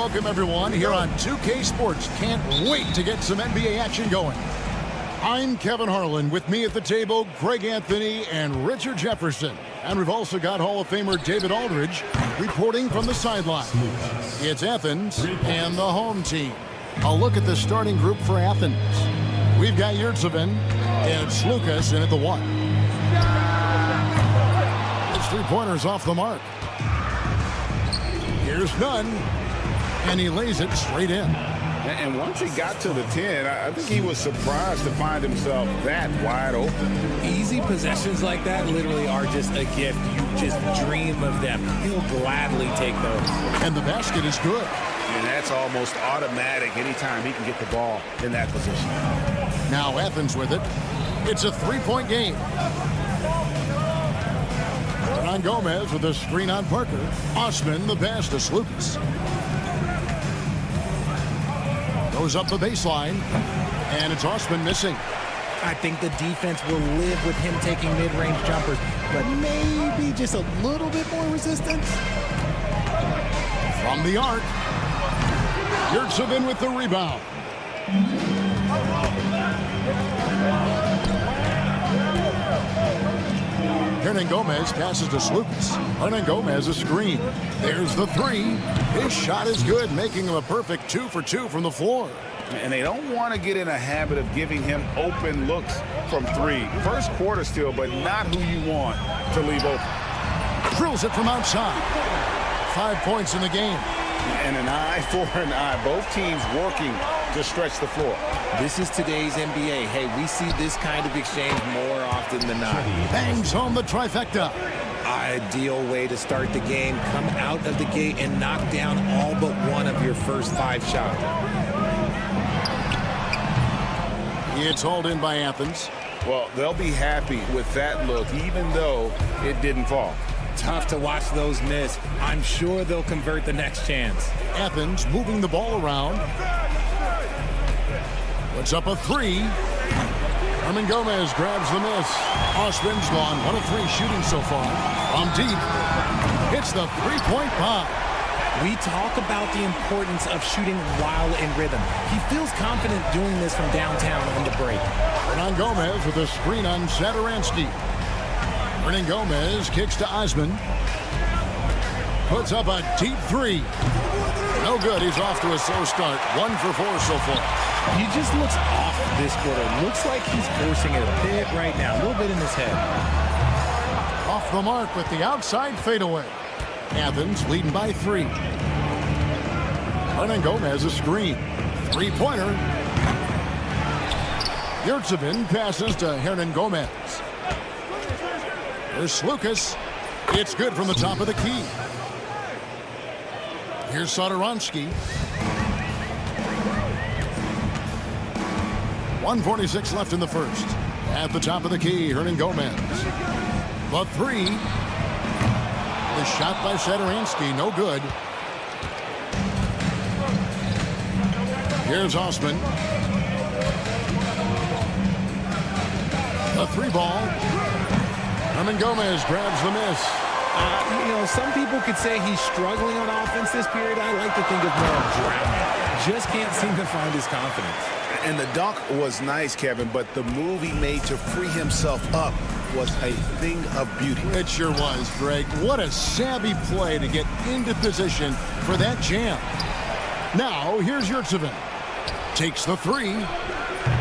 Welcome, everyone, here on 2K Sports. Can't wait to get some NBA action going. I'm Kevin Harlan. With me at the table, Greg Anthony and Richard Jefferson. And we've also got Hall of Famer David Aldridge reporting from the sideline. It's Athens and the home team. A look at the starting group for Athens. We've got Yurtsevin and Slukas in at the 1. His three-pointers off the mark. Here's none, and he lays it straight in. And once he got to the 10, I think he was surprised to find himself that wide open. Easy possessions like that literally are just a gift. You just dream of them. He'll gladly take those. And the basket is good. And that's almost automatic anytime he can get the ball in that position. Now Athens with it. It's a three-point game. On Gomez with a screen on Parker. Osman the pass to Slukas. Goes up the baseline, and it's Osman missing. I think the defense will live with him taking mid-range jumpers, but maybe just a little bit more resistance. From the arc, Yurtsevin with the rebound. Hernan Gomez passes to Slukas. Hernan Gomez a screen. There's the three. His shot is good, making him a perfect 2 for 2 from the floor. And they don't want to get in a habit of giving him open looks from three. First quarter still, but not who you want to leave open. Drills it from outside. 5 points in the game. And an eye for an eye. Both teams working to stretch the floor. This is today's NBA. Hey, we see this kind of exchange more often than not. Bangs home the trifecta. Ideal way to start the game. Come out of the gate and knock down all but one of your first 5 shots. It's hauled in by Athens. Well, they'll be happy with that look, even though it didn't fall. Tough to watch those miss. I'm sure they'll convert the next chance. Athens moving the ball around. Puts up a 3. Hernan Gomez grabs the miss. Osman's gone 1 of 3 shooting so far. From deep, hits the three-point bomb. We talk about the importance of shooting while in rhythm. He feels confident doing this from downtown on the break. Hernan Gomez with a screen on Sadaransky. Hernan Gomez kicks to Osman. Puts up a deep 3. No good. He's off to a slow start. 1 for 4 so far. He just looks off this quarter. Looks like he's forcing it a bit right now. A little bit in his head. Off the mark with the outside fadeaway. Athens leading by 3. Hernan Gomez a screen. Three-pointer. Yurtsevin passes to Hernan Gomez. Here's Slukas. It's good from the top of the key. Here's Sadaransky. 1:46 left in the first. At the top of the key, Hernan Gomez. The 3. The shot by Sadaransky, no good. Here's Osman. The 3 ball. Hernan Gomez grabs the miss. Some people could say he's struggling on offense this period. I like to think of more of drowning. Just can't seem to find his confidence. And the dunk was nice, Kevin, but the move he made to free himself up was a thing of beauty. It sure was, Greg. What a savvy play to get into position for that jam. Now, here's Yurtsevin. Takes the 3,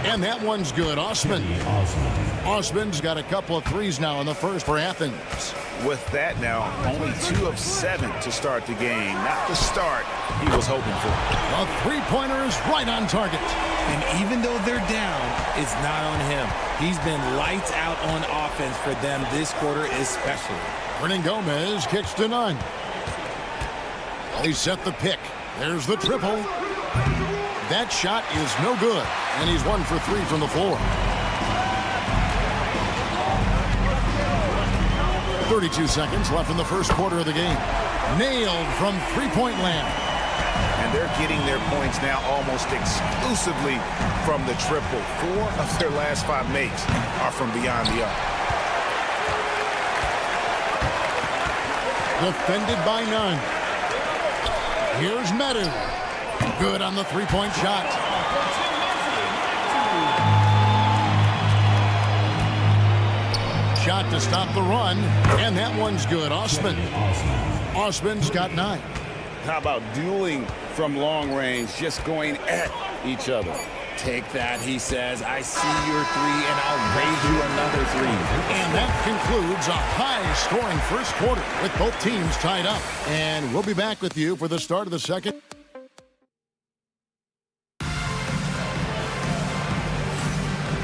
and that one's good. Osman's got a couple of 3s now in the first for Athens. With that now, only 2 of 7 to start the game. Not the start he was hoping for. The three-pointer is right on target. And even though they're down, it's not on him. He's been lights out on offense for them this quarter especially. Hernan Gomez kicks to none. They set the pick. There's the triple. That shot is no good, and he's 1 for 3 from the floor. 32 seconds left in the first quarter of the game. Nailed from three-point land. And they're getting their points now almost exclusively from the triple. 4 of their last 5 makes are from beyond the arc. Defended by none. Here's Medu. Good on the three-point shot. Shot to stop the run, and that one's good. Osman's got 9. How about dueling from long range, just going at each other? Take that, he says. I see your 3, and I'll raise you another 3. And that concludes a high-scoring first quarter with both teams tied up. And we'll be back with you for the start of the second.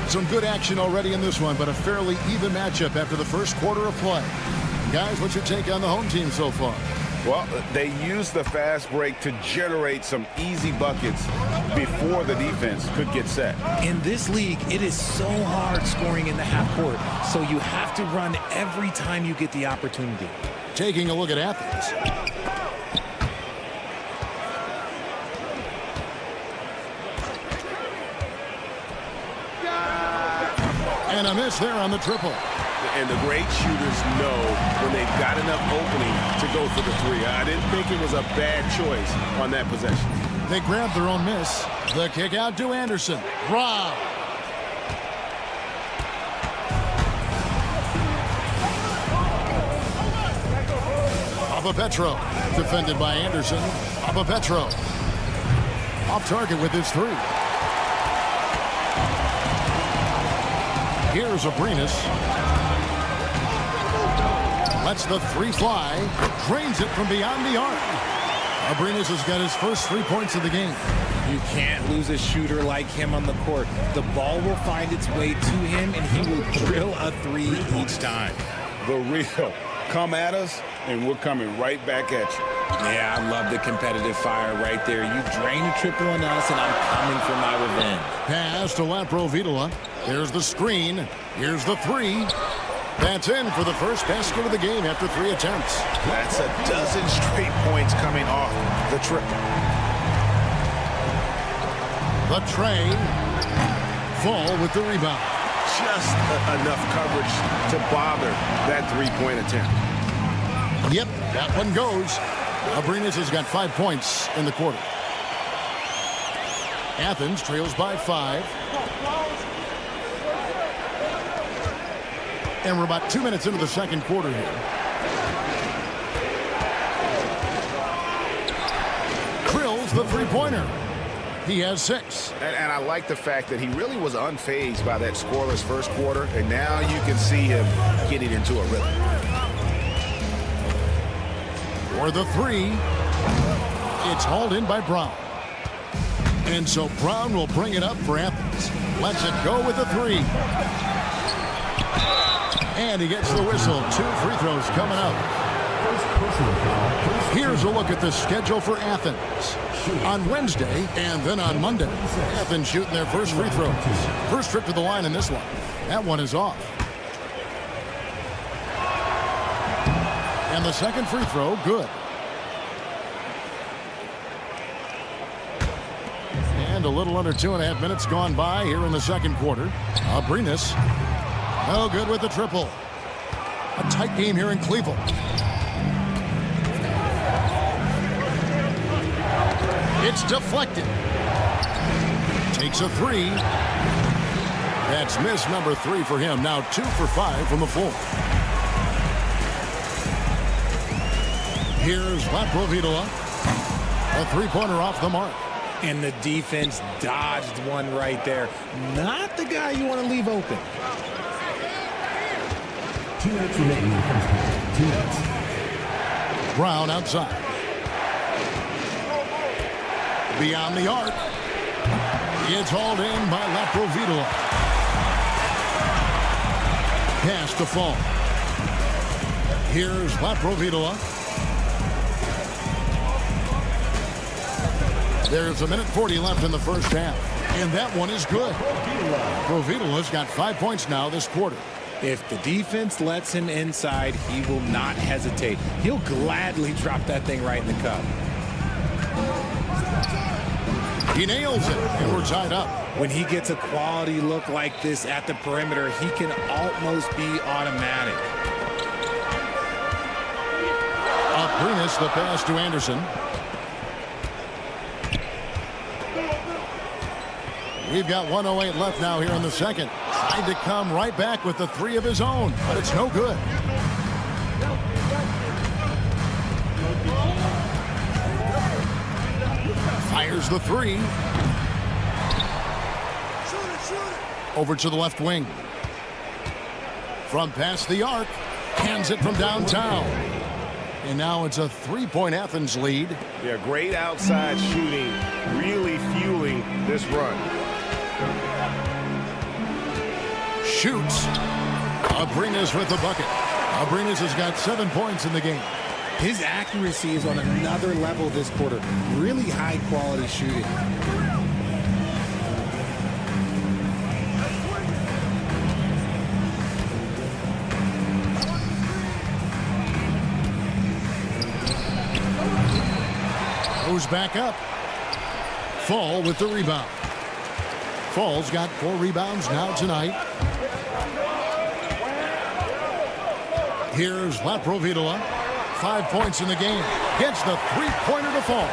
Some good action already in this one, but a fairly even matchup after the first quarter of play. Guys, what's your take on the home team so far? Well, they used the fast break to generate some easy buckets before the defense could get set. In this league, it is so hard scoring in the half court, so you have to run every time you get the opportunity. Taking a look at Athens. And a miss there on the triple. And the great shooters know when they've got enough opening to go for the 3. I didn't think it was a bad choice on that possession. They grabbed their own miss. The kick out to Anderson. Rob. Petro, defended by Anderson. Petro off target with his 3. Here's Abrinas. Lets the 3 fly. Drains it from beyond the arc. Abrinas has got his first 3 points of the game. You can't lose a shooter like him on the court. The ball will find its way to him, and he will drill a 3 each time. The real come at us, and we're coming right back at you. Yeah, I love the competitive fire right there. You drain a triple on us, and I'm coming for my revenge. Pass to Laprovitola. There's the screen. Here's the 3. That's in for the first basket of the game after 3 attempts. That's a dozen straight points coming off the triple. The tray. Fall with the rebound. Just enough coverage to bother that 3-point attempt. Yep, that one goes. Abrinas has got 5 points in the quarter. Athens trails by 5. And we're about 2 minutes into the second quarter here. Drills the 3-pointer. He has 6. And I like the fact that he really was unfazed by that scoreless first quarter, and now you can see him getting into a rhythm. For the 3, it's hauled in by Brown. And so Brown will bring it up for Athens. Lets it go with the 3. And he gets the whistle. 2 free throws coming up. Here's a look at the schedule for Athens. On Wednesday and then on Monday, Athens shooting their first free throws. First trip to the line in this one. That one is off. And the second free throw, good. And a little under 2.5 minutes gone by here in the second quarter. Abrinas, no good with the triple. A tight game here in Cleveland. It's deflected. Takes a 3. That's miss number 3 for him. Now 2 for 5 from the floor. Here's Laprovitola. A 3-pointer off the mark. And the defense dodged one right there. Not the guy you want to leave open. 2 minutes remaining in the first half. 2 minutes. Brown outside. Beyond the arc. It's hauled in by Laprovitola. Pass to Fall. Here's Laprovitola. There's 1:40 left in the first half. And that one is good. Provitola's got 5 points now this quarter. If the defense lets him inside, he will not hesitate. He'll gladly drop that thing right in the cup. He nails it, and we're tied up. When he gets a quality look like this at the perimeter, he can almost be automatic. Abrinas, the pass to Anderson. We've got 1:08 left now here in the second. Tried to come right back with the three of his own, but it's no good. Fires the three. Over to the left wing. From past the arc. Hands it from downtown. And now it's a three-point Athens lead. Yeah, great outside shooting, really fueling this run. Shoots. Abrinas with the bucket. Abrinas has got 7 points in the game. His accuracy is on another level this quarter. Really high-quality shooting. Goes back up. Fall with the rebound. Fall's got 4 rebounds now tonight. Here's Laprovitola. 5 points in the game. Gets the three-pointer to fall.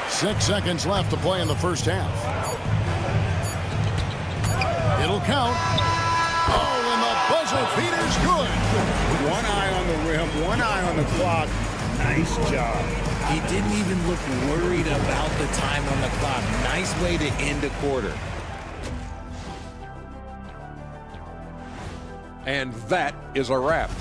6 seconds left to play in the first half. It'll count. Oh, and the buzzer beater's good. One eye on the rim, one eye on the clock. Nice job. He didn't even look worried about the time on the clock. Nice way to end a quarter. And that is a wrap.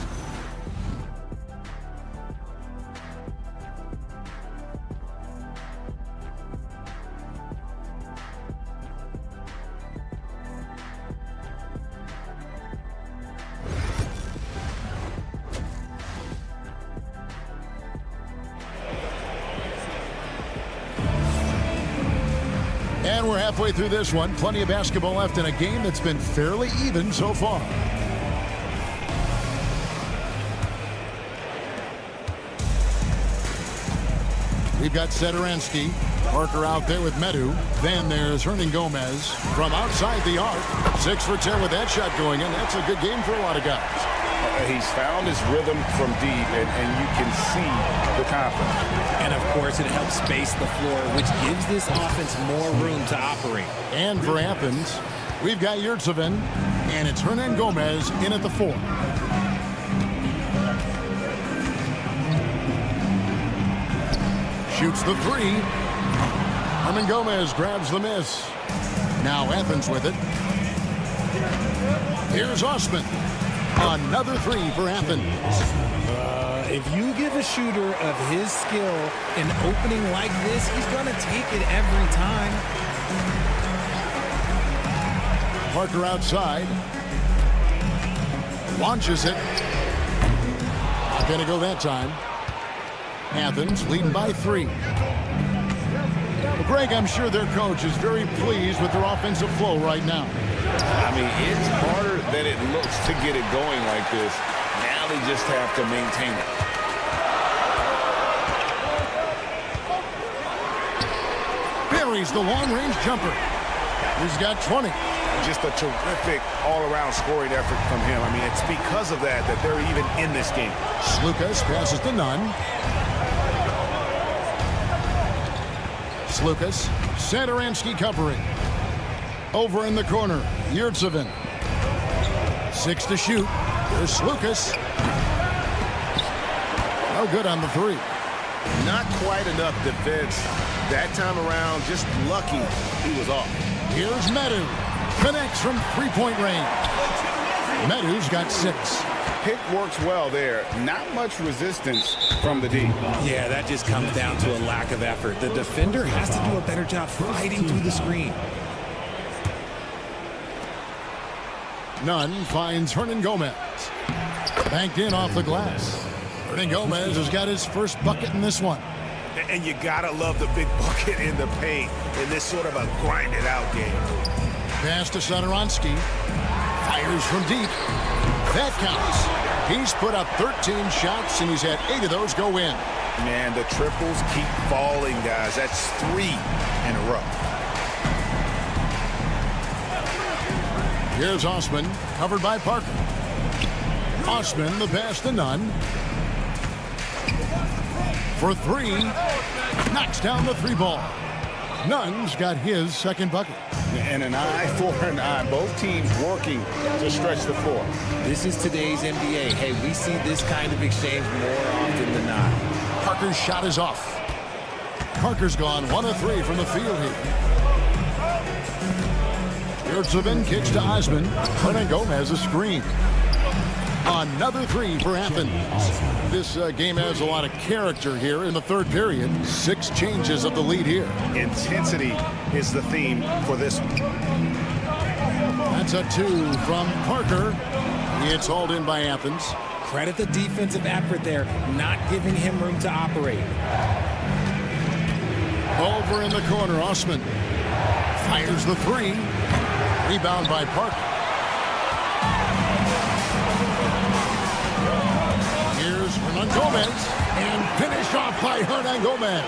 And we're halfway through this one. Plenty of basketball left in a game that's been fairly even so far. We've got Sederansky. Parker out there with Medu. Then there's Hernan Gomez from outside the arc. 6 for 10 with that shot going in. That's a good game for a lot of guys. He's found his rhythm from deep, and you can see the confidence. And, of course, it helps space the floor, which gives this offense more room to operate. And for Athens, we've got Yurtsevin, and it's Hernan Gomez in at the 4. Shoots the 3. Hernan Gomez grabs the miss. Now Athens with it. Here's Osman. Another 3 for Athens. If you give a shooter of his skill an opening like this, he's going to take it every time. Parker outside. Launches it. Not going to go that time. Athens leading by 3. Well, Greg, I'm sure their coach is very pleased with their offensive flow right now. I mean, it's harder than it looks to get it going like this. Now they just have to maintain it. Buries the long-range jumper. He's got 20. Just a terrific all-around scoring effort from him. I mean, it's because of that they're even in this game. Slukas passes to Nunn. Slukas. Sederansky covering. Over in the corner. Yurtsevin. 6 to shoot. There's Slukas. No good on the 3. Not quite enough defense. That time around, just lucky he was off. Here's Medu. Connects from three-point range. Medu's got 6. Pick works well there. Not much resistance from the D. Yeah, that just comes down to a lack of effort. The defender has to do a better job fighting through the screen. Nunn finds Hernan Gomez. Banked in off the glass. Hernan Gomez has got his first bucket in this one. And you gotta love the big bucket in the paint in this sort of a grinded-out game. Pass to Sederansky. Fires from deep. That counts. He's put up 13 shots, and he's had 8 of those go in. Man, the triples keep falling, guys. That's 3 in a row. Here's Osman, covered by Parker. Osman, the pass to Nunn. For 3. Knocks down the 3 ball. Nunn's got his second bucket. And an eye for an eye. Both teams working to stretch the floor. This is today's NBA. Hey, we see this kind of exchange more often than not. Parker's shot is off. Parker's gone 1 of 3 from the field here. Yurtsevin kicks to Osman. Hernangomez a screen. Another 3 for Athens. This game has a lot of character here in the third period. 6 changes of the lead here. Intensity is the theme for this one. That's a 2 from Parker. It's hauled in by Athens. Credit the defensive effort there, not giving him room to operate. Over in the corner, Osman fires the 3. Rebound by Parker. Here's Hernangomez, and finished off by Hernangomez.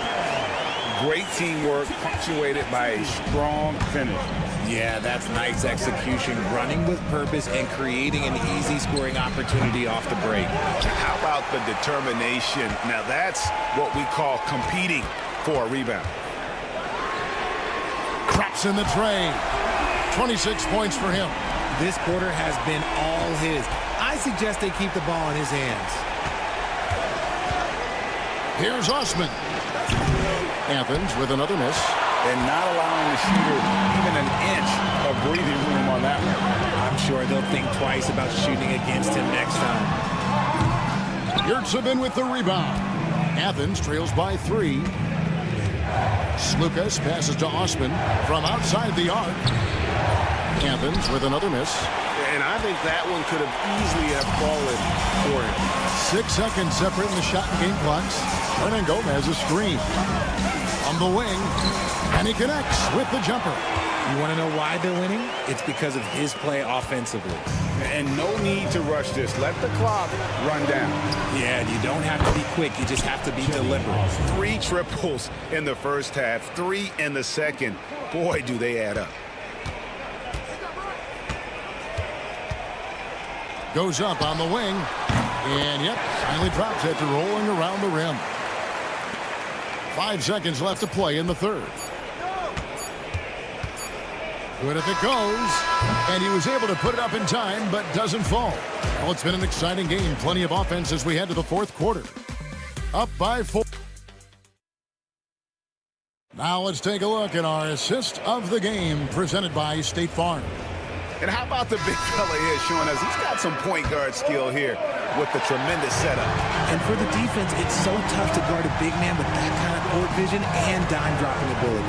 Great teamwork punctuated by a strong finish. Yeah, that's nice execution, running with purpose and creating an easy scoring opportunity off the break. How about the determination? Now that's what we call competing for a rebound. Drops in the tray. 26 points for him. This quarter has been all his. I suggest they keep the ball in his hands. Here's Osman. Athens with another miss. And not allowing the shooter even an inch of breathing room on that one. I'm sure they'll think twice about shooting against him next time. Yurtsevin with the rebound. Athens trails by 3. Slukas passes to Osman from outside the arc. Athens with another miss. And I think that one could have easily have fallen for him. 6 seconds separating the shot and game clocks. Hernangomez a screen. On the wing, and he connects with the jumper. You want to know why they're winning? It's because of his play offensively. And no need to rush this. Let the clock run down. Yeah, you don't have to be quick. You just have to be deliberate. 3 triples in the first half, 3 in the second. Boy, do they add up. Goes up on the wing, and yep, finally drops after rolling around the rim. 5 seconds left to play in the third. Good if it goes, and he was able to put it up in time, but doesn't fall. Well, it's been an exciting game. Plenty of offense as we head to the fourth quarter. Up by 4. Now let's take a look at our assist of the game presented by State Farm. And how about the big fella here showing us he's got some point guard skill here with the tremendous setup. And for the defense, it's so tough to guard a big man with that kind of court vision and dime dropping ability.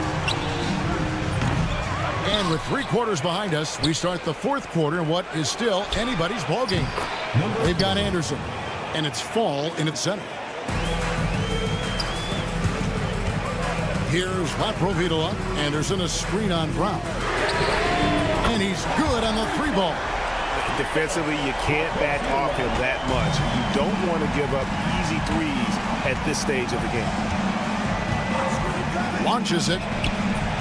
And with 3 quarters behind us, we start the fourth quarter in what is still anybody's ball game. They've got Anderson, and it's Fall in its center. Here's Laprovitola. Anderson a screen on Brown. And he's good on the 3 ball. Defensively, you can't back off him that much. You don't want to give up easy threes at this stage of the game. Launches it.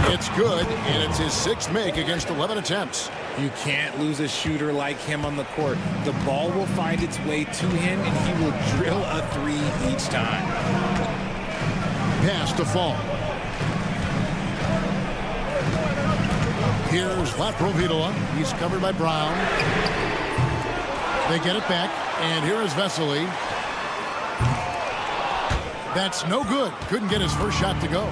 It's good, and it's his 6th make against 11 attempts. You can't lose a shooter like him on the court. The ball will find its way to him, and he will drill a 3 each time. Pass to Fall. Here's Laprovitola. He's covered by Brown. They get it back, and here is Vesely. That's no good. Couldn't get his first shot to go.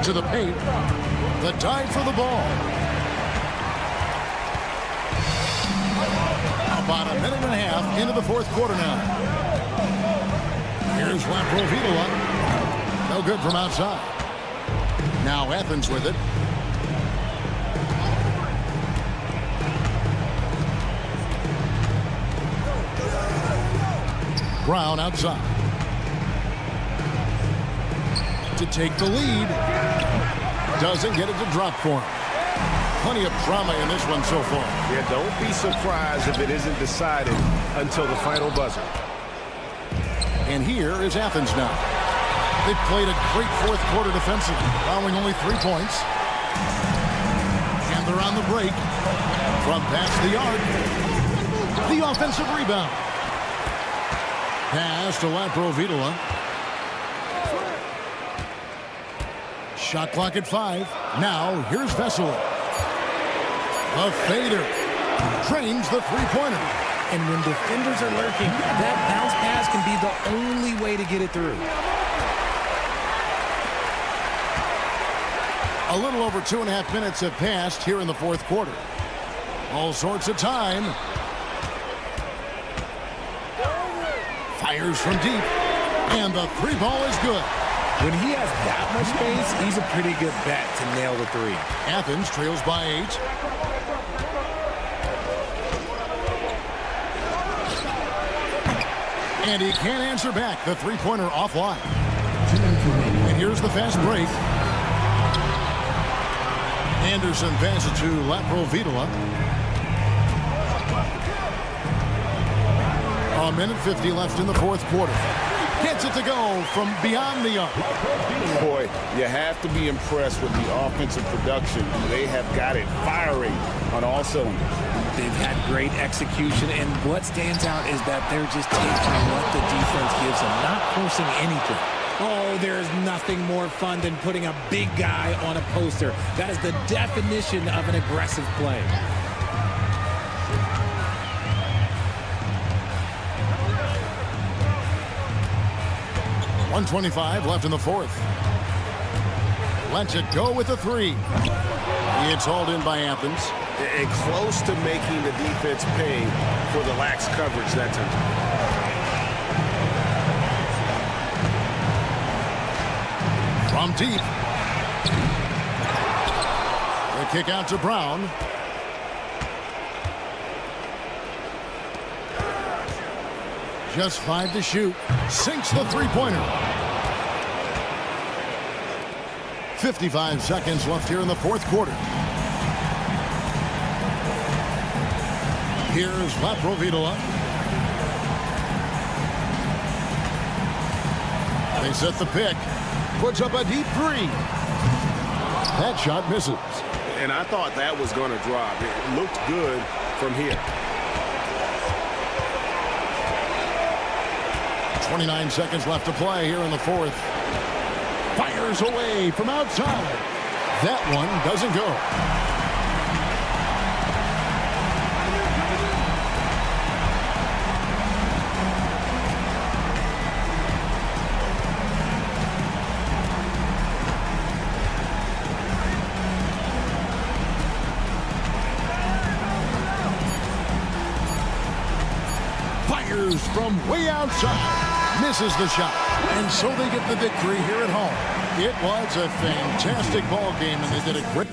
To the paint. The dive for the ball. About a minute and a half into the fourth quarter now. Here's Laprovitola. No good from outside. Now Athens with it. Brown outside. To take the lead. Doesn't get it to drop for him. Plenty of drama in this one so far. Yeah, don't be surprised if it isn't decided until the final buzzer. And here is Athens now. They've played a great fourth quarter defensively, allowing only 3 points. And together on the break. From past the arc. The offensive rebound. Pass to Laprovitola. Shot clock at 5. Now, here's Vesely. A fader. Drains the three-pointer. And when defenders are lurking, that bounce pass can be the only way to get it through. A little over 2.5 minutes have passed here in the fourth quarter. All sorts of time. Fires from deep. And the three ball is good. When he has that much space, he's a pretty good bet to nail the three. Athens trails by 8. And he can't answer back. The three-pointer offline. And here's the fast break. Anderson passes to Laprovitola. 1:50 left in the fourth quarter. Gets it to go from beyond the arc. Boy, you have to be impressed with the offensive production. They have got it firing on all cylinders. They've had great execution, and what stands out is that they're just taking what the defense gives them, not forcing anything. Oh, there's nothing more fun than putting a big guy on a poster. That is the definition of an aggressive play. .125 left in the fourth. Lets it go with a three. It's hauled in by Athens. And close to making the defense pay for the lax coverage that time. From deep. The kick out to Brown. Just 5 to shoot. Sinks the three-pointer. 55 seconds left here in the fourth quarter. Here's Laprovitola. They set the pick. Puts up a deep three. That shot misses. And I thought that was going to drop. It looked good from here. 29 seconds left to play here in the fourth. Fires away from outside. That one doesn't go. Fires from way outside. Misses the shot. And so they get the victory here at home. It was a fantastic ball game, and they did a great...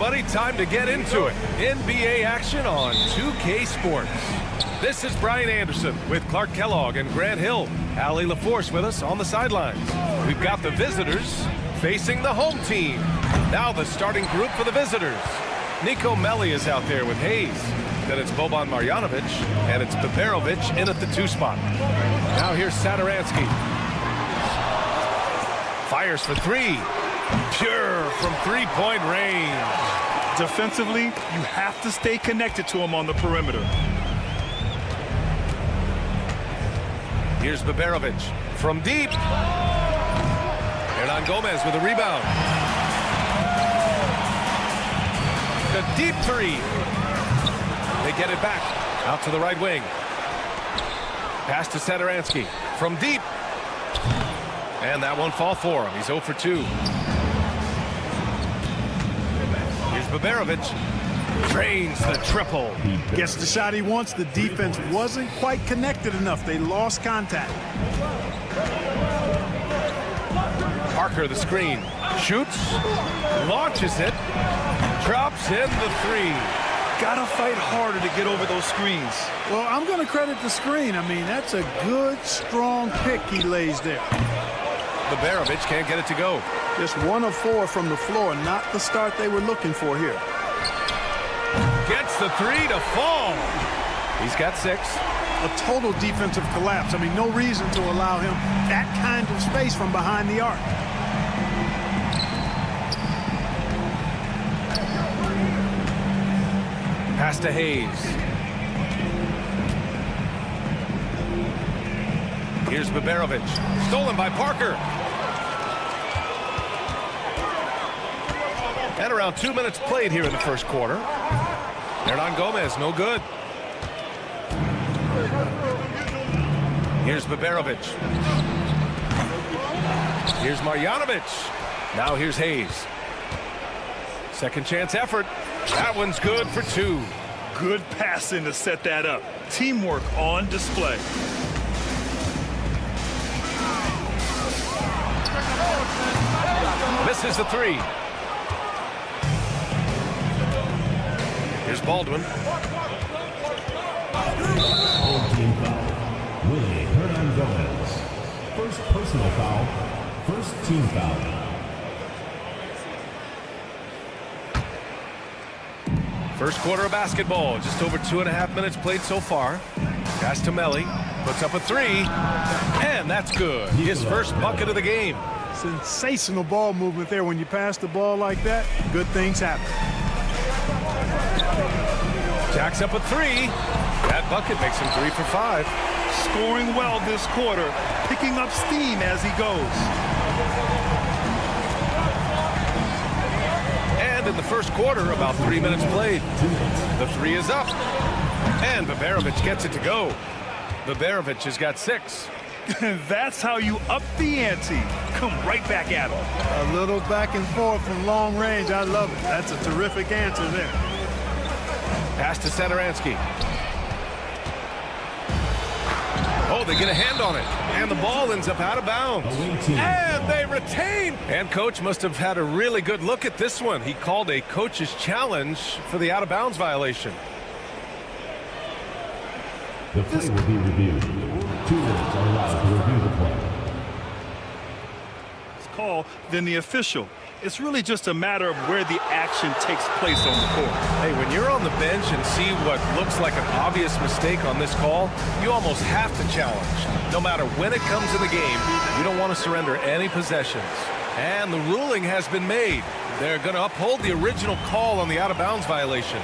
everybody. Time to get into it. NBA action on 2K Sports. This is Brian Anderson with Clark Kellogg and Grant Hill. Allie LaForce with us on the sidelines. We've got the visitors facing the home team. Now the starting group for the visitors. Nico Melli is out there with Hayes. Then it's Boban Marjanovic, and it's Beberovic in at the 2 spot. Now here's Sadaransky. Fires for 3. Pure from three-point range. Defensively, you have to stay connected to him on the perimeter. Here's Beberovic from deep. Hernan Gomez with a rebound. The deep 3. They get it back out to the right wing. Pass to Sadaransky from deep. And that won't fall for him. He's 0 for 2. Here's Beberovic. Drains the triple. Gets the shot he wants. The defense wasn't quite connected enough. They lost contact. Parker the screen. Shoots. Launches it. Drops in the three. Gotta fight harder to get over those screens. Well, I'm going to credit the screen. I mean, that's a good, strong pick he lays there. Liberovic can't get it to go. Just 1 of 4 from the floor. Not the start they were looking for here. Gets the three to fall. He's got 6. A total defensive collapse. I mean, no reason to allow him that kind of space from behind the arc. Pass to Hayes. Here's Liberovic. Stolen by Parker. And around 2 minutes played here in the first quarter. Hernan Gomez, no good. Here's Liberovic. Here's Marjanovic. Now here's Hayes. Second chance effort. That one's good for 2. Good passing to set that up. Teamwork on display. Misses the 3. Here's Baldwin. Old team foul. Willie Hernan Gomez. First personal foul. First team foul. First quarter of basketball. Just over 2.5 minutes played so far. Pass to Melli. Puts up a 3. And that's good. His first bucket of the game. Sensational ball movement there. When you pass the ball like that, good things happen. Jacks up a 3. That bucket makes him 3 for 5. Scoring well this quarter. Picking up steam as he goes. And in the first quarter, about 3 minutes played. The 3 is up. And Liberovic gets it to go. Liberovic has got 6. That's how you up the ante. Come right back at him. A little back and forth from long range. I love it. That's a terrific answer there. Pass to Satoransky. Oh, they get a hand on it. And the ball ends up out of bounds. And they retain. And coach must have had a really good look at this one. He called a coach's challenge for the out-of-bounds violation. The play will be reviewed. 2 minutes are allowed to review the play. Call than the official. It's really just a matter of where the action takes place on the court. Hey, when you're on the bench and see what looks like an obvious mistake on this call, you almost have to challenge. No matter when it comes in the game, you don't want to surrender any possessions. And the ruling has been made. They're going to uphold the original call on the out-of-bounds violation.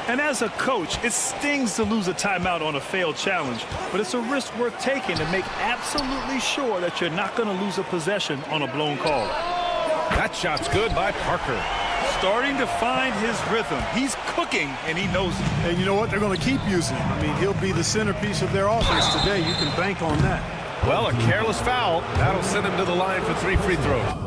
And as a coach, it stings to lose a timeout on a failed challenge, but it's a risk worth taking to make absolutely sure that you're not going to lose a possession on a blown call. That shot's good by Parker. Starting to find his rhythm. He's cooking, and he knows it. And you know what? They're going to keep using him. I mean, he'll be the centerpiece of their offense today. You can bank on that. Well, a careless foul. That'll send him to the line for 3 free throws.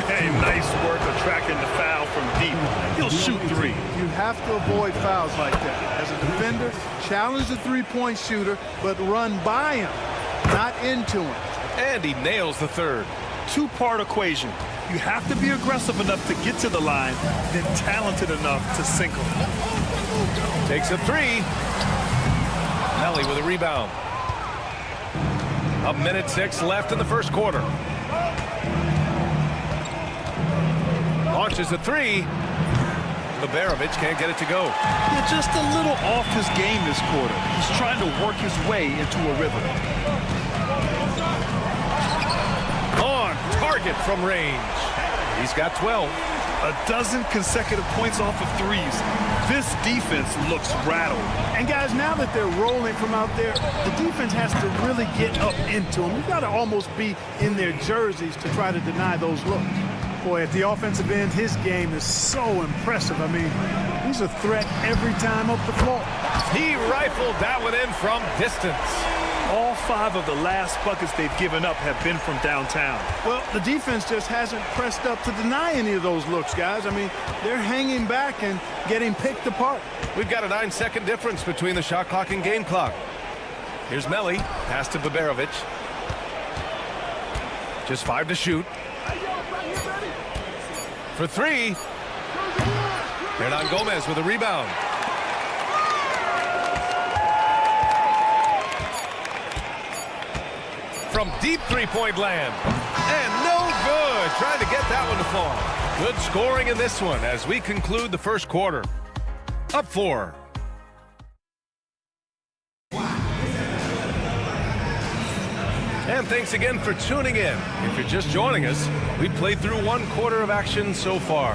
Hey, nice work attracting the foul from deep. He'll shoot 3. You have to avoid fouls like that. As a defender, challenge the three-point shooter, but run by him, not into him. And he nails the 3rd. 2-part equation. You have to be aggressive enough to get to the line, then talented enough to sink them. Takes a 3. Melli with a rebound. 1:06 left in the first quarter. Launches a 3. Liberovic can't get it to go. Yeah, just a little off his game this quarter. He's trying to work his way into a rhythm. On target from range. He's got 12. A dozen consecutive points off of 3s. This defense looks rattled. And guys, now that they're rolling from out there, the defense has to really get up into them. You've got to almost be in their jerseys to try to deny those looks. Boy, at the offensive end, his game is so impressive. I mean, he's a threat every time up the floor. He rifled that one in from distance. All 5 of the last buckets they've given up have been from downtown. Well, the defense just hasn't pressed up to deny any of those looks, guys. I mean, they're hanging back and getting picked apart. We've got a 9-second difference between the shot clock and game clock. Here's Melli. Pass to Baberovic. Just 5 to shoot. For 3. Hernan Gomez with a rebound. From deep three-point land. And no good. Trying to get that one to fall. Good scoring in this one as we conclude the first quarter. Up 4. And thanks again for tuning in. If you're just joining us, we played through 1 quarter of action so far.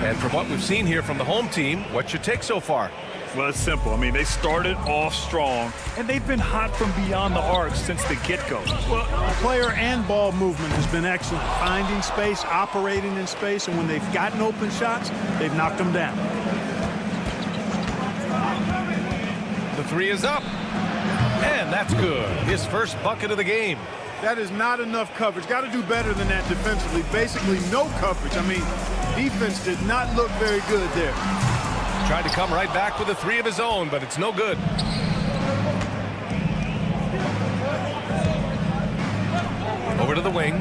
And from what we've seen here from the home team, what's your take so far? Well, it's simple. I mean, they started off strong, and they've been hot from beyond the arc since the get-go. Well, player and ball movement has been excellent. Finding space, operating in space, and when they've gotten open shots, they've knocked them down. The 3 is up. And that's good. His first bucket of the game. That is not enough coverage. Got to do better than that defensively. Basically no coverage. I mean, defense did not look very good there. Tried to come right back with a 3 of his own, but it's no good. Over to the wing.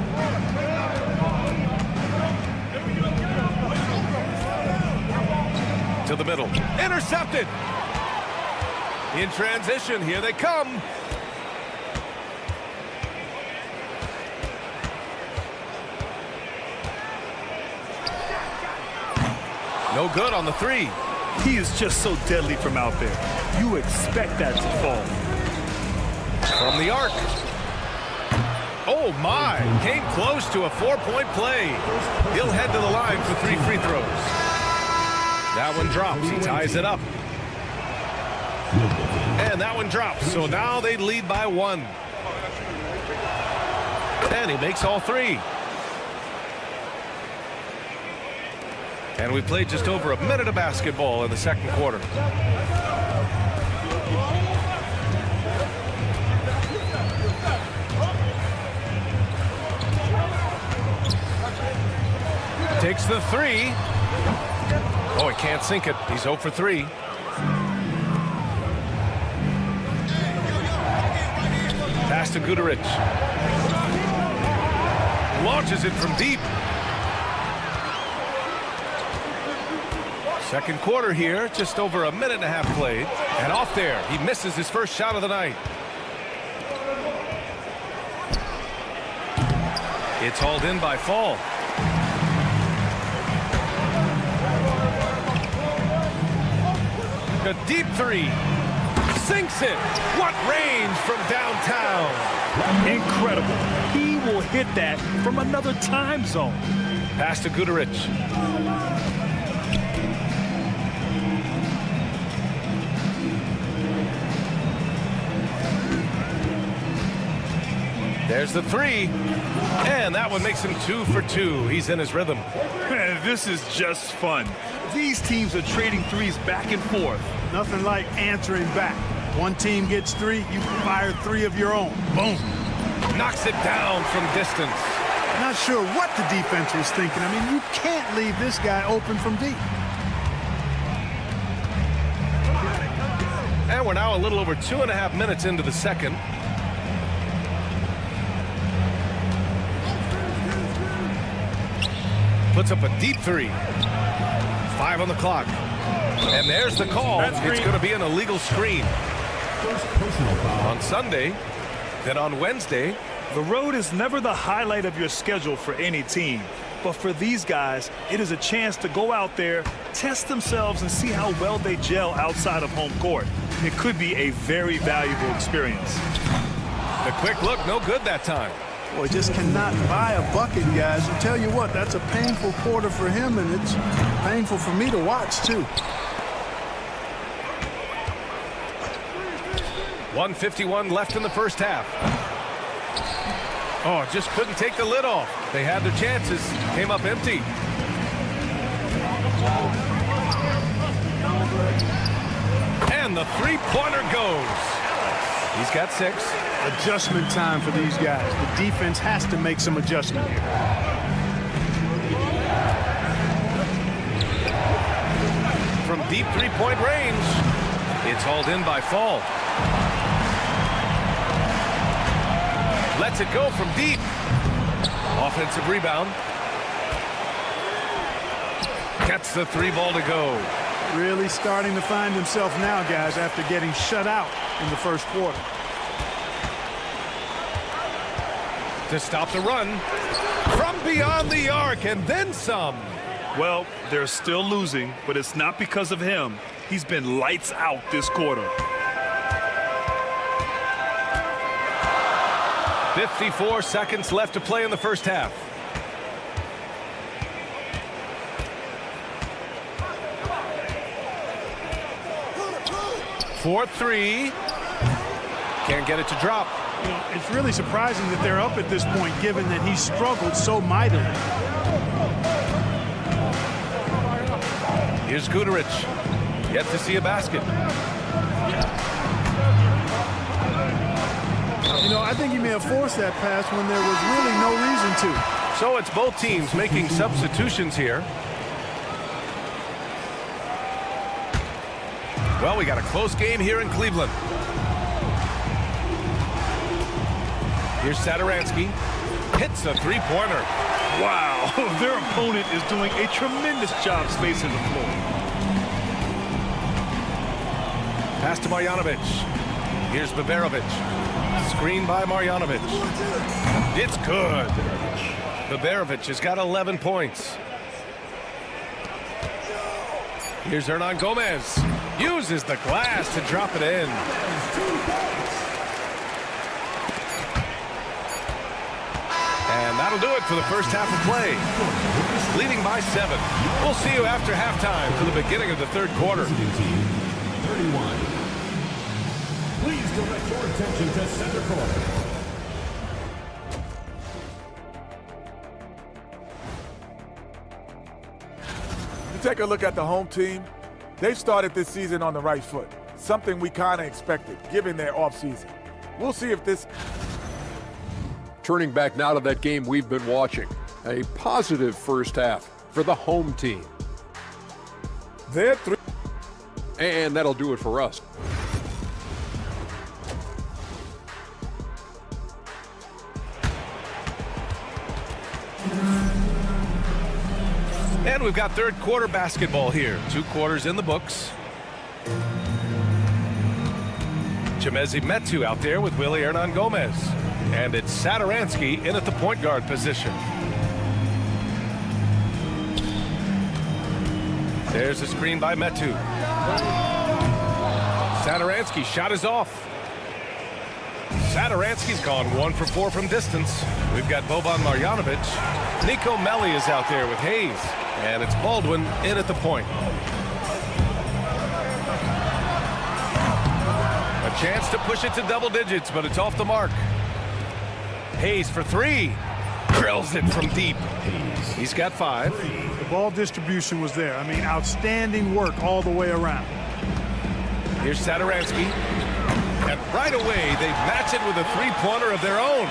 To the middle. Intercepted. In transition, here they come. No good on the 3. He is just so deadly from out there. You expect that to fall. From the arc. Oh, my. Came close to a 4-point play. He'll head to the line for 3 free throws. That one drops. He ties it up. And that one drops. So now they lead by 1. And he makes all 3. And we played just over a minute of basketball in the second quarter. Takes the 3. Oh, he can't sink it. He's 0 for 3. Pass to Guduric. Launches it from deep. Second quarter here, just over a minute and a half played. And off there, he misses his first shot of the night. It's hauled in by Fall. A deep 3. Sinks it. What range from downtown. Incredible. He will hit that from another time zone. Pass to Guduric. There's the 3. And that one makes him 2 for 2. He's in his rhythm. Man, this is just fun. These teams are trading threes back and forth. Nothing like answering back. One team gets 3, you fire 3 of your own. Boom. Knocks it down from distance. Not sure what the defense was thinking. I mean, you can't leave this guy open from deep. And we're now a little over 2.5 minutes into the second. Puts up a deep 3. 5 on the clock. And there's the call. It's going to be an illegal screen. On Sunday, then on Wednesday. The road is never the highlight of your schedule for any team. But for these guys, it is a chance to go out there, test themselves, and see how well they gel outside of home court. It could be a very valuable experience. The quick look, no good that time. Boy, just cannot buy a bucket, guys. I tell you what, that's a painful quarter for him, and it's painful for me to watch, too. 1:51 left in the first half. Oh, just couldn't take the lid off. They had their chances, came up empty. And the three-pointer goes. He's got 6. Adjustment time for these guys. The defense has to make some adjustment here. From deep three-point range, it's hauled in by Fall. Lets it go from deep. Offensive rebound. Gets the three ball to go. Really starting to find himself now, guys, after getting shut out in the first quarter. To stop the run. From beyond the arc and then some. Well, they're still losing, but it's not because of him. He's been lights out this quarter. 54 seconds left to play in the first half. For three. Can't get it to drop. You know, it's really surprising that they're up at this point, given that he struggled so mightily. Here's Guterich. Yet to see a basket. You know, I think he may have forced that pass when there was really no reason to. So it's both teams making substitutions here. Well, we got a close game here in Cleveland. Here's Satoransky. Hits a three-pointer. Wow, their opponent is doing a tremendous job spacing the floor. Pass to Marjanovic. Here's Baberovic. Screen by Marjanovic. It's good. Baberovic has got 11 points. Here's Hernan Gomez. Uses the glass to drop it in. And that'll do it for the first half of play. Leading by 7. We'll see you after halftime for the beginning of the third quarter. 31. Please direct your attention to center court. Take a look at the home team. They've started this season on the right foot, something we kind of expected, given their offseason. We'll see if this... Turning back now to that game we've been watching. A positive first half for the home team. They're three. And that'll do it for us. And we've got third quarter basketball here. 2 quarters in the books. Chimezie Metu out there with Willie Hernan Gomez. And it's Satoransky in at the point guard position. There's a screen by Metu. Satoransky shot is off. Satoransky's gone 1 for 4 from distance. We've got Boban Marjanovic. Nico Melli is out there with Hayes. And it's Baldwin in at the point. A chance to push it to double digits, but it's off the mark. Hayes for 3. Drills it from deep. He's got 5. The ball distribution was there. I mean, outstanding work all the way around. Here's Satoransky. And right away, they match it with a three-pointer of their own.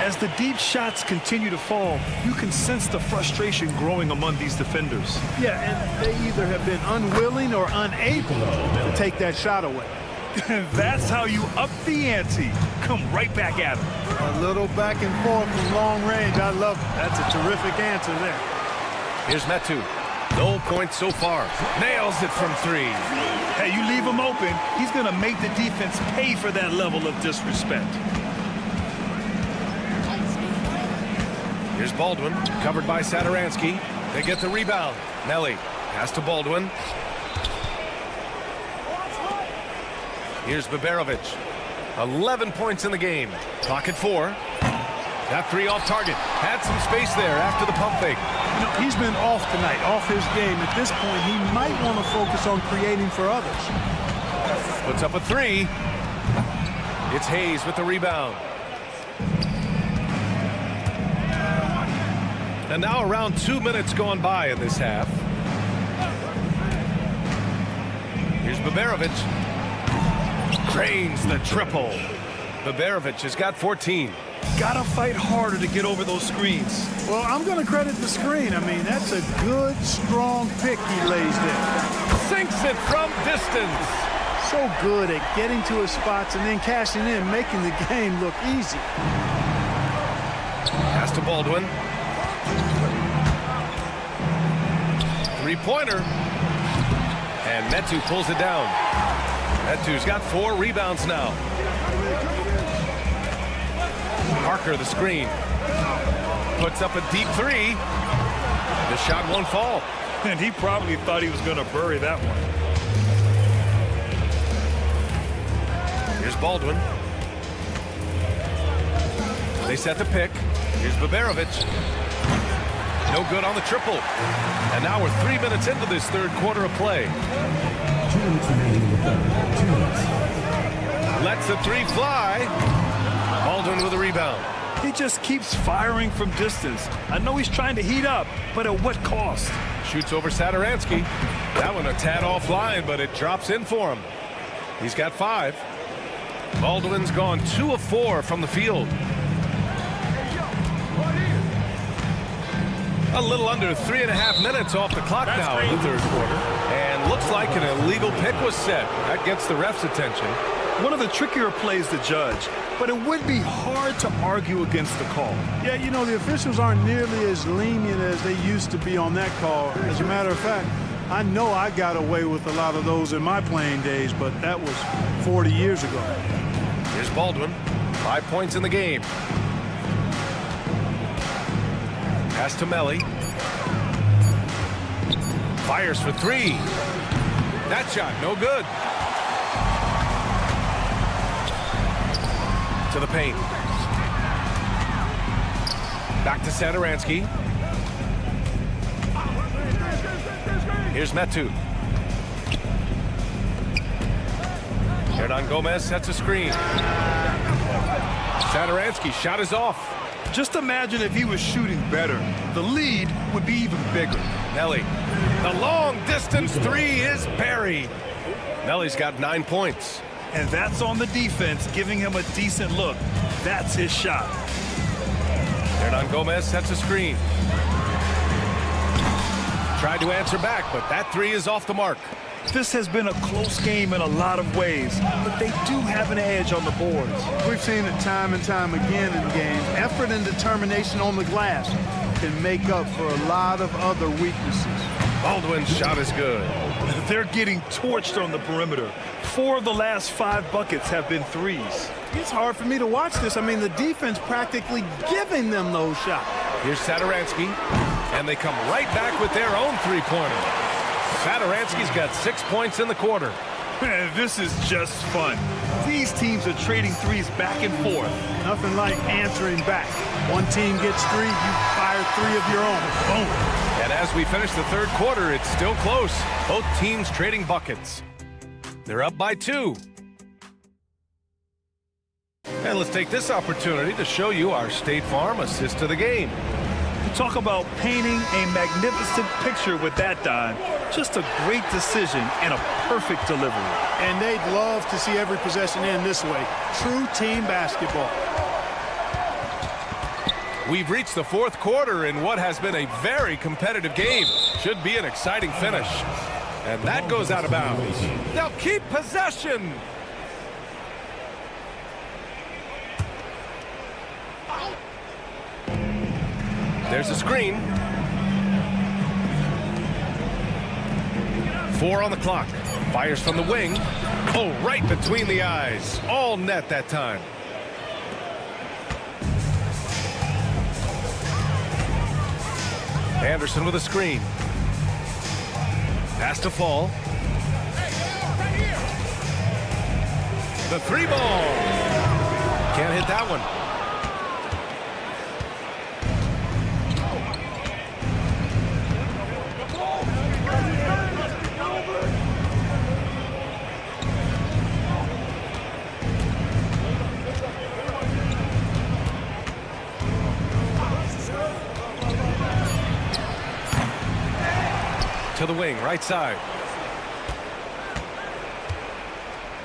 As the deep shots continue to fall, you can sense the frustration growing among these defenders. Yeah, and they either have been unwilling or unable to take that shot away. That's how you up the ante. Come right back at him. A little back and forth from long range. I love it. That's a terrific answer there. Here's Metu. No points so far. Nails it from 3. Hey, you leave him open, he's going to make the defense pay for that level of disrespect. Here's Baldwin, covered by Satoransky. They get the rebound. Melli pass to Baldwin. Here's Baberovic. 11 points in the game. Clock at 4. Got 3 off target. Had some space there after the pump fake. You know, he's been off tonight, off his game. At this point, he might want to focus on creating for others. Puts up a 3. It's Hayes with the rebound. And now around 2 minutes gone by in this half. Here's Baberovic. Cranes the triple. Baberovic has got 14. Gotta fight harder to get over those screens. Well, I'm going to credit the screen. I mean, that's a good, strong pick he lays there. Sinks it from distance. So good at getting to his spots and then cashing in, making the game look easy. Pass to Baldwin. Three-pointer. And Metu pulls it down. Metu's got 4 rebounds now. Parker the screen. Puts up a deep 3. The shot won't fall. And he probably thought he was going to bury that one. Here's Baldwin. They set the pick. Here's Baberovic. No good on the triple. And now we're 3 minutes into this third quarter of play. 2 minutes remaining in the third. 2 minutes. Lets the 3 fly. Baldwin with a rebound. He just keeps firing from distance. I know he's trying to heat up, but at what cost? Shoots over Sadaransky. That one a tad offline, but it drops in for him. He's got 5. Baldwin's gone 2 of 4 from the field. A little under 3.5 minutes off the clock now in the third quarter. And looks like an illegal pick was set. That gets the ref's attention. One of the trickier plays to judge, but it would be hard to argue against the call. Yeah, you know, the officials aren't nearly as lenient as they used to be on that call. As a matter of fact, I know I got away with a lot of those in my playing days, but that was 40 years ago. Here's Baldwin. 5 points in the game. Pass to Melly. Fires for 3. That shot, no good. To the paint. Back to Sadaransky. Here's Metu. Hernan Gomez sets a screen. Sadaransky's shot is off. Just imagine if he was shooting better. The lead would be even bigger. Nelly. The long distance 3 is buried. Nelly's got 9 points. And that's on the defense, giving him a decent look. That's his shot. Hernan Gomez sets a screen. Tried to answer back, but that 3 is off the mark. This has been a close game in a lot of ways, but they do have an edge on the boards. We've seen it time and time again in games. Effort and determination on the glass can make up for a lot of other weaknesses. Baldwin's shot is good. They're getting torched on the perimeter. 4 of the last 5 buckets have been threes. It's hard for me to watch this. I mean, the defense practically giving them those shots. Here's Sadaransky, and they come right back with their own 3-pointer. Sadaransky's got 6 points in the quarter. Man, this is just fun. These teams are trading threes back and forth. Nothing like answering back. One team gets 3, you fire 3 of your own. Boom. And as we finish the third quarter, it's still close. Both teams trading buckets. They're up by 2. And let's take this opportunity to show you our State Farm assist to the game. Talk about painting a magnificent picture with that dime. Just a great decision and a perfect delivery. And they'd love to see every possession end this way. True team basketball. We've reached the fourth quarter in what has been a very competitive game. Should be an exciting finish. And that goes out of bounds. They'll keep possession. There's a screen. 4 on the clock. Fires from the wing. Oh, right between the eyes. All net that time. Anderson with a screen. Pass to Fall. The 3 ball. Can't hit that one. To the wing, right side.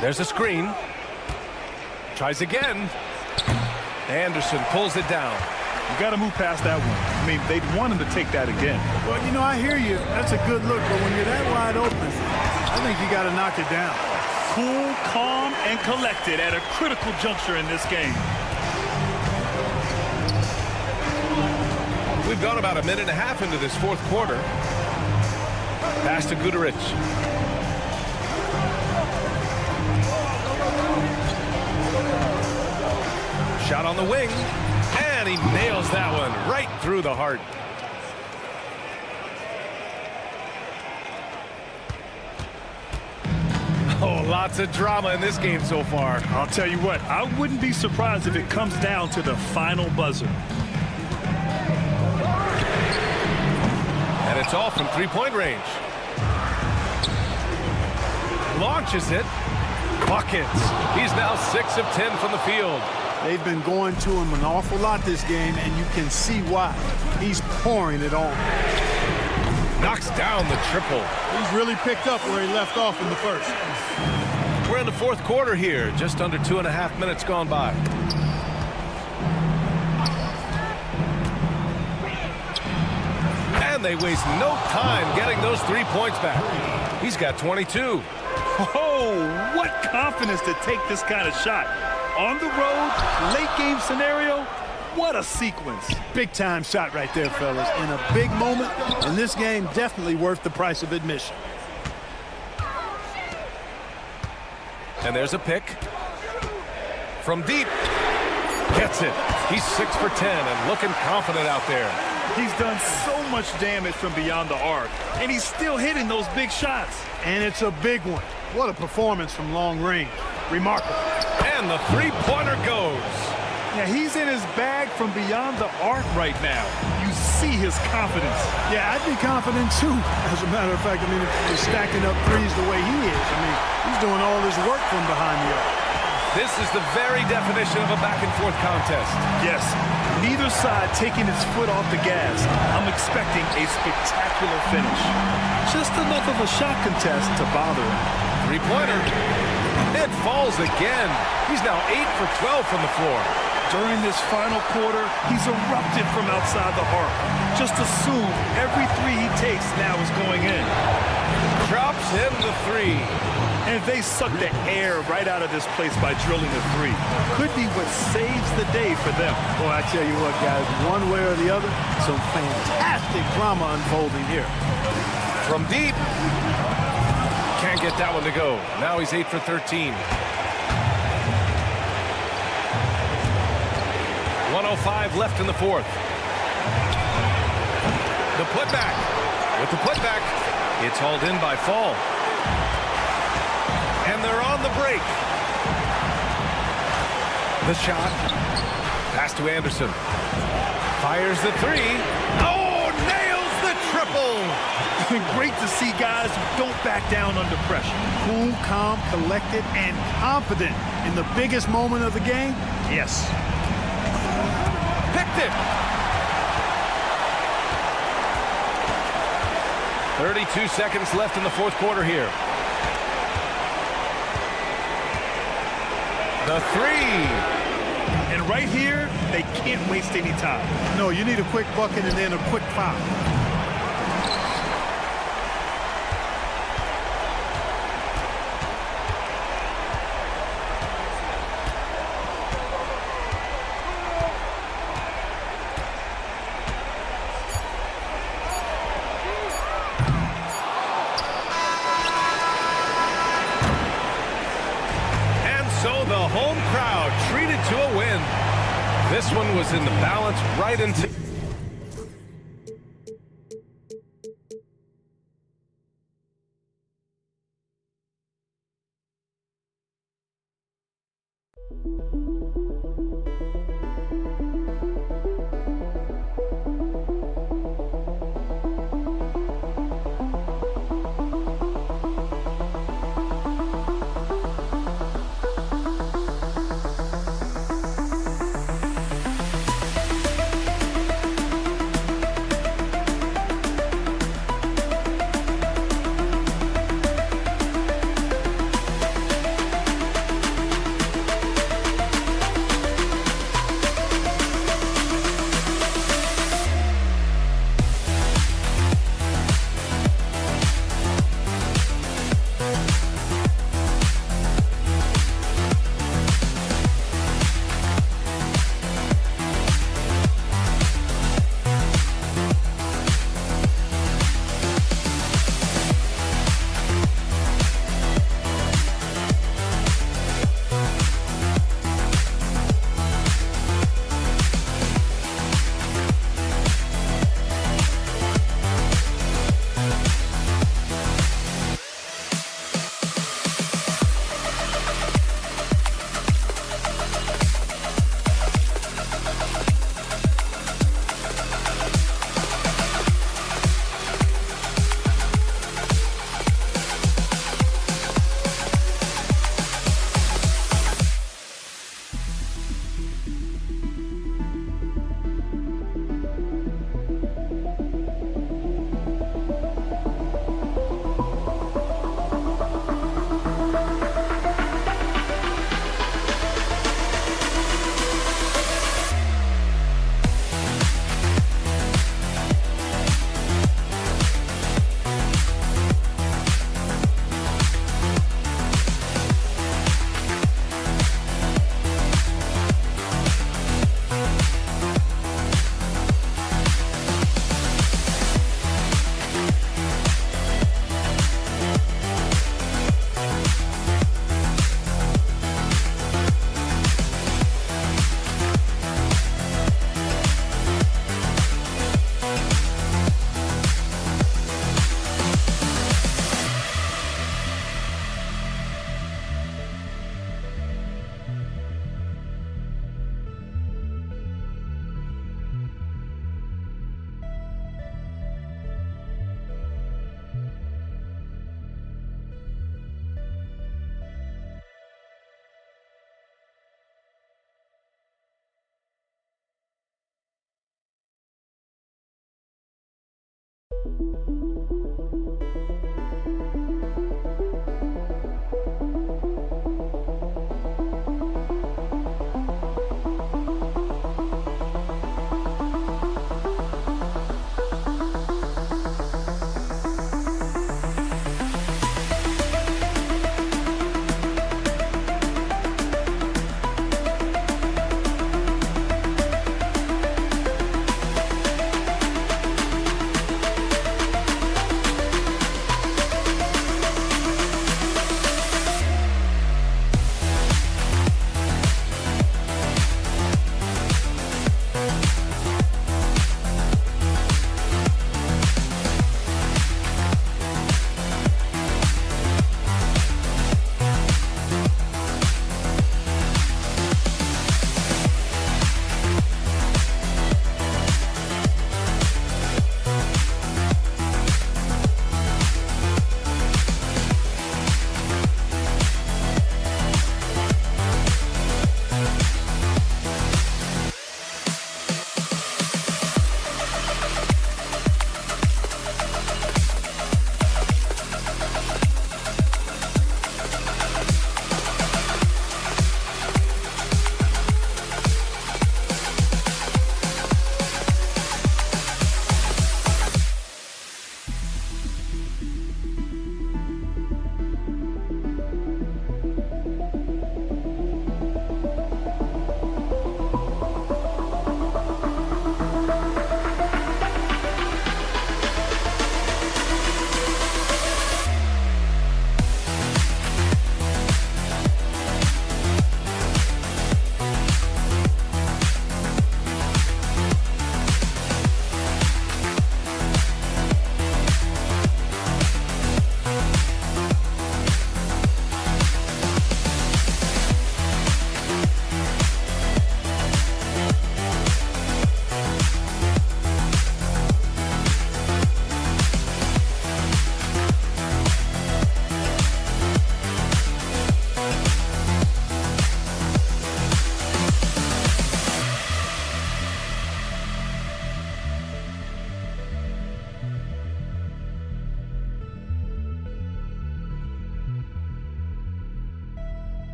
There's a screen. Tries again. Anderson pulls it down. You got to move past that one. I mean, they'd want him to take that again. Well, you know, I hear you. That's a good look, but when you're that wide open, I think you got to knock it down. Cool, calm, and collected at a critical juncture in this game. We've gone about a minute and a half into this fourth quarter. Pass to Guduric. Shot on the wing, and he nails that one right through the heart. Oh, lots of drama in this game so far. I'll tell you what, I wouldn't be surprised if it comes down to the final buzzer. And it's all from three-point range. Launches it. Buckets. He's now 6 of 10 from the field. They've been going to him an awful lot this game, and you can see why. He's pouring it on. Knocks down the triple. He's really picked up where he left off in the first. We're in the fourth quarter here. Just under 2.5 minutes gone by. And they waste no time getting those 3 points back. He's got 22. Oh, what confidence to take this kind of shot. On the road, late game scenario, what a sequence. Big time shot right there, fellas. In a big moment, and this game definitely worth the price of admission. And there's a pick. From deep. Gets it. He's 6 for 10 and looking confident out there. He's done so much damage from beyond the arc, and he's still hitting those big shots. And it's a big one. What a performance from long range. Remarkable. And the three-pointer goes. Yeah, he's in his bag from beyond the arc right now. You see his confidence. Yeah, I'd be confident too. As a matter of fact, I mean, if he's stacking up threes the way he is, I mean, he's doing all his work from behind the arc. This is the very definition of a back-and-forth contest. Yes, neither side taking its foot off the gas. I'm expecting a spectacular finish. Just enough of a shot contest to bother him. Three-pointer. It falls again. He's now 8 for 12 from the floor. During this final quarter, he's erupted from outside the arc. Just assume every three he takes now is going in. Drops in the three. And they suck the air right out of this place by drilling the three. Could be what saves the day for them. Boy, I tell you what, guys, one way or the other, some fantastic drama unfolding here. From deep. Can't get that one to go. Now he's 8 for 13. 1:05 left in the fourth. The putback. With the putback, it's hauled in by Fall. And they're on the break. The shot. Pass to Anderson. Fires the three. Oh, nails the triple. Great to see guys who don't back down under pressure. Cool, calm, collected, and confident in the biggest moment of the game. Yes. Picked it. 32 seconds left in the fourth quarter here. The three. And right here, they can't waste any time. No, you need a quick bucket and then a quick foul. This one was in the balance right into...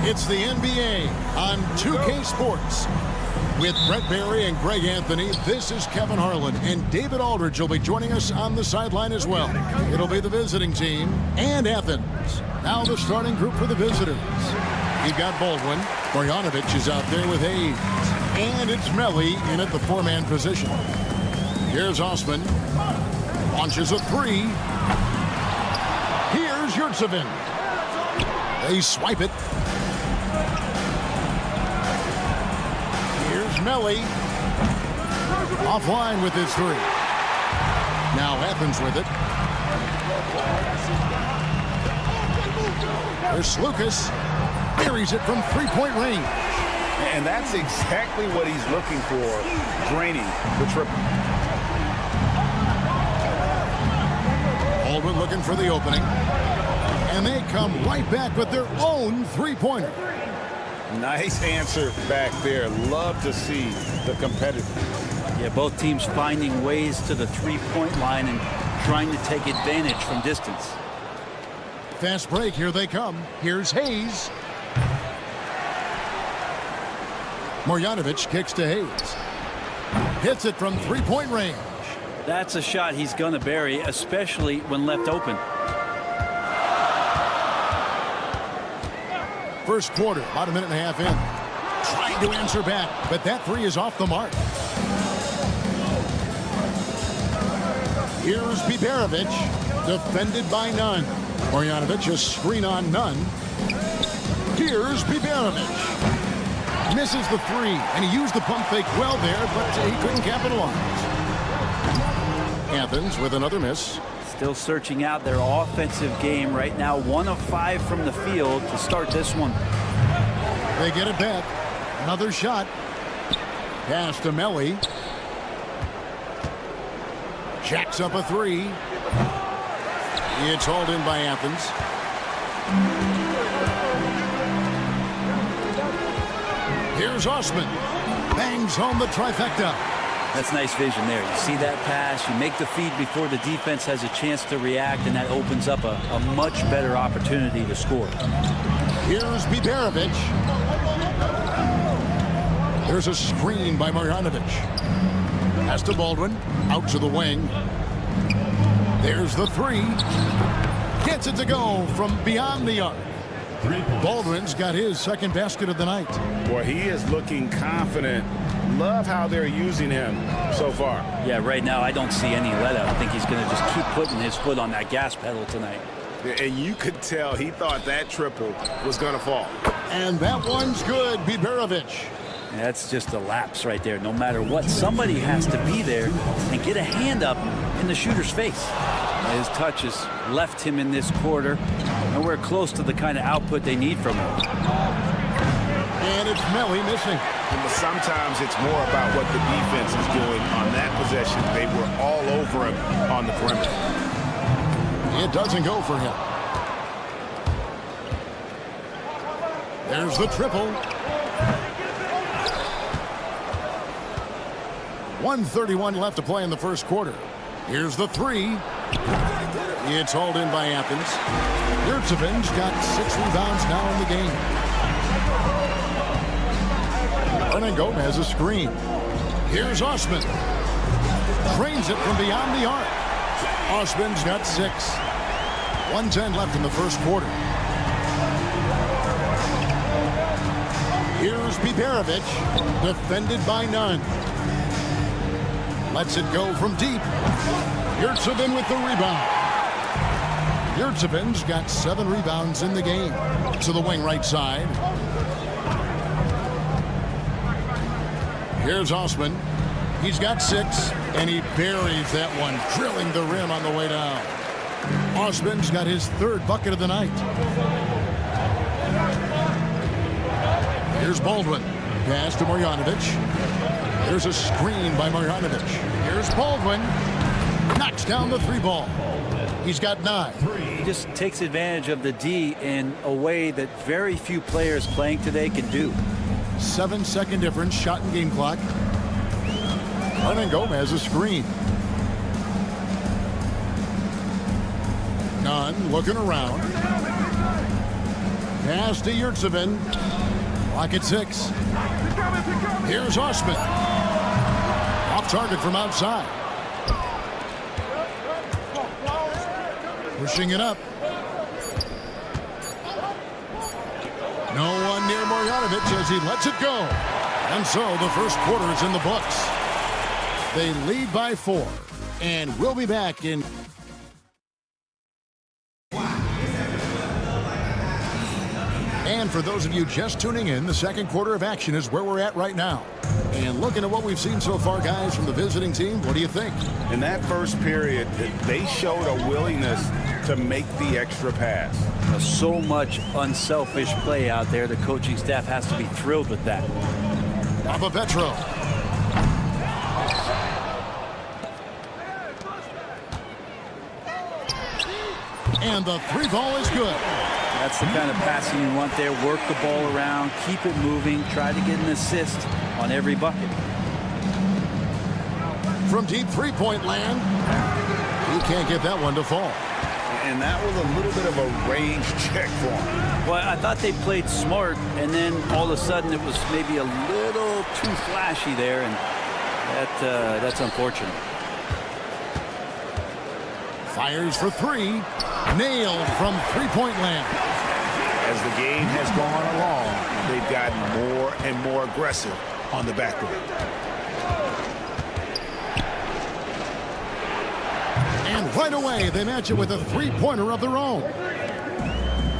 It's the NBA on 2K Sports. With Brett Barry and Greg Anthony, this is Kevin Harlan, and David Aldridge will be joining us on the sideline as well. It'll be the visiting team and Athens. Now the starting group for the visitors. You've got Baldwin. Marjanovic is out there with Hayes. And it's Melli in at the four-man position. Here's Osman. Launches a three. Here's Yurtsevin. They swipe it. Here's Melli. Offline with his three. Now Athens with it. There's Lucas. Buries it from three-point range. And that's exactly what he's looking for, draining the triple. Baldwin looking for the opening. And they come right back with their own three-pointer. Nice answer back there. Love to see the competitor. Yeah, both teams finding ways to the three-point line and trying to take advantage from distance. Fast break, here they come. Here's Hayes. Marjanovic kicks to Hayes. Hits it from three-point range. That's a shot he's going to bury, especially when left open. First quarter, about a minute and a half in. Trying to answer back, but that three is off the mark. Here's Biberovic, defended by Nunn. Marjanovic, a screen on Nunn. Here's Biberovic. Misses the three, and he used the pump fake well there, but he couldn't capitalize. Athens with another miss. Still searching out their offensive game right now. 1 of 5 from the field to start this one. They get it back. Another shot. Pass to Melli. Jacks up a three. It's hauled in by Athens. Here's Osman. Bangs home the trifecta. That's nice vision there. You see that pass, you make the feed before the defense has a chance to react, and that opens up a much better opportunity to score. Here's Biberovic. There's a screen by Marjanovic. Pass to Baldwin. Out to the wing. There's the three. Gets it to go from beyond the arc. Baldwin's got his second basket of the night. Boy, he is looking confident. Love how they're using him so far. Yeah, right now I don't see any let up. I think he's going to just keep putting his foot on that gas pedal tonight. And you could tell he thought that triple was going to fall. And that one's good, Biberovic. That's just a lapse right there. No matter what, somebody has to be there and get a hand up in the shooter's face. His touch has left him in this quarter, and we're close to the kind of output they need from him. And it's Melli missing. But sometimes it's more about what the defense is doing on that possession. They were all over him on the perimeter. It doesn't go for him. There's the triple. 1:31 left to play in the first quarter. Here's the three. It's hauled in by Athens. Yurtseven's got 6 rebounds now in the game. Fernando has a screen. Here's Osman. Trains it from beyond the arc. Osman's got 6. 1:10 left in the first quarter. Here's Biberovic, defended by Nunn. Lets it go from deep. Yurtseven with the rebound. Yurtseven's got 7 rebounds in the game. To the wing right side. Here's Osman. He's got 6, and he buries that one, drilling the rim on the way down. Osman's got his 3rd bucket of the night. Here's Baldwin. Pass to Marjanovic. There's a screen by Marjanovic. Here's Baldwin. Knocks down the 3 ball. He's got 9. He just takes advantage of the D in a way that very few players playing today can do. 7-second difference, shot and game clock. Fernando has a screen. Nunn looking around. Pass to Yurtseven. Clock at 6. Here's Osman. Off target from outside. Pushing it up. No one near Marjanovic as he lets it go. And so the first quarter is in the books. They lead by 4. And we'll be back in... And for those of you just tuning in, the second quarter of action is where we're at right now. And looking at what we've seen so far, guys, from the visiting team, what do you think? In that first period, they showed a willingness to make the extra pass. So much unselfish play out there. The coaching staff has to be thrilled with that. Papa Petro. And the 3 ball is good. That's the kind of passing you want there. Work the ball around, keep it moving, try to get an assist on every bucket. From deep three-point land, he can't get that one to fall. And that was a little bit of a range check for him. Well, I thought they played smart, and then all of a sudden it was maybe a little too flashy there, and that's unfortunate. Fires for 3. Nailed from three-point land. As the game has gone along, they've gotten more and more aggressive on the backboard. And right away, they match it with a three-pointer of their own.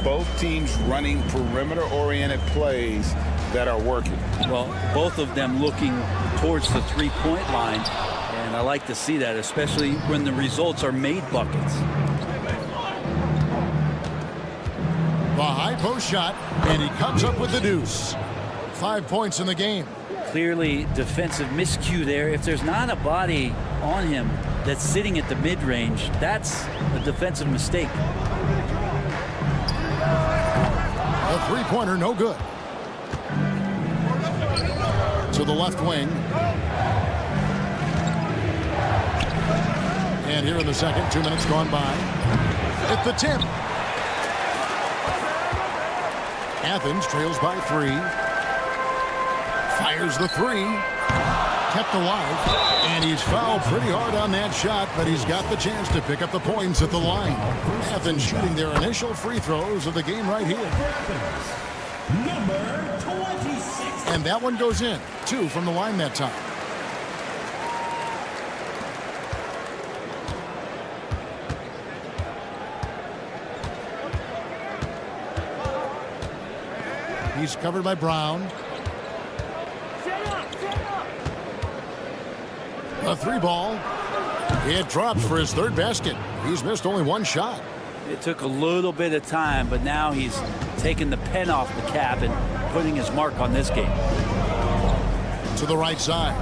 Both teams running perimeter-oriented plays that are working. Well, both of them looking towards the three-point line, and I like to see that, especially when the results are made buckets. The high post shot, and he comes up with the deuce. 5 points in the game. Clearly defensive miscue there. If there's not a body on him that's sitting at the mid-range, that's a defensive mistake. A three-pointer, no good. To the left wing. And here in the second, 2 minutes gone by. At the tip. Athens trails by 3. Fires the 3. Kept alive. And he's fouled pretty hard on that shot, but he's got the chance to pick up the points at the line. Athens shooting their initial free throws of the game right here. Number 26. And that one goes in. 2 from the line that time. He's covered by Brown. A 3 ball. It drops for his 3rd basket. He's missed only 1 shot. It took a little bit of time, but now he's taking the pen off the cap and putting his mark on this game. To the right side.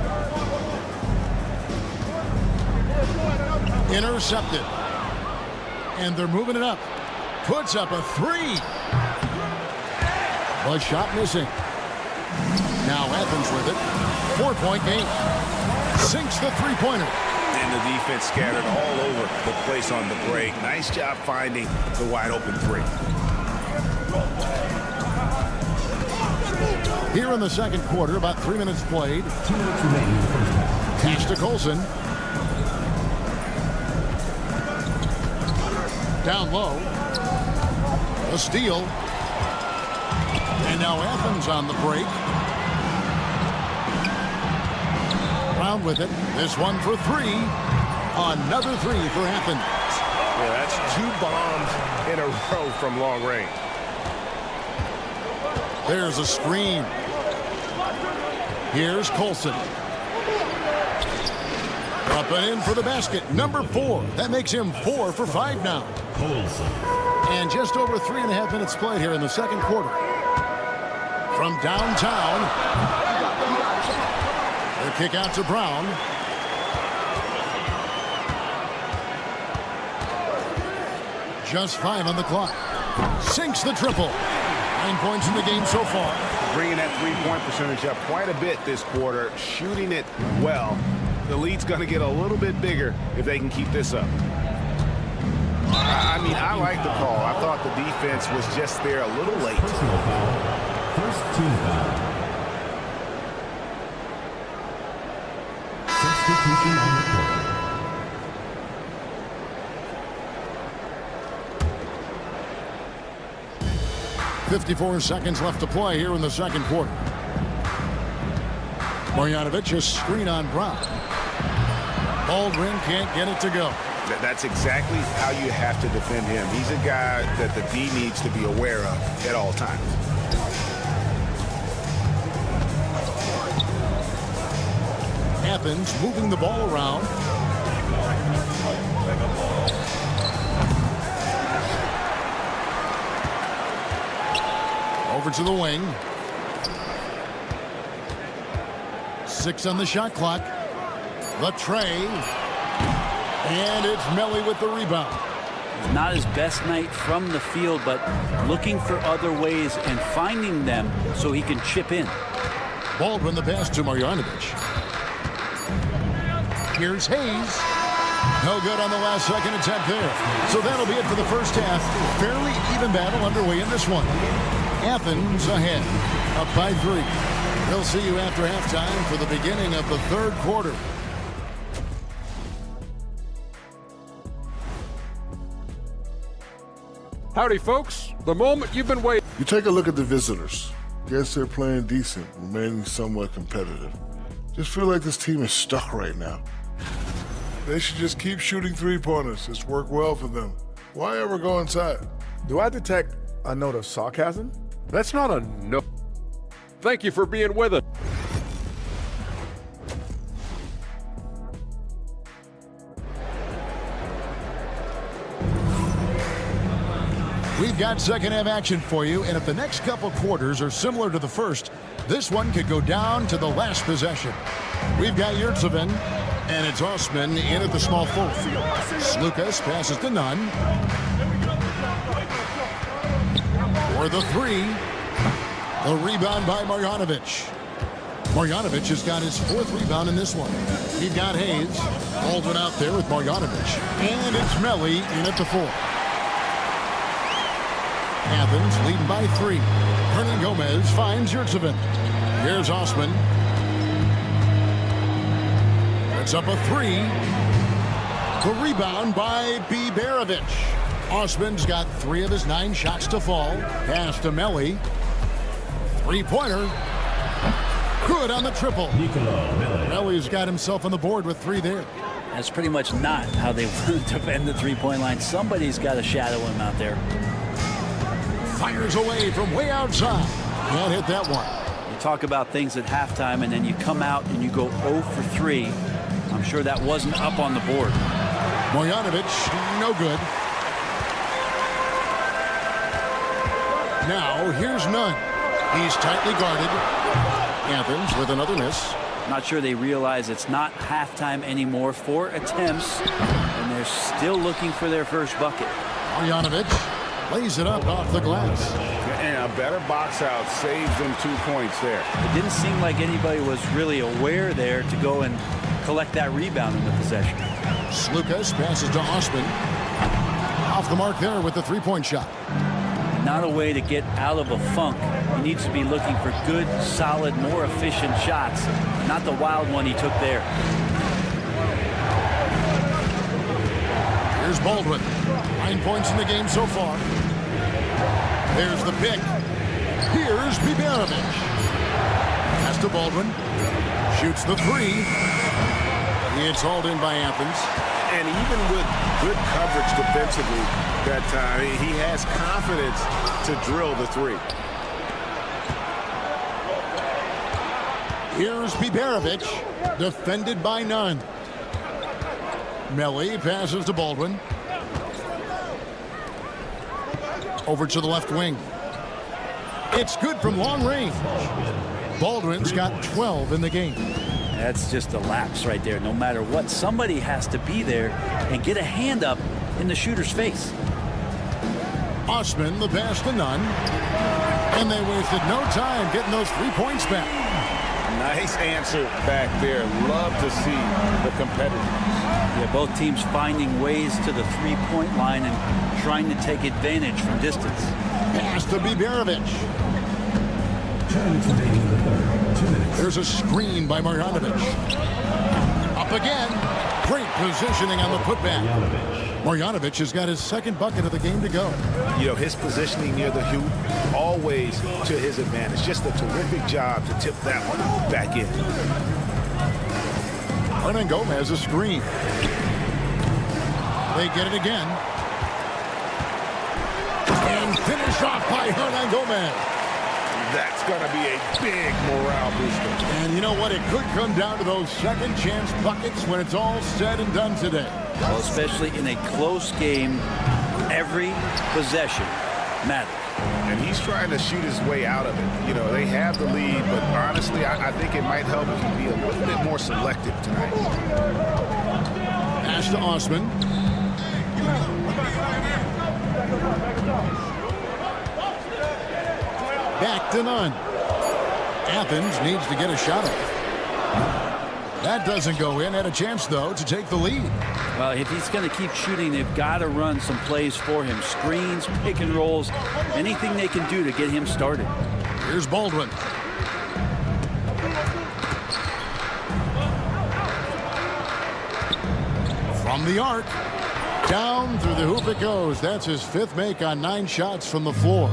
Intercepted. And they're moving it up. Puts up a 3. A shot missing. Now Athens with it. 4-point game. Sinks the three-pointer. And the defense scattered all over the place on the break. Nice job finding the wide open 3. Here in the second quarter, about 3 minutes played. 2 minutes remaining in the first half. Pass to Colson. Down low. A steal. And now Athens on the break. Brown with it. This one for 3. Another 3 for Athens. Yeah, that's 2 bombs in a row from long range. There's a screen. Here's Colson. Up and in for the basket. Number 4. That makes him 4 for 5 now. Colson. And just over 3.5 minutes played here in the second quarter. From downtown. The kick out to Brown. Just 5 on the clock. Sinks the triple. 9 points in the game so far. Bringing that three-point percentage up quite a bit this quarter. Shooting it well. The lead's going to get a little bit bigger if they can keep this up. I mean, I like the call. I thought the defense was just there a little late. Personal foul. First team foul. Substitution on the court. 54 seconds left to play here in the second quarter. Marjanovic, a screen on Brown. Baldwin can't get it to go. That's exactly how you have to defend him. He's a guy that the D needs to be aware of at all times. Athens moving the ball around. Over to the wing. 6 on the shot clock. The tray. And it's Melly with the rebound. Not his best night from the field, but looking for other ways and finding them so he can chip in. Baldwin the pass to Marjanovic. Here's Hayes. No good on the last second attempt there. So that'll be it for the first half. Fairly even battle underway in this one. Athens ahead, up by 3. We'll see you after halftime for the beginning of the third quarter. Howdy, folks. The moment you've been waiting. You take a look at the visitors. Guess they're playing decent, remaining somewhat competitive. Just feel like this team is stuck right now. They should just keep shooting three-pointers. It's worked well for them. Why ever go inside? Do I detect a note of sarcasm? That's not a no. Thank you for being with us. We've got second half action for you, and if the next couple quarters are similar to the first, this one could go down to the last possession. We've got Yurtsevin, and it's Osman in at the small forward. Slukas passes to Nunn. For the 3. The rebound by Marjanovic. Marjanovic has got his 4th rebound in this one. We've got Hayes. Baldwin out there with Marjanovic. And it's Melly in at the 4. Athens leading by 3. Hernan Gomez finds Yurtsevin. Here's Osman. It's up a 3. The rebound by Biberovic. Osman's got 3 of his 9 shots to fall. Pass to Melly. 3-pointer. Good on the triple. Melly's got himself on the board with 3 there. That's pretty much not how they want to defend the three-point line. Somebody's got to shadow him out there. Fires away from way outside. Can't hit that one. You talk about things at halftime, and then you come out and you go 0 for 3. I'm sure that wasn't up on the board. Marjanovic, no good. Now, here's Nunn. He's tightly guarded. Athens with another miss. Not sure they realize it's not halftime anymore. 4 attempts, and they're still looking for their first bucket. Marjanovic lays it up off the glass. And a better box out saves them 2 points there. It didn't seem like anybody was really aware there to go and collect that rebound in the possession. Slukas passes to Osman. Off the mark there with the 3-point shot. Not a way to get out of a funk. He needs to be looking for good, solid, more efficient shots, not the wild one he took there. Here's Baldwin. 9 points in the game so far. There's the pick. Here's Biberovic. Pass to Baldwin. Shoots the 3. It's hauled in by Athens. And even with good coverage defensively that time, he has confidence to drill the 3. Here's Biberovic, defended by Nunn. Melly passes to Baldwin. Over to the left wing. It's good from long range. Baldwin's got 12 in the game. That's just a lapse right there. No matter what, somebody has to be there and get a hand up in the shooter's face. Osman, the pass to Nunn. And they wasted no time getting those 3 points back. Nice answer back there. Love to see the competitiveness. Yeah, both teams finding ways to the 3-point line and trying to take advantage from distance. Pass to Biberovic. 2 minutes remaining in the third. 2 minutes. There's a screen by Marjanovic. Up again. Great positioning on the putback. Marjanovic has got his second bucket of the game to go. You know, his positioning near the hoop, always to his advantage. Just a terrific job to tip that one back in. Hernan Gomez a screen. They get it again. And finish off by Hernan Gomez. That's going to be a big morale booster. And you know what? It could come down to those second chance buckets when it's all said and done today. Well, especially in a close game, every possession matters. And he's trying to shoot his way out of it. You know, they have the lead, but honestly, I think it might help if he be a little bit more selective tonight. Pass to Osman. Back to none. Athens needs to get a shot off. That doesn't go in. Had a chance, though, to take the lead. Well, if he's going to keep shooting, they've got to run some plays for him. Screens, pick and rolls, anything they can do to get him started. Here's Baldwin. From the arc. Down through the hoop it goes. That's his fifth make on 9 shots from the floor.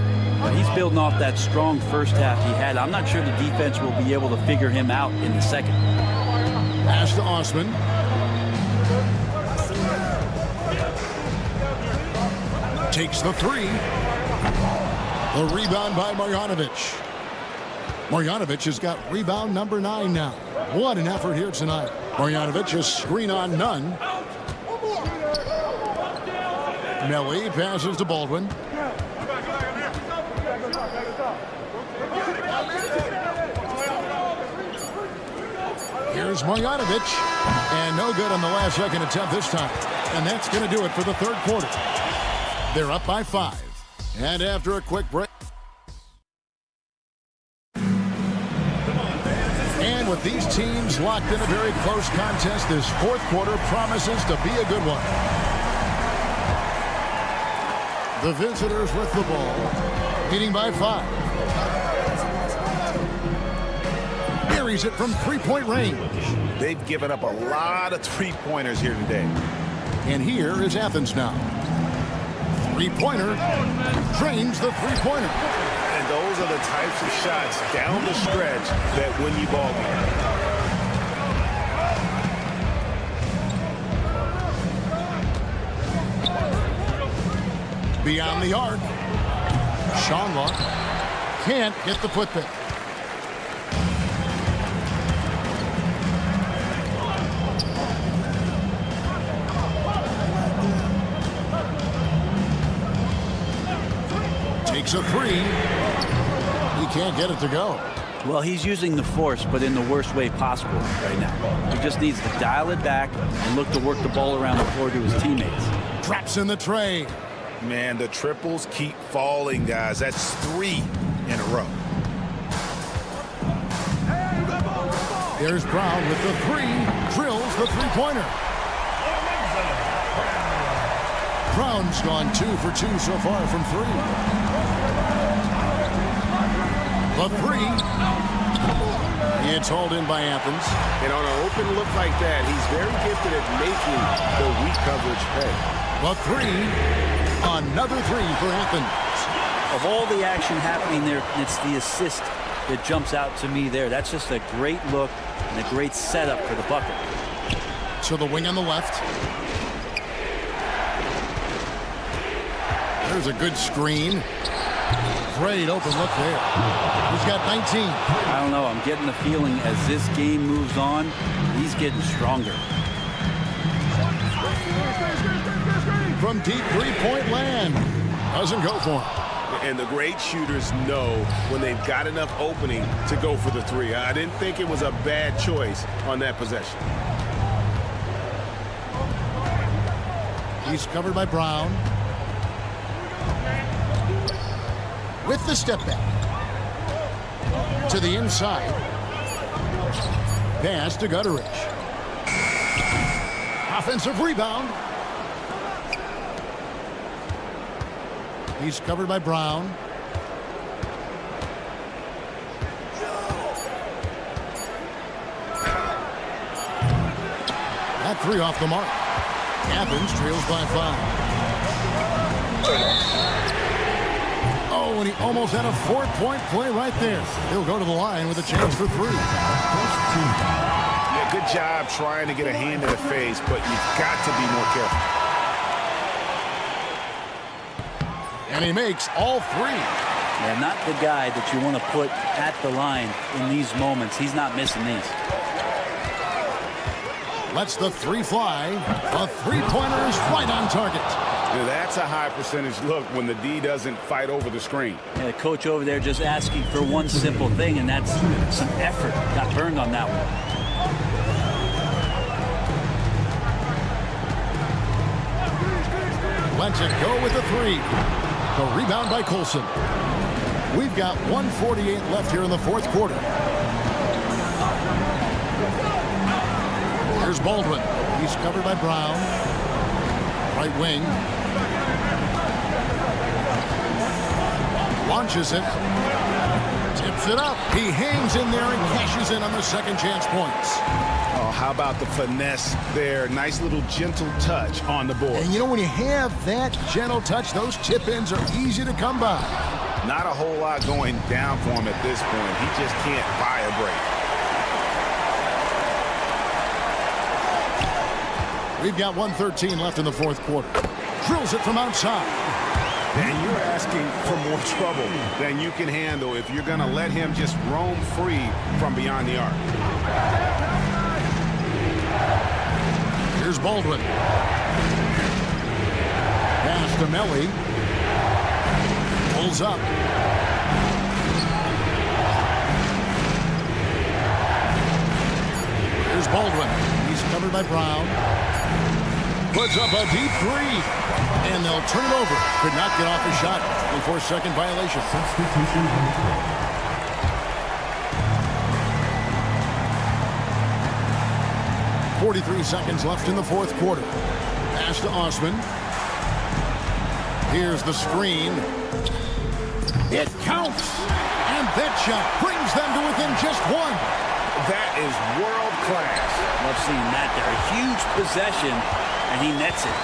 He's building off that strong first half he had. I'm not sure the defense will be able to figure him out in the second. Pass to Osman. Takes the three. The rebound by Marjanovic. Marjanovic has got rebound number 9 now. What an effort here tonight. Marjanovic a screen on none. Melly passes to Baldwin. Here's Marjanovic. And no good on the last second attempt this time. And that's going to do it for the third quarter. They're up by 5. And after a quick break. And with these teams locked in a very close contest, this fourth quarter promises to be a good one. The visitors with the ball, leading by 5. Buries it from three-point range. They've given up a lot of three-pointers here today. And here is Athens now. Three-pointer drains the three-pointer. And those are the types of shots down the stretch that win you ball games. Beyond the arc. Schonlaw can't get the putback. Takes a three. He can't get it to go. Well, he's using the force, but in the worst way possible right now. He just needs to dial it back and look to work the ball around the floor to his teammates. Drops in the tray. Man, the triples keep falling, guys. That's 3 in a row. There's Brown with the three. Drills the three-pointer. Brown's gone 2 for 2 so far from 3. The three. It's hauled in by Athens. And on an open look like that, he's very gifted at making the weak coverage pay. The three. Another 3 for Athens. Of all the action happening there, it's the assist that jumps out to me there. That's just a great look and a great setup for the bucket. To the wing on the left. There's a good screen. Great open look there. He's got 19. I don't know. I'm getting the feeling as this game moves on, he's getting stronger. From deep three-point land. Doesn't go for him. And the great shooters know when they've got enough opening to go for the 3. I didn't think it was a bad choice on that possession. He's covered by Brown. With the step back. To the inside. Pass to Gutteridge. Offensive rebound. He's covered by Brown. three off the mark. Athens trails by 5. Oh, and he almost had a 4-point play right there. He'll go to the line with a chance for 3. Yeah, good job trying to get a hand in the face, but you've got to be more careful. And he makes all 3. Yeah, not the guy that you want to put at the line in these moments. He's not missing these. Lets the 3 fly. A 3-pointer is right on target. Now, that's a high percentage look when the D doesn't fight over the screen. Yeah, the coach over there just asking for one simple thing, and that's some effort. Got burned on that one. Lets it go with the 3. The rebound by Colson. We've got 1:48 left here in the fourth quarter. Here's Baldwin. He's covered by Brown. Right wing. Launches it. Tips it up. He hangs in there and cashes in on the second chance points. Oh, how about the finesse there? Nice little gentle touch on the board. And you know, when you have that gentle touch, those tip-ins are easy to come by. Not a whole lot going down for him at this point. He just can't buy a break. We've got 1:13 left in the fourth quarter. Drills it from outside. And you're asking for more trouble than you can handle if you're going to let him just roam free from beyond the arc. Here's Baldwin. Pass to Melly. Pulls up. Here's Baldwin. He's covered by Brown. Puts up a deep 3. And they'll turn it over. Could not get off his shot. A 4-second violation. Substitution. 43 seconds left in the fourth quarter. Pass to Osman. Here's the screen. It counts. And that shot brings them to within just 1. That is world class. Love seeing that there. A huge possession, and he nets it.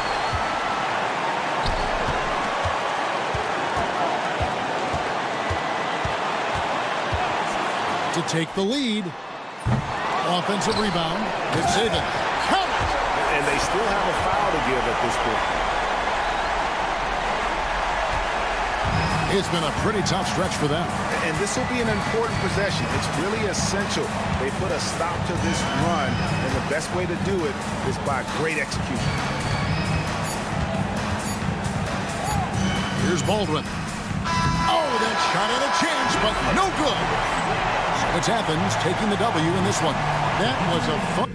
To take the lead. Offensive rebound. Good saving. Count it! And they still have a foul to give at this point. It's been a pretty tough stretch for them. And this will be an important possession. It's really essential. They put a stop to this run, and the best way to do it is by great execution. Here's Baldwin. Oh, that shot had a chance, but no good. So it's Athens taking the W in this one. That was a fun...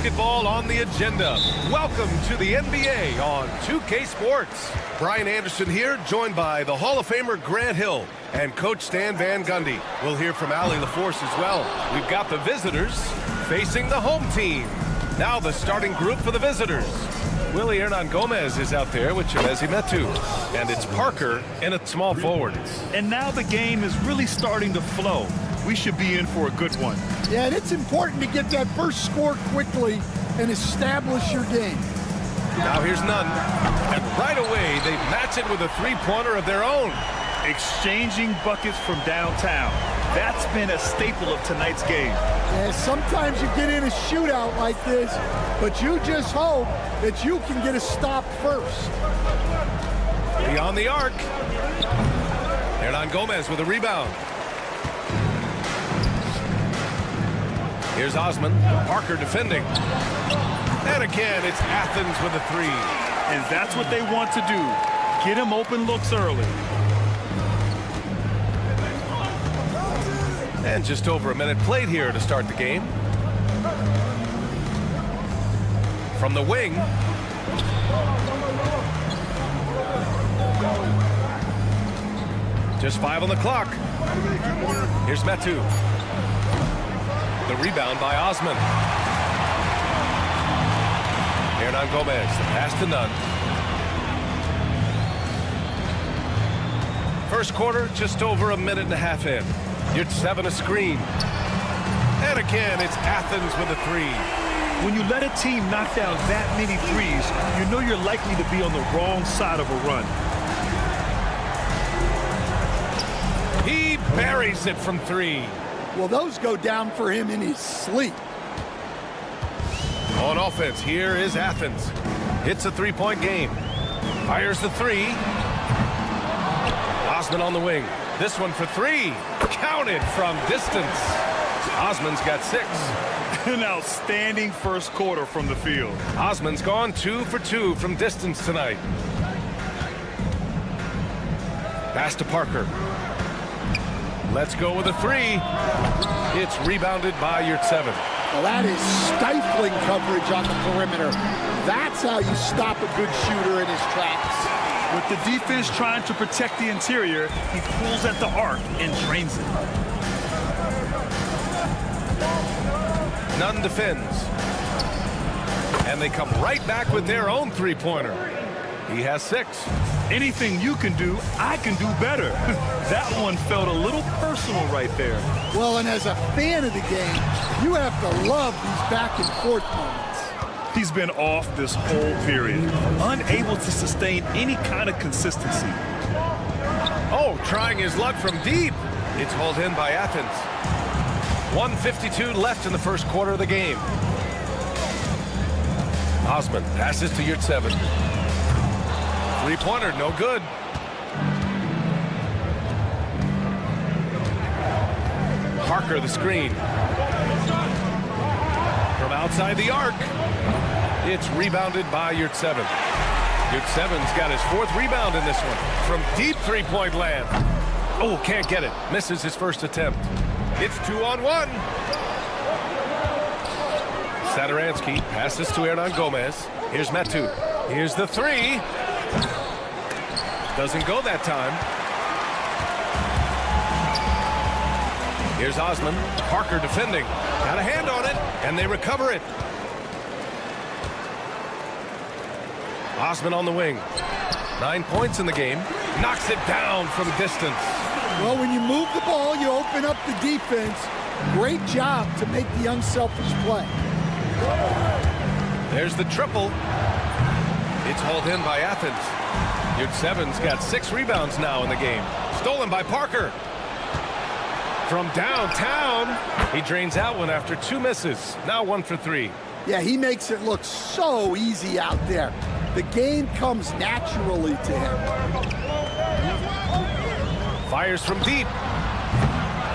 Basketball on the agenda. Welcome to the NBA on 2K Sports. Brian Anderson here, joined by the Hall of Famer Grant Hill and Coach Stan Van Gundy. We'll hear from Allie LaForce as well. We've got the visitors facing the home team. Now the starting group for the visitors. Willie Hernan-Gomez is out there with Chimezie Metu. And it's Parker in at small forward. And now the game is really starting to flow. We should be in for a good one. Yeah, and it's important to get that first score quickly and establish your game. Now here's Nunn. And right away, they match it with a three-pointer of their own. Exchanging buckets from downtown. That's been a staple of tonight's game. Yeah, sometimes you get in a shootout like this, but you just hope that you can get a stop first. Beyond the arc. Hernan-Gomez with a rebound. Here's Osman. Parker defending. And again, it's Athens with a three. And that's what they want to do. Get him open looks early. And just over a minute played here to start the game. From the wing. Just 5 on the clock. Here's Metu. The rebound by Osman. Hernan-Gomez, the pass to Nunn. First quarter, just over a minute and a half in. You're 7 a screen. And again, it's Athens with a three. When you let a team knock down that many threes, you know you're likely to be on the wrong side of a run. He buries it from three. Well, those go down for him in his sleep. On offense, here is Athens. Hits a three-point game. Fires the three. Osman on the wing. This one for three. Counted from distance. Osman's got 6. An outstanding first quarter from the field. Osman's gone 2 for 2 from distance tonight. Pass to Parker. Let's go with a three. It's rebounded by Yurtseven. Well, that is stifling coverage on the perimeter. That's how you stop a good shooter in his tracks. With the defense trying to protect the interior, he pulls at the arc and drains it. Nunn defends. And they come right back with their own three-pointer. He has 6. Anything you can do, I can do better. That one felt a little personal right there. Well, and as a fan of the game, you have to love these back-and-forth moments. He's been off this whole period, unable to sustain any kind of consistency. Oh, trying his luck from deep. It's hauled in by Athens. 1:52 left in the first quarter of the game. Osman passes to Yurtseven. Three-pointer, no good. Parker the screen. From outside the arc. It's rebounded by Yurtseven. Yurtseven's got his 4th rebound in this one. From deep three-point land. Oh, can't get it. Misses his first attempt. It's 2-on-1. Sadaransky passes to Hernan-Gomez. Here's Metu. Here's the three. Doesn't go that time. Here's Osman. Parker defending. Got a hand on it. And they recover it. Osman on the wing. 9 points in the game. Knocks it down from distance. Well, when you move the ball, you open up the defense. Great job to make the unselfish play. There's the triple. It's hauled in by Athens. Yurtsevens got 6 rebounds now in the game. Stolen by Parker. From downtown, he drains out one after 2 misses. Now 1 for 3. Yeah, he makes it look so easy out there. The game comes naturally to him. Fires from deep.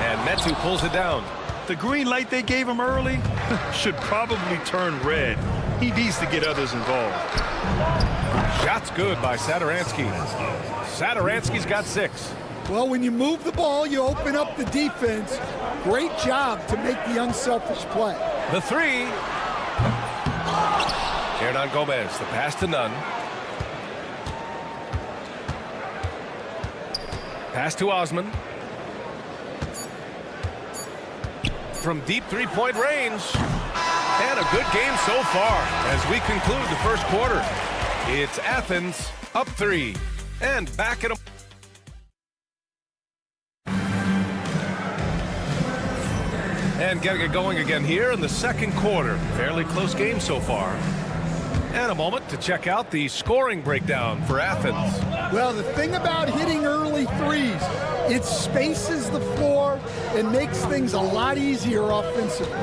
And Metu pulls it down. The green light they gave him early should probably turn red. He needs to get others involved. Shot's good by Satoransky. Satoransky's got 6. Well, when you move the ball, you open up the defense. Great job to make the unselfish play. The 3. Hernan Gomez, the pass to Nunn. Pass to Osman. From deep three-point range. And a good game so far as we conclude the first quarter. It's Athens up 3 and back at a... And getting it going again here in the second quarter. Fairly close game so far. And a moment to check out the scoring breakdown for Athens. Well, the thing about hitting early threes, it spaces the floor and makes things a lot easier offensively.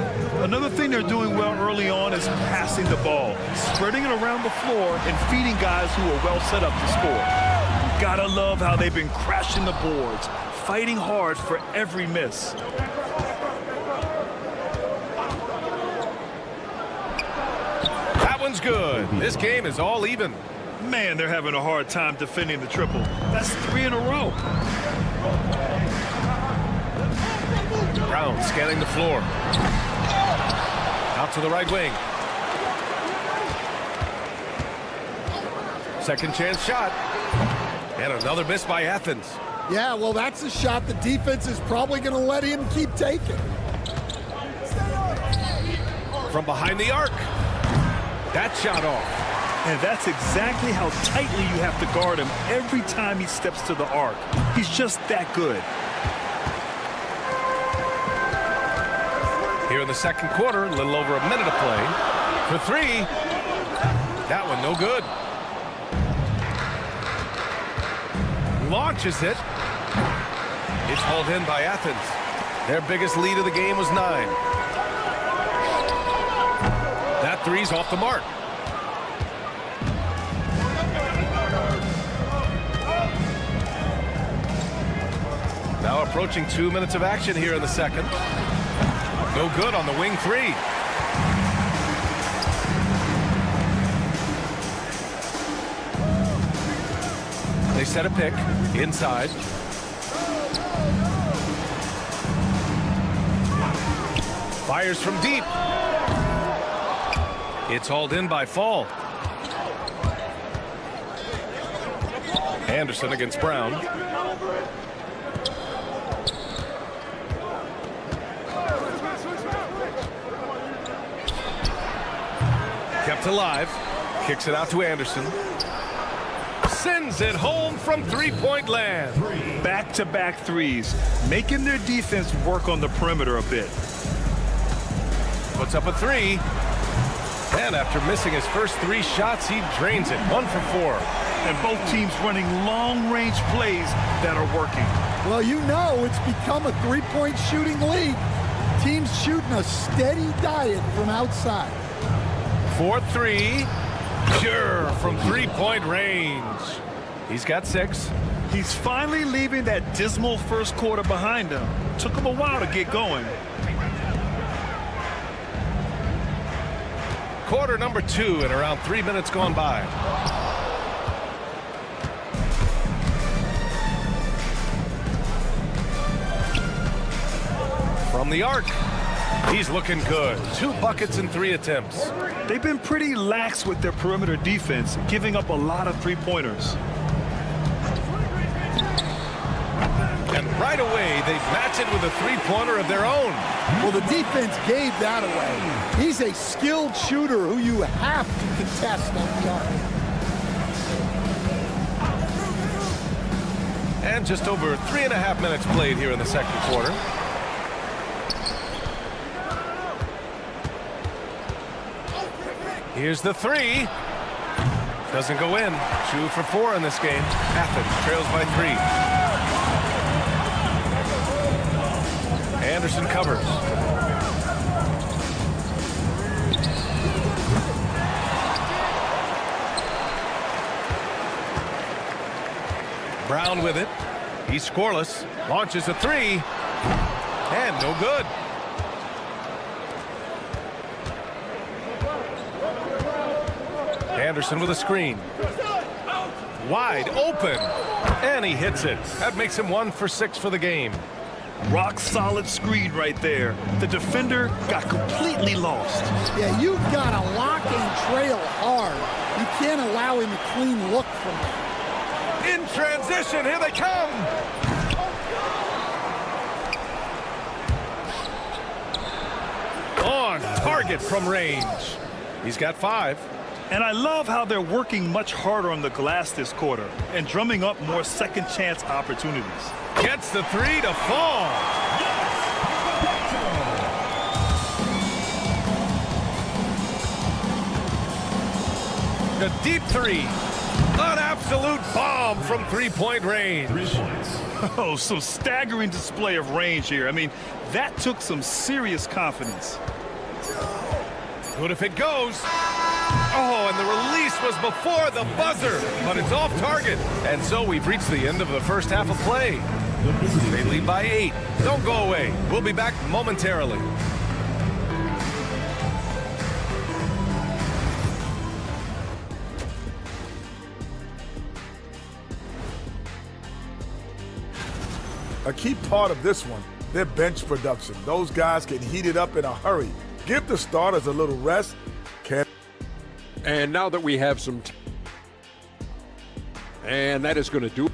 Another thing they're doing well early on is passing the ball, spreading it around the floor and feeding guys who are well set up to score. Gotta love how they've been crashing the boards, fighting hard for every miss. One's good. This game is all even. Man, they're having a hard time defending the triple. That's 3 in a row. Brown scanning the floor. Out to the right wing. Second chance shot. And another miss by Athens. Yeah, well, that's a shot the defense is probably going to let him keep taking. From behind the arc. That shot off. And that's exactly how tightly you have to guard him every time he steps to the arc. He's just that good. Here in the second quarter, a little over a minute to play. For 3. That one no good. Launches it. It's hauled in by Athens. Their biggest lead of the game was 9. That 3's off the mark. Now approaching 2 minutes of action here in the second. No good on the wing 3. They set a pick inside. Fires from deep. It's hauled in by Fall. Anderson against Brown. Kept alive. Kicks it out to Anderson. Sends it home from three-point land. Back-to-back threes, making their defense work on the perimeter a bit. Puts up a 3. And after missing his first 3 shots, he drains it. 1 for 4. And both teams running long-range plays that are working. Well, you know it's become a three-point shooting league. Teams shooting a steady diet from outside. 4-3. Sure, from three-point range. He's got 6. He's finally leaving that dismal first quarter behind him. Took him a while to get going. Quarter number 2 and around 3 minutes gone by. From the arc. He's looking good. 2 buckets and 3 attempts. They've been pretty lax with their perimeter defense, giving up a lot of three-pointers. And right away, they match it with a three-pointer of their own. Well, the defense gave that away. He's a skilled shooter who you have to contest on the arc. And just over 3.5 minutes played here in the second quarter. Here's the three. Doesn't go in. 2 for 4 in this game. Athens trails by 3. Anderson covers. Brown with it. He's scoreless. Launches a 3. And no good. Anderson with a screen. Wide open. And he hits it. That makes him 1 for 6 for the game. Rock solid screen right there. The defender got completely lost. Yeah, you've got to lock and trail hard. You can't allow him a clean look from that. In transition, here they come. On target from range. He's got 5. And I love how they're working much harder on the glass this quarter and drumming up more second chance opportunities. Gets the 3 to fall. The deep 3. An absolute bomb from three-point range. 3 points. Oh, some staggering display of range here. I mean, that took some serious confidence. Good if it goes. Oh, and the release was before the buzzer, but it's off target. And so we've reached the end of the first half of play. They lead by 8. Don't go away. We'll be back momentarily. A key part of this one, their bench production. Those guys can heat it up in a hurry. Give the starters a little rest. And now that we have some and that is going to do it.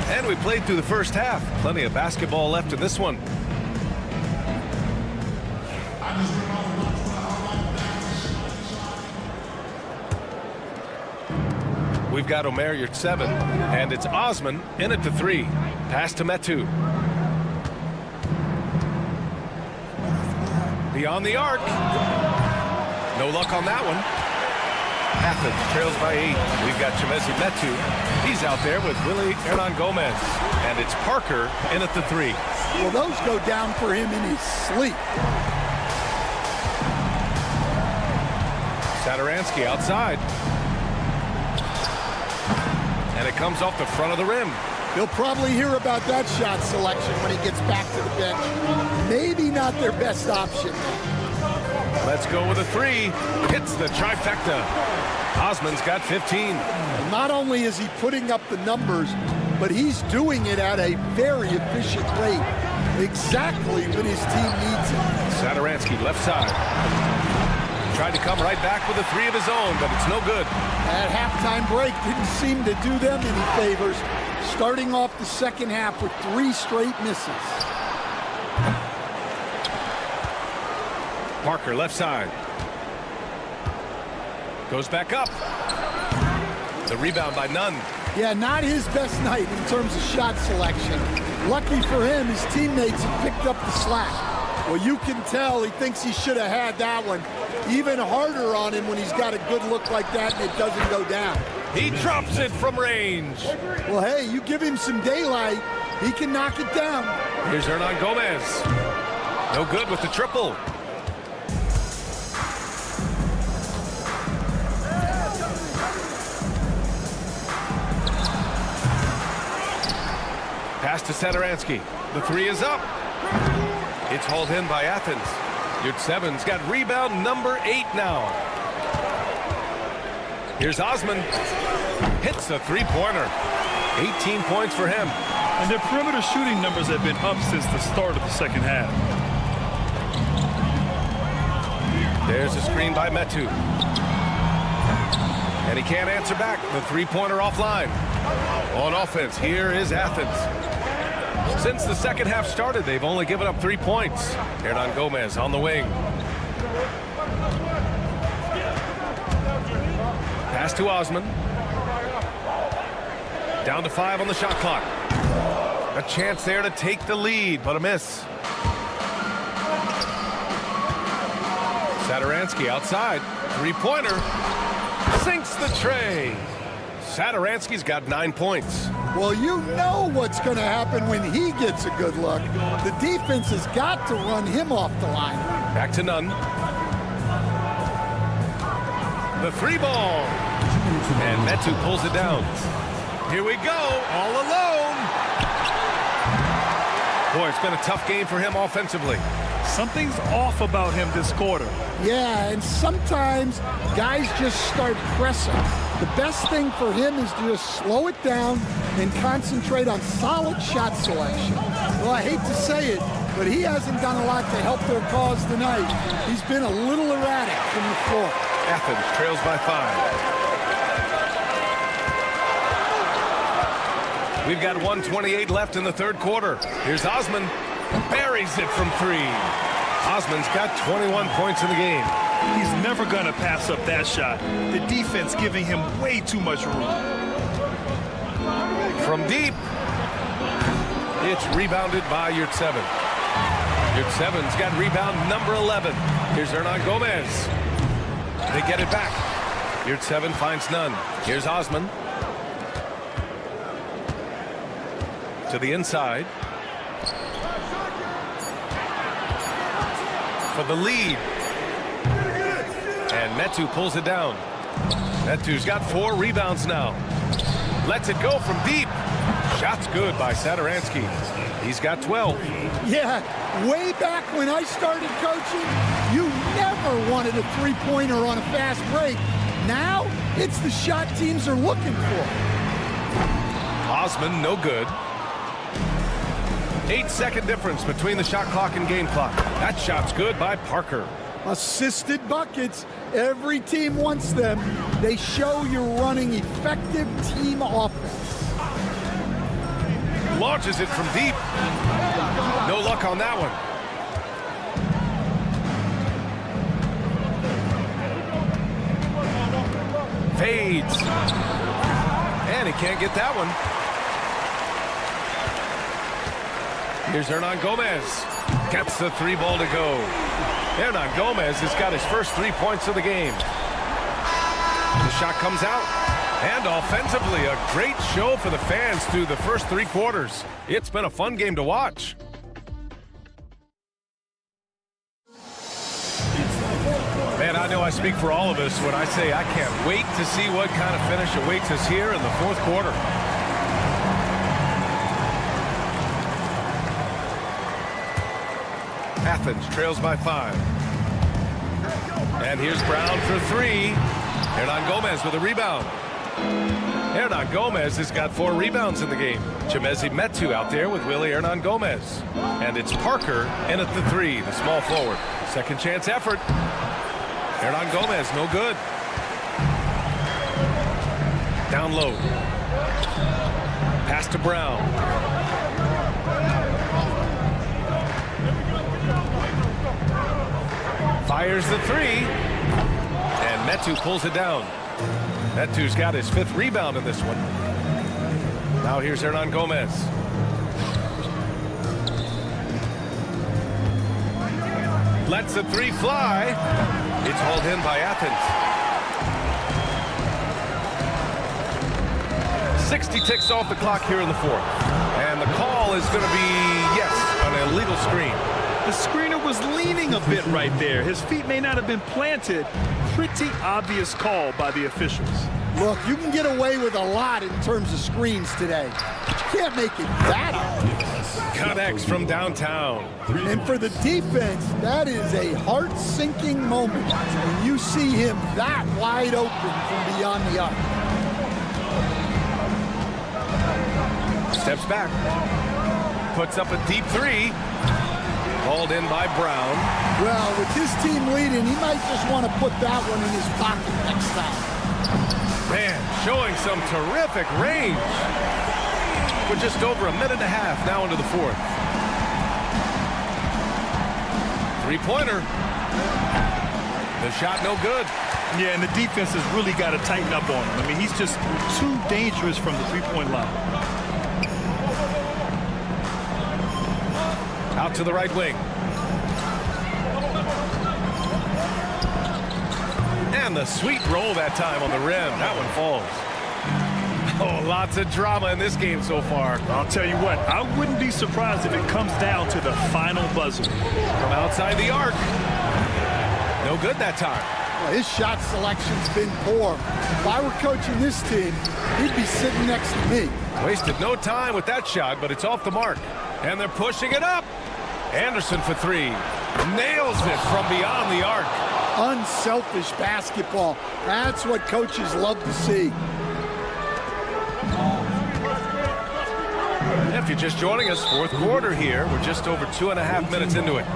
And we played through the first half. Plenty of basketball left in this one. We've got Omer Yurtseven, and it's Osman in at the 3. Pass to Metu. Beyond the arc. No luck on that one. Athens trails by 8. We've got Chemezi Metu. He's out there with Willie Hernan Gomez. And it's Parker in at the 3. Well, those go down for him in his sleep. Satoransky outside. And it comes off the front of the rim. He'll probably hear about that shot selection when he gets back to the bench. Maybe not their best option. Let's go with a 3. Hits the trifecta. Osman's got 15. Not only is he putting up the numbers, but he's doing it at a very efficient rate. Exactly when his team needs it. Satoransky left side. Tried to come right back with a 3 of his own, but it's no good. That halftime break didn't seem to do them any favors. Starting off the second half with 3 straight misses. Parker left side. Goes back up. The rebound by Nunn. Yeah, not his best night in terms of shot selection. Lucky for him, his teammates have picked up the slack. Well, you can tell he thinks he should have had that one. Even harder on him when he's got a good look like that and it doesn't go down. He drops it from range. Well, hey, you give him some daylight, he can knock it down. Here's Hernan Gomez. No good with the triple. Pass to Satoransky. The 3 is up. It's hauled in by Athens. Yurtseven's got rebound number 8 now. Here's Osman. Hits a 3-pointer. 18 points for him. And their perimeter shooting numbers have been up since the start of the second half. There's a screen by Metu. And he can't answer back. The three-pointer offline. On offense, here is Athens. Since the second half started, they've only given up 3 points. Hernan Gomez on the wing. Pass to Osman. Down to 5 on the shot clock. A chance there to take the lead, but a miss. Satoransky outside. Three-pointer. Sinks the tray. Satoransky's got 9 points. Well, you know what's going to happen when he gets a good look. The defense has got to run him off the line. Back to Nunn. The three ball. And Metu pulls it down. Here we go, all alone. Boy, it's been a tough game for him offensively. Something's off about him this quarter. Yeah, and sometimes guys just start pressing. The best thing for him is to just slow it down and concentrate on solid shot selection. Well, I hate to say it, but he hasn't done a lot to help their cause tonight. He's been a little erratic from the floor. Athens trails by 5. We've got 1:28 left in the third quarter. Here's Osman. Buries it from 3. Osman's got 21 points in the game. He's never going to pass up that shot. The defense giving him way too much room. From deep. It's rebounded by Yurtseven. Yurtseven's got rebound number 11. Here's Hernan Gomez. They get it back. Yurtseven finds none. Here's Osman. To the inside. For the lead. And Metu pulls it down. Metu's got 4 rebounds now. Lets it go from deep. Shot's good by Satoransky. He's got 12. Yeah, way back when I started coaching, you never wanted a three-pointer on a fast break. Now, it's the shot teams are looking for. Osman, no good. 8-second difference between the shot clock and game clock. That shot's good by Parker. Assisted buckets. Every team wants them. They show you're running effective team offense. Launches it from deep. No luck on that one. Fades. And he can't get that one. Here's Hernan Gomez. Gets the 3 ball to go. Hernan Gomez has got his first 3 points of the game. The shot comes out. And offensively, a great show for the fans through the first 3 quarters. It's been a fun game to watch. Man, I know I speak for all of us when I say I can't wait to see what kind of finish awaits us here in the fourth quarter. Athens trails by 5. And here's Brown for 3. Hernan Gomez with a rebound. Hernan Gomez has got 4 rebounds in the game. Chimezi Metu out there with Willie Hernan Gomez. And it's Parker in at the 3, the small forward. Second chance effort. Hernan Gomez, no good. Down low. Pass to Brown. Fires the 3. And Metu pulls it down. Metu's got his 5th rebound in this one. Now here's Hernan Gomez. Lets the 3 fly. It's hauled in by Athens. 60 ticks off the clock here in the 4th. And the call is going to be, yes, an illegal screen. The screener was leaning a bit right there. His feet may not have been planted. Pretty obvious call by the officials. Look, you can get away with a lot in terms of screens today. But you can't make it that obvious. Cut X from downtown. And for the defense, that is a heart-sinking moment when you see him that wide open from beyond the arc. Steps back. Puts up a deep 3. Hauled in by Brown. Well, with his team leading, he might just want to put that one in his pocket next time. Man, showing some terrific range. We're just over a minute and a half now into the fourth. Three-pointer. The shot no good. Yeah, and the defense has really got to tighten up on him. I mean, he's just too dangerous from the three-point line. Out to the right wing. And the sweet roll that time on the rim. That one falls. Oh, lots of drama in this game so far. I'll tell you what, I wouldn't be surprised if it comes down to the final buzzer. From outside the arc. No good that time. Well, his shot selection's been poor. If I were coaching this team, he'd be sitting next to me. Wasted no time with that shot, but it's off the mark. And they're pushing it up. Anderson for three. Nails it from beyond the arc. Unselfish basketball. That's what coaches love to see. If you're just joining us, fourth quarter here. We're just over 2.5 minutes into it.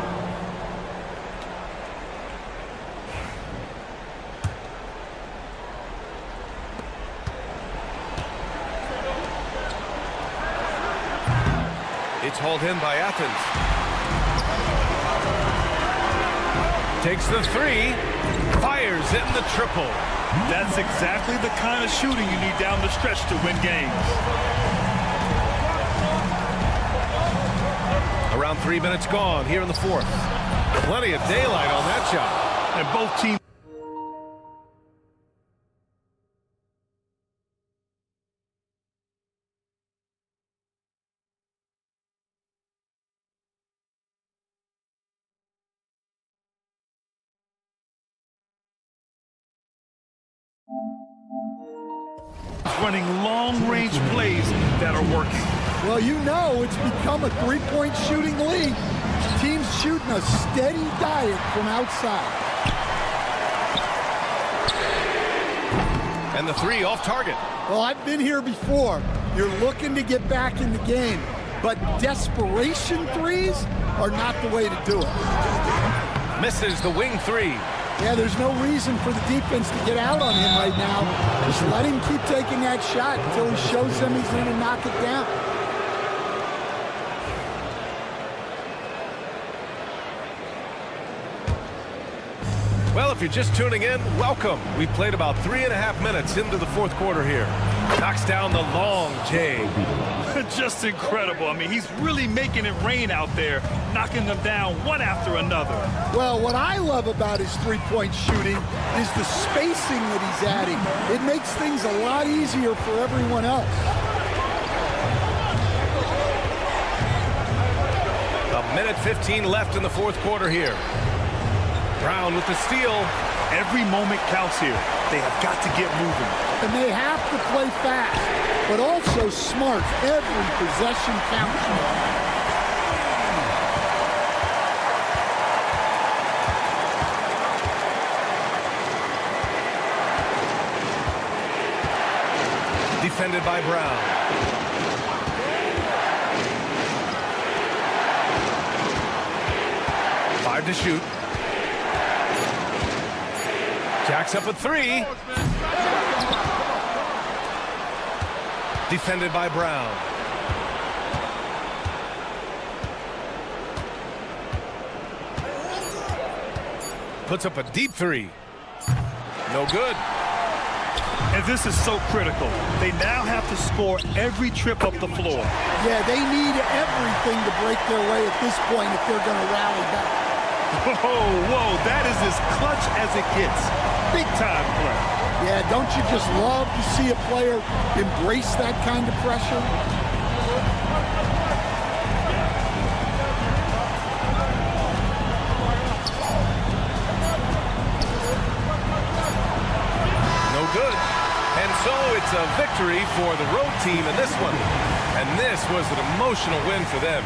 It's hauled in by Athens. Takes the three. Fires in the triple. That's exactly the kind of shooting you need down the stretch to win games. Around 3 minutes gone here in the fourth. Plenty of daylight on that shot. And both teams. Running long-range plays that are working. Well, you know it's become a three-point shooting league. Teams shooting a steady diet from outside. And the three off target. Well, I've been here before. You're looking to get back in the game, but desperation threes are not the way to do it. Misses the wing three. Yeah, there's no reason for the defense to get out on him right now. Just let him keep taking that shot until he shows them he's going to knock it down. Well, if you're just tuning in, welcome. We've played about 3.5 minutes into the fourth quarter here. Knocks down the long J. Just incredible. I mean, he's really making it rain out there, knocking them down one after another. Well, what I love about his three-point shooting is the spacing that he's adding. It makes things a lot easier for everyone else. A minute 15 left in the fourth quarter here. Brown with the steal. Every moment counts here. They have got to get moving. And they have to play fast, but also smart. Every possession counts. Defended by Brown. Five to shoot. Jacks up a three. Defended by Brown. Puts up a deep three. No good. And this is so critical. They now have to score every trip up the floor. Yeah, they need everything to break their way at this point if they're going to rally back. Whoa, that is as clutch as it gets. Big time play. Yeah, don't you just love to see a player embrace that kind of pressure? No good. And so it's a victory for the road team in this one. And this was an emotional win for them.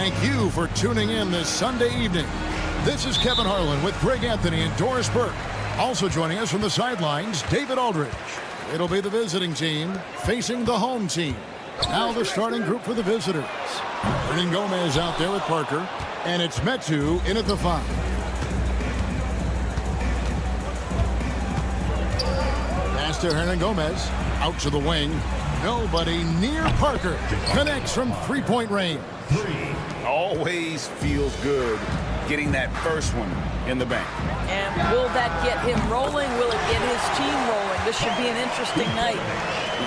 Thank you for tuning in this Sunday evening. This is Kevin Harlan with Greg Anthony and Doris Burke. Also joining us from the sidelines, David Aldridge. It'll be the visiting team facing the home team. Now the starting group for the visitors. Hernan Gomez out there with Parker, and it's Metu in at the 5. Pass to Hernan Gomez, out to the wing. Nobody near Parker. Connects from three-point range. Always feels good getting that first one in the bank. And will that get him rolling? Will it get his team rolling? This should be an interesting night.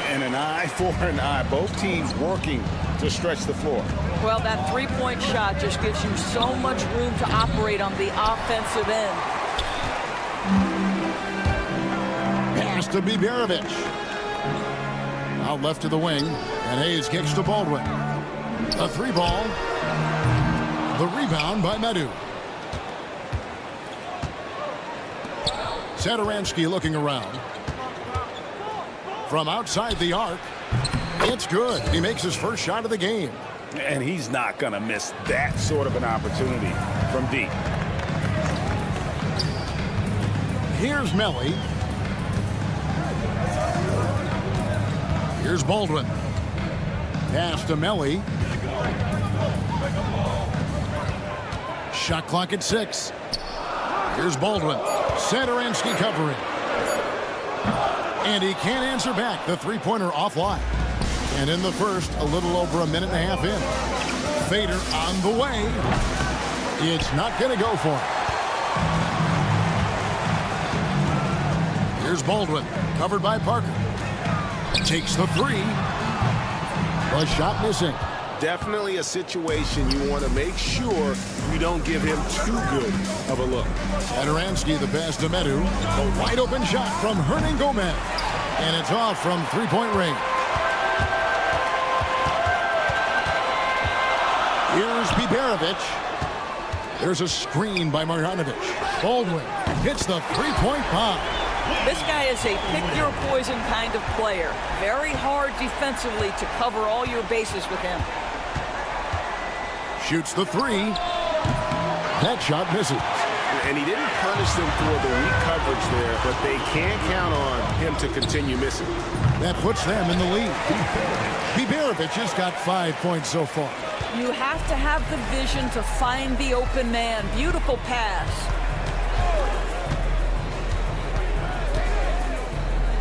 And an eye for an eye. Both teams working to stretch the floor. Well, that three-point shot just gives you so much room to operate on the offensive end. Pass to Biberovic. Out left to the wing, and Hayes kicks to Baldwin. A 3-ball. The rebound by Metu. Satoransky looking around. From outside the arc, it's good. He makes his first shot of the game. And he's not going to miss that sort of an opportunity from deep. Here's Melly. Here's Baldwin. Pass to Melly. Shot clock at 6. Here's Baldwin. Satoransky covering. And he can't answer back. The three-pointer offline. And in the first, a little over a minute and a half in. Fader on the way. It's not going to go for him. Here's Baldwin. Covered by Parker. Takes the 3. The shot missing. Definitely a situation you want to make sure you don't give him too good of a look. Satoransky, the pass to Metu. A wide open shot from Hernan Gomez. And it's off from three-point range. Here's Biberovic. There's a screen by Marjanovic. Baldwin hits the three-point bomb. This guy is a pick-your-poison kind of player. Very hard defensively to cover all your bases with him. Shoots the 3. That shot misses. And he didn't punish them for the weak coverage there, but they can't count on him to continue missing. That puts them in the lead. Biberovic has got 5 points so far. You have to have the vision to find the open man. Beautiful pass.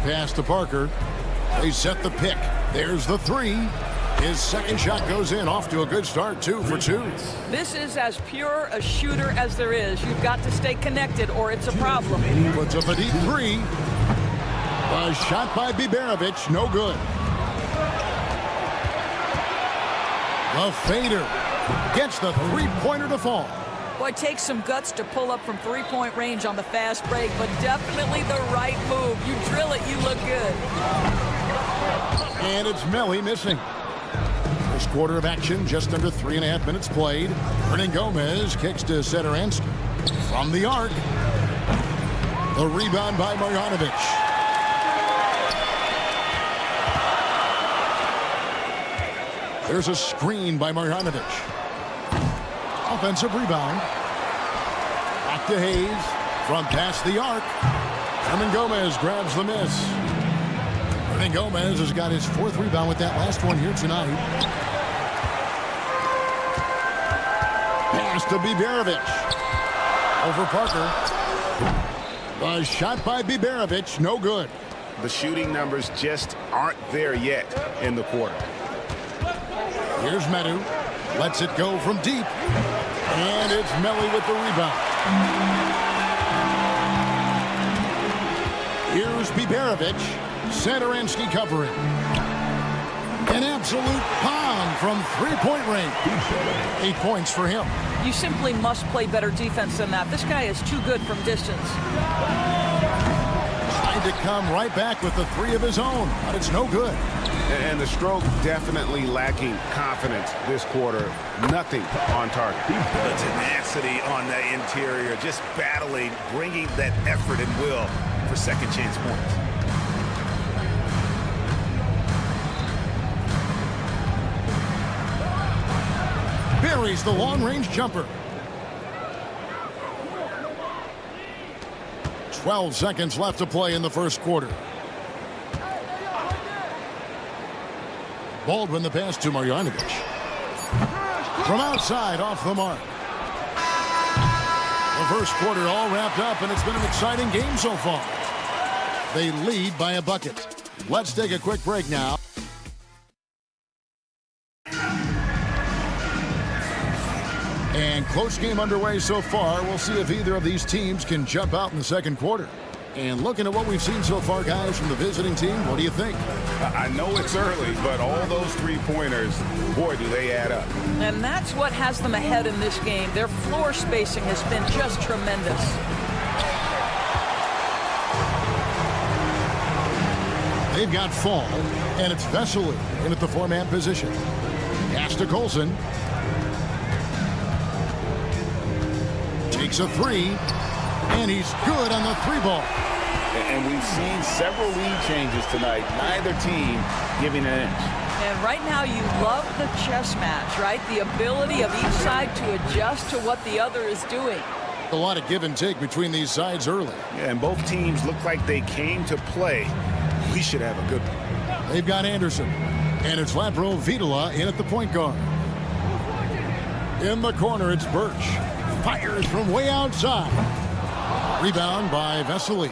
Pass to Parker. They set the pick. There's the 3. His second shot goes in. Off to a good start. 2 for 2. This is as pure a shooter as there is. You've got to stay connected or it's a problem. Puts up a deep 3. A shot by Biberovic. No good. The fader gets the three-pointer to fall. Boy, it takes some guts to pull up from three-point range on the fast break, but definitely the right move. You drill it, you look good. And it's Melly missing. First quarter of action, just under 3.5 minutes played. Hernan Gomez kicks to Satoransky. From the arc. The rebound by Marjanovic. There's a screen by Marjanovic. Offensive rebound. Back to Hayes. From past the arc. Hernan Gomez grabs the miss. Hernan Gomez has got his 4th rebound with that last one here tonight. Pass to Biberovic. Over Parker. The shot by Biberovic, no good. The shooting numbers just aren't there yet in the quarter. Here's Medu. Lets it go from deep. And it's Melly with the rebound. Here's Biberovic. Satoransky covering. An absolute bomb from three-point range. 8 points for him. You simply must play better defense than that. This guy is too good from distance. Trying to come right back with the three of his own, but it's no good. And the stroke definitely lacking confidence this quarter. Nothing on target. The tenacity on the interior, just battling, bringing that effort and will for second chance points. Buries the long-range jumper. 12 seconds left to play in the first quarter. Baldwin the pass to Marjanovic. From outside, off the mark. The first quarter all wrapped up, and it's been an exciting game so far. They lead by a bucket. Let's take a quick break now. And close game underway so far. We'll see if either of these teams can jump out in the second quarter. And looking at what we've seen so far, guys, from the visiting team, what do you think? I know it's early, but all those three-pointers, boy, do they add up. And that's what has them ahead in this game. Their floor spacing has been just tremendous. They've got Fall, and it's Vesely in at the four-man position. Pass to Colson. Takes a three, and he's good on the three ball. And we've seen several lead changes tonight. Neither team giving an inch. And right now you love the chess match, right? The ability of each side to adjust to what the other is doing. A lot of give and take between these sides early. Yeah, and both teams look like they came to play. We should have a good one. They've got Anderson, and it's Lapro Vitola in at the point guard. In the corner, it's Birch. Fires from way outside. Rebound by Vesely.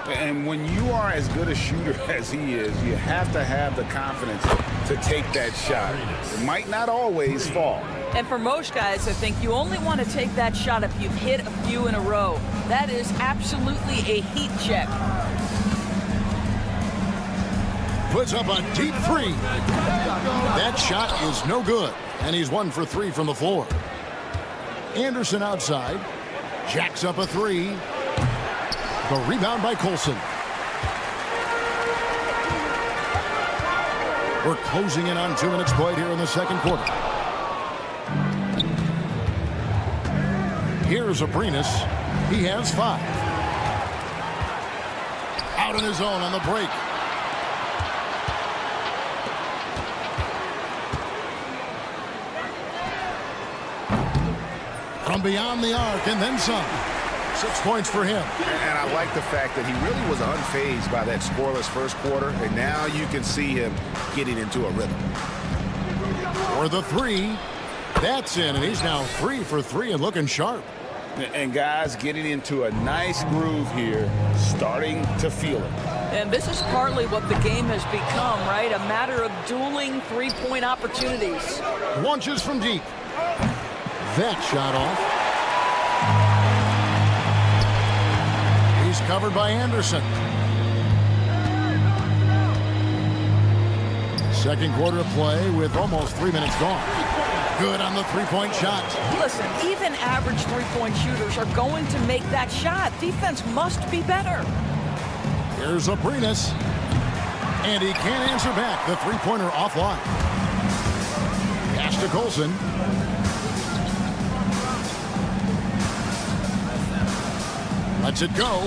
And when you are as good a shooter as he is, you have to have the confidence to take that shot. It might not always fall. And for most guys, I think you only want to take that shot if you've hit a few in a row. That is absolutely a heat check. Puts up a deep three. That shot is no good, and he's 1 for 3 from the floor. Anderson outside. Jacks up a three. The rebound by Colson. We're closing in on 2 minutes played here in the second quarter. Here's Abrinas. He has 5. Out on his own on the break. From beyond the arc and then some. 6 points for him. And I like the fact that he really was unfazed by that scoreless first quarter. And now you can see him getting into a rhythm. For the three. That's in, and he's now 3 for 3 and looking sharp. And guys getting into a nice groove here, starting to feel it. And this is partly what the game has become, right? A matter of dueling three-point opportunities. Launches from deep. That shot off. He's covered by Anderson. Second quarter of play with almost 3 minutes gone. Good on the three-point shot. Listen, even average three-point shooters are going to make that shot. Defense must be better. Here's Abrinas. And he can't answer back. The three-pointer offline. Pass to Colson. Lets it go.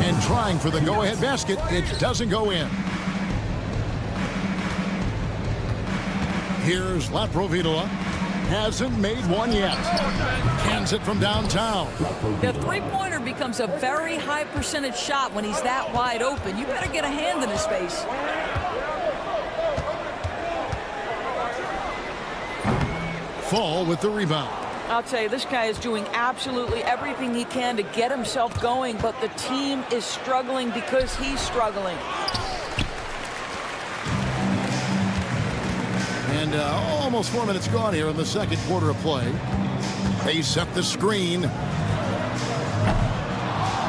And trying for the go-ahead basket. It doesn't go in. Here's Laprovitola. Hasn't made one yet. Cans it from downtown. The three-pointer becomes a very high percentage shot when he's that wide open. You better get a hand in his face. Fall with the rebound. I'll tell you, this guy is doing absolutely everything he can to get himself going, but the team is struggling because he's struggling. And And almost 4 minutes gone here in the second quarter of play. They set the screen.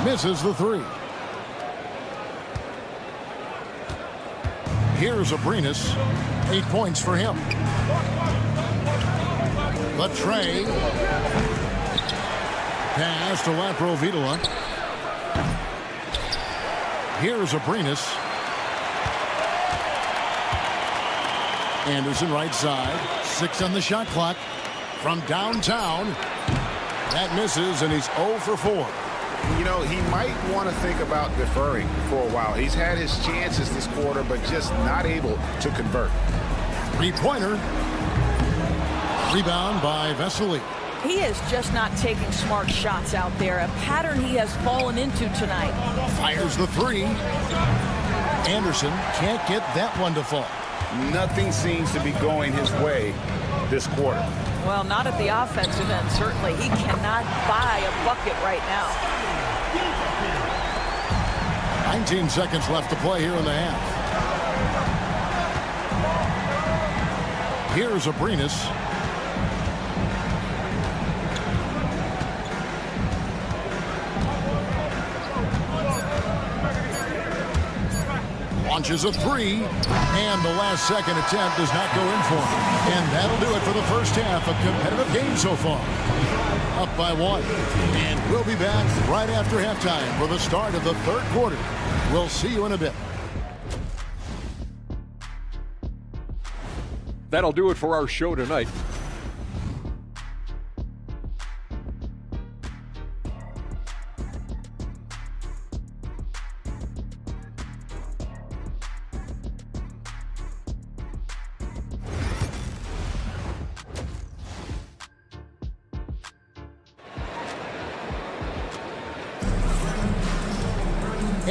Misses the three. Here's Abrinas. 8 points for him. Latre. Pass to Laprovitola. Here's Abrinas. Anderson right side. 6 on the shot clock. From downtown. That misses, and he's 0 for 4. You know, he might want to think about deferring for a while. He's had his chances this quarter, but just not able to convert. Three-pointer. Rebound by Vesely. He is just not taking smart shots out there, a pattern he has fallen into tonight. Fires the three. Anderson can't get that one to fall. Nothing seems to be going his way this quarter. Well, not at the offensive end, certainly. He cannot buy a bucket right now. 19 seconds left to play here in the half. Here's Abrinas. Launches a three, and the last second attempt does not go in for him. And that'll do it for the first half. A competitive game so far. Up by 1. And we'll be back right after halftime for the start of the third quarter. We'll see you in a bit. That'll do it for our show tonight.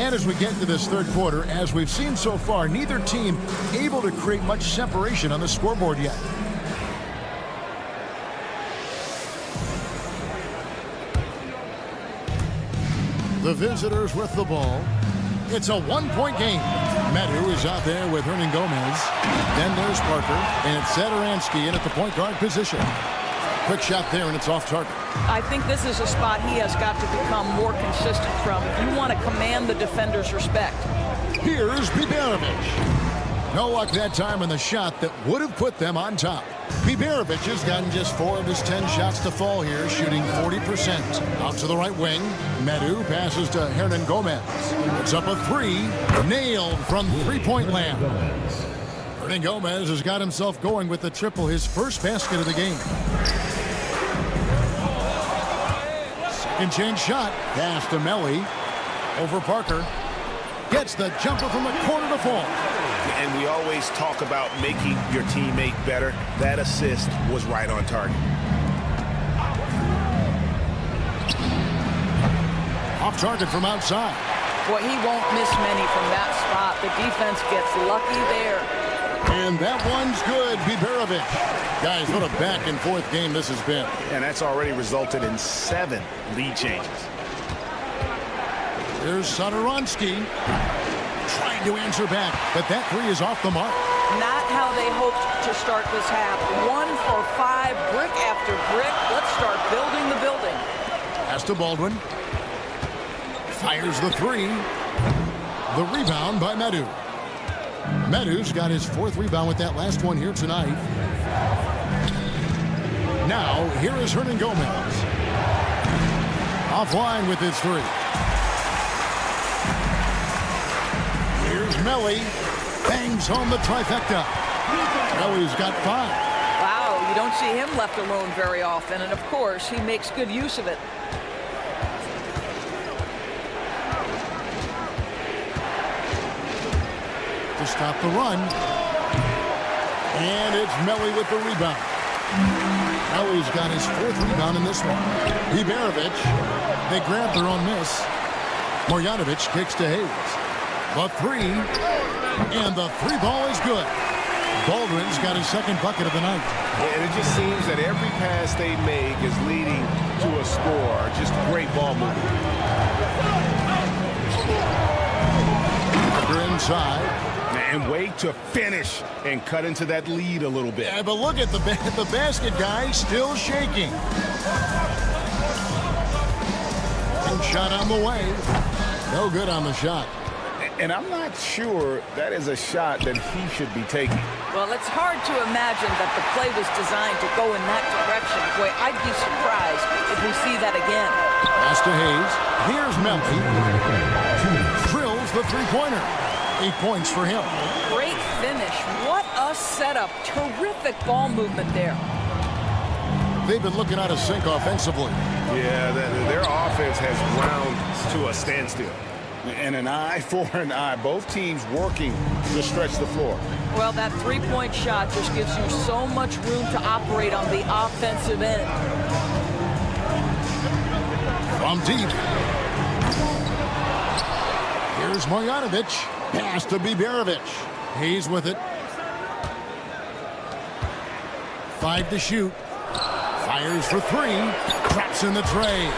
And as we get into this third quarter, as we've seen so far, neither team able to create much separation on the scoreboard yet. The visitors with the ball. It's a one-point game. Medu is out there with Hernan Gomez. Then there's Parker, and it's Satoransky in at the point guard position. Quick shot there, and it's off target. I think this is a spot he has got to become more consistent from if you want to command the defender's respect. Here's Biberovic. No luck that time on the shot that would have put them on top. Biberovic has gotten just 4 of his 10 shots to fall here, shooting 40%. Out to the right wing. Medu passes to Hernan Gomez. Puts up a three. Nailed from three-point land. Hernan Gomez has got himself going with the triple, his first basket of the game. Second change shot. Pass to Melly. Over Parker. Gets the jumper from the corner to fall. And we always talk about making your teammate better. That assist was right on target. Off target from outside. Boy, he won't miss many from that spot. The defense gets lucky there. And that one's good. Biberovic. Guys, what a back-and-forth game this has been. And that's already resulted in 7 lead changes. Here's Satoransky. Trying to answer back, but that three is off the mark. Not how they hoped to start this half. 1 for 5, brick after brick. Let's start building the building. Pass to Baldwin. Fires the three. The rebound by Medu. Medu's got his 4th rebound with that last one here tonight. Now, here is Hernan Gomez. Offline with his three. Here's Melly. Bangs home the trifecta. Melly's got 5. Wow, you don't see him left alone very often, and of course, he makes good use of it. To stop the run. And it's Melly with the rebound. Melly's got his 4th rebound in this one. Biberovic. They grab their own miss. Marjanovic kicks to Hayes. The three. And the three ball is good. Baldwin's got his 2nd bucket of the night. And it just seems that every pass they make is leading to a score. Just great ball movement. inside. And way to finish and cut into that lead a little bit. Yeah, but look at the basket guy still shaking. And shot on the way. No good on the shot. And I'm not sure that is a shot that he should be taking. Well, it's hard to imagine that the play was designed to go in that direction. Boy, I'd be surprised if we see that again. Pass to Hayes. Here's Melly. Drills the three-pointer. 8 points for him. Great finish. What a setup. Terrific ball movement there. They've been looking out of sync offensively. Yeah, their offense has ground to a standstill. And an eye for an eye. Both teams working to stretch the floor. Well, that three-point shot just gives you so much room to operate on the offensive end. From deep. Here's Marjanovic. Pass to Biberovic. He's with it. 5 to shoot. Fires for 3. Drops in the tray.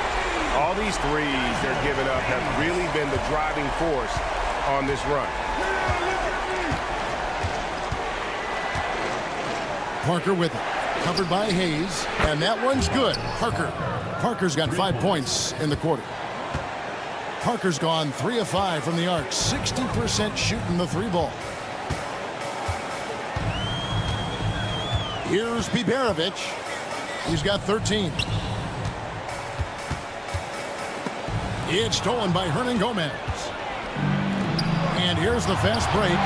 All these threes they're giving up have really been the driving force on this run. Parker with it. Covered by Hayes. And that one's good. Parker's got 5 points in the quarter. Parker's gone 3 of 5 from the arc. 60% shooting the 3-ball. Here's Biberovic. He's got 13. It's stolen by Hernan Gomez. And here's the fast break.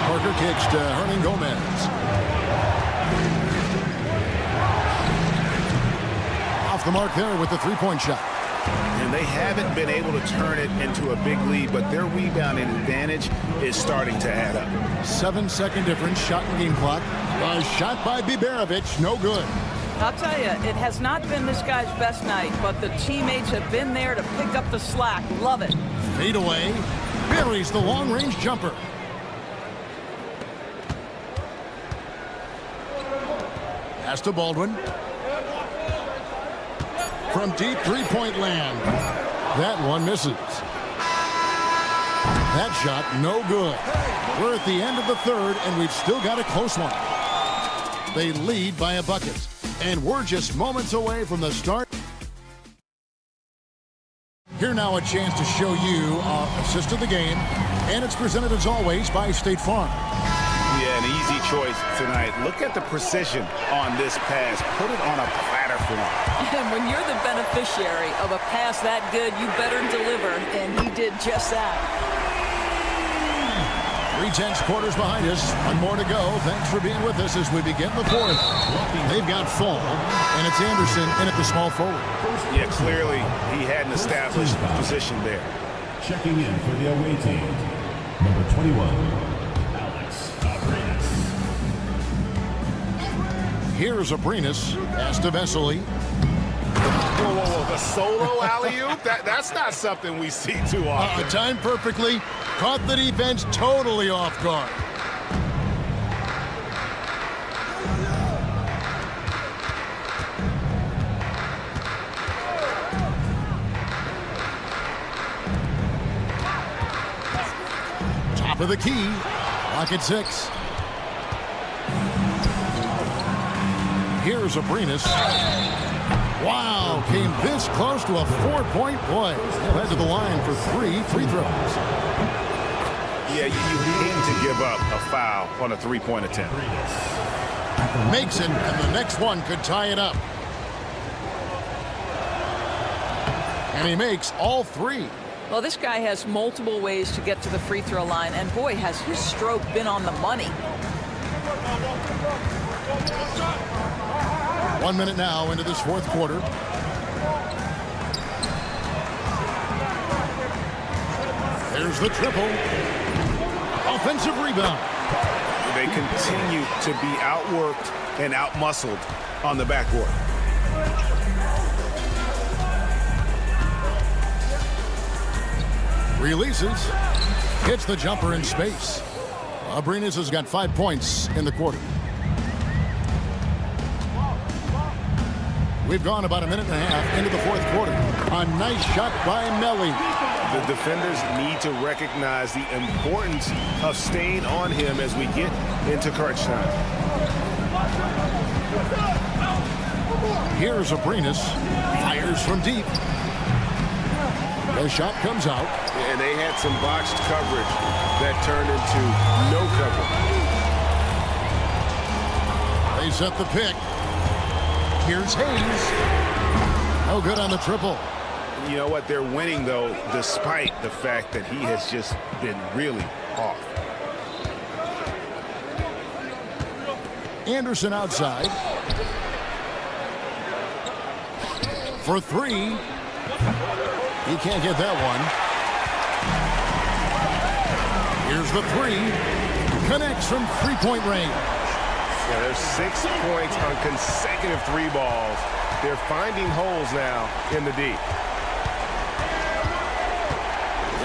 Parker kicks to Hernan Gomez. Off the mark there with the three-point shot. And they haven't been able to turn it into a big lead, but their rebounding advantage is starting to add up. 7-second difference, shot and game clock. A shot by Biberovic, no good. I'll tell you, it has not been this guy's best night, but the teammates have been there to pick up the slack. Love it. Fade away. Buries the long-range jumper. Pass to Baldwin. From deep three-point land. That one misses. That shot, no good. We're at the end of the third, and we've still got a close one. They lead by a bucket. And we're just moments away from the start. Here now a chance to show you our assist of the game. And it's presented as always by State Farm. Yeah, an easy choice tonight. Look at the precision on this pass. Put it on a platter for him. And when you're the beneficiary of a pass that good, you better deliver. And he did just that. 3/10 quarters behind us. One more to go. Thanks for being with us as we begin the fourth. They've got Fall, and it's Anderson in at the small forward. Yeah, clearly he had an established position there. Checking in for the away team, number 21, Alex Abrinas. Here's Abrinas. Pass to Vesely. Whoa, the solo alley-oop? That's not something we see too often. Timed perfectly. Caught the defense totally off guard. Top of the key. Lock at 6. Here's Abrinas. Wow, came this close to a 4-point play. He'll head to the line for 3 free throws. Yeah, you hate to give up a foul on a three-point attempt. Makes it, and the next one could tie it up. And he makes all 3. Well, this guy has multiple ways to get to the free throw line, and boy, has his stroke been on the money. 1 minute now into this fourth quarter. There's the triple. Offensive rebound. They continue to be outworked and outmuscled on the backboard. Releases. Hits the jumper in space. Abrinas has got 5 points in the quarter. We've gone about a minute and a half into the fourth quarter. A nice shot by Melly. The defenders need to recognize the importance of staying on him as we get into crunch time. Here's Abrinas. Fires from deep. The shot comes out. And they had some botched coverage that turned into no coverage. They set the pick. Here's Hayes. No good on the triple. You know what? They're winning, though, despite the fact that he has just been really off. Anderson outside. For three. He can't get that one. Here's the three. Connects from three-point range. Yeah, there's 6 points on consecutive three balls. They're finding holes now in the D.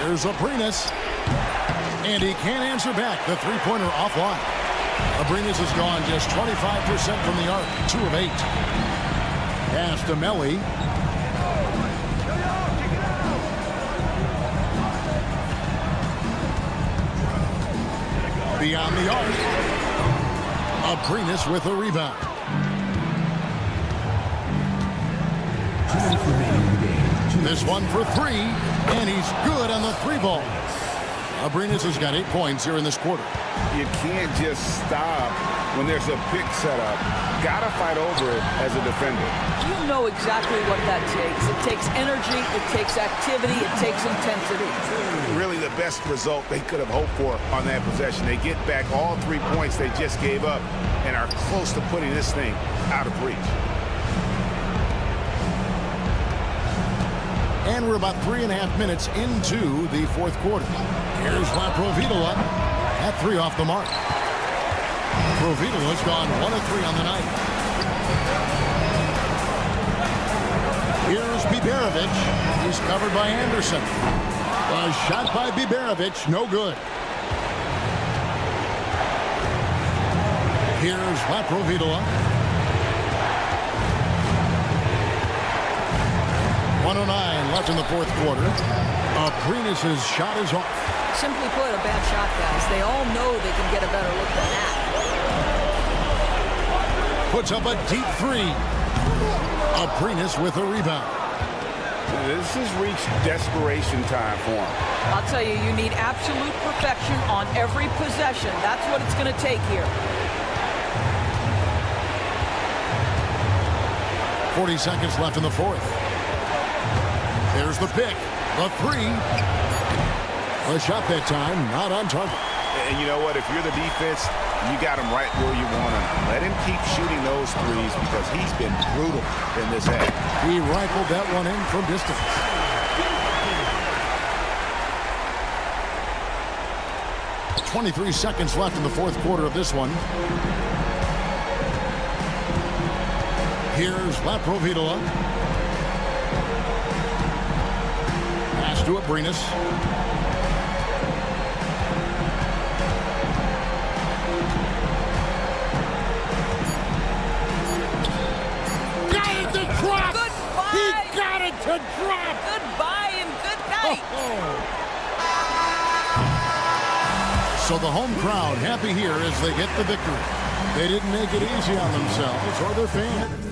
There's Abrinas. And he can't answer back. The three-pointer offline. Abrinas has gone just 25% from the arc. 2 of 8. Pass to Melly. Beyond the arc. Abrinas with a rebound. This one for three, and he's good on the three ball. Abrinas has got 8 points here in this quarter. You can't just stop when there's a pick set up. Gotta fight over it as a defender. You know exactly what that takes. It takes energy, it takes activity, it takes intensity. Really the best result they could have hoped for on that possession. They get back all 3 points they just gave up and are close to putting this thing out of reach. And we're about 3.5 minutes into the fourth quarter. Here's Laprovitola at 3 off the mark. Provitola's gone 1 of 3 on the night. Here's Biberovic. He's covered by Anderson. A shot by Biberovic, no good. Here's Laprovitola. 1:09 left in the fourth quarter. Abrinas' shot is off. Simply put, a bad shot, guys. They all know they can get a better look than that. Puts up a deep 3. Abrinas with a rebound. This has reached desperation time for him. I'll tell you, you need absolute perfection on every possession. That's what it's going to take here. 40 seconds left in the fourth. There's the pick. The 3. A shot that time, not on target. And you know what? If you're the defense, you got him right where you want him. Let him keep shooting those threes because he's been brutal in this half. He rifled that one in from distance. .23 seconds left in the fourth quarter of this one. Here's Laprovitola. Pass to Abrinas. Drop. Goodbye. He got it to drop. Goodbye and good night. So the home crowd happy here as they get the victory. They didn't make it easy on themselves or their fans.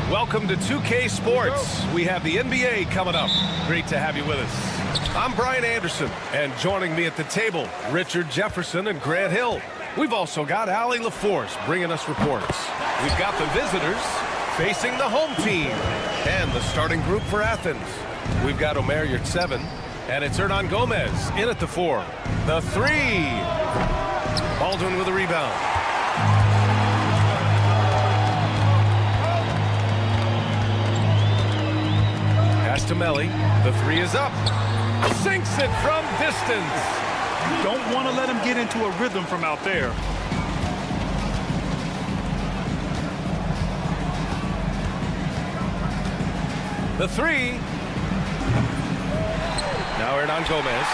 Welcome to 2K Sports. We have the NBA coming up. Great to have you with us. I'm Brian Anderson, and joining me at the table, Richard Jefferson and Grant Hill. We've also got Allie LaForce bringing us reports. We've got the visitors facing the home team and the starting group for Athens. We've got Omer Yurtseven, and it's Hernan Gomez in at the 4. The 3. Baldwin with a rebound. Pass to Melly. The 3 is up. Sinks it from distance. You don't want to let him get into a rhythm from out there. The 3. Now Hernan Gomez.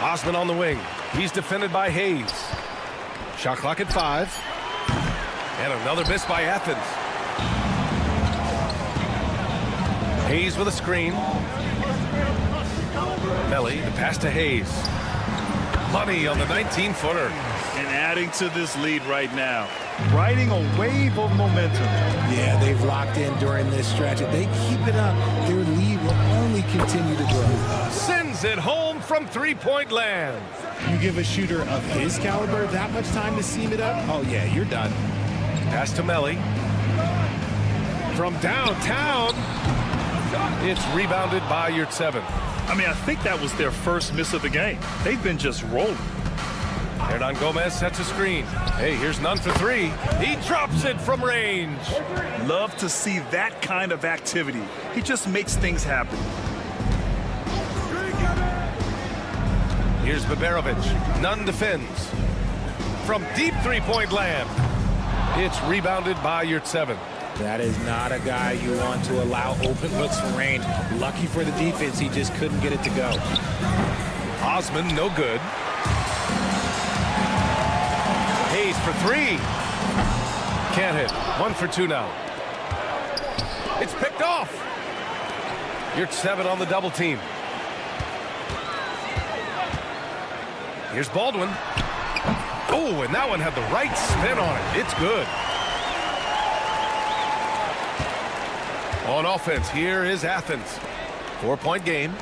Osman on the wing. He's defended by Hayes. Shot clock at 5. And another miss by Athens. Hayes with a screen. Melly, the pass to Hayes. Money on the 19-footer. And adding to this lead right now. Riding a wave of momentum. Yeah, they've locked in during this stretch. If they keep it up, their lead will only continue to grow. Sends it home from three-point land. You give a shooter of his caliber that much time to seam it up? Oh, yeah, you're done. Pass to Melly. From downtown. It's rebounded by Yurtseven. I mean, I think that was their first miss of the game. They've been just rolling. Hernan Gomez sets a screen. Hey, here's none for 3. He drops it from range. Love to see that kind of activity. He just makes things happen. Here's Baberovic. Nunn defends. From deep three-point land. It's rebounded by Yurtseven. That is not a guy you want to allow open looks from range. Lucky for the defense, he just couldn't get it to go. Osman, no good. Hayes for 3. Can't hit. 1 for 2 now. It's picked off. Yurtseven on the double team. Here's Baldwin. Oh, and that one had the right spin on it. It's good. On offense, here is Athens. 4-point game.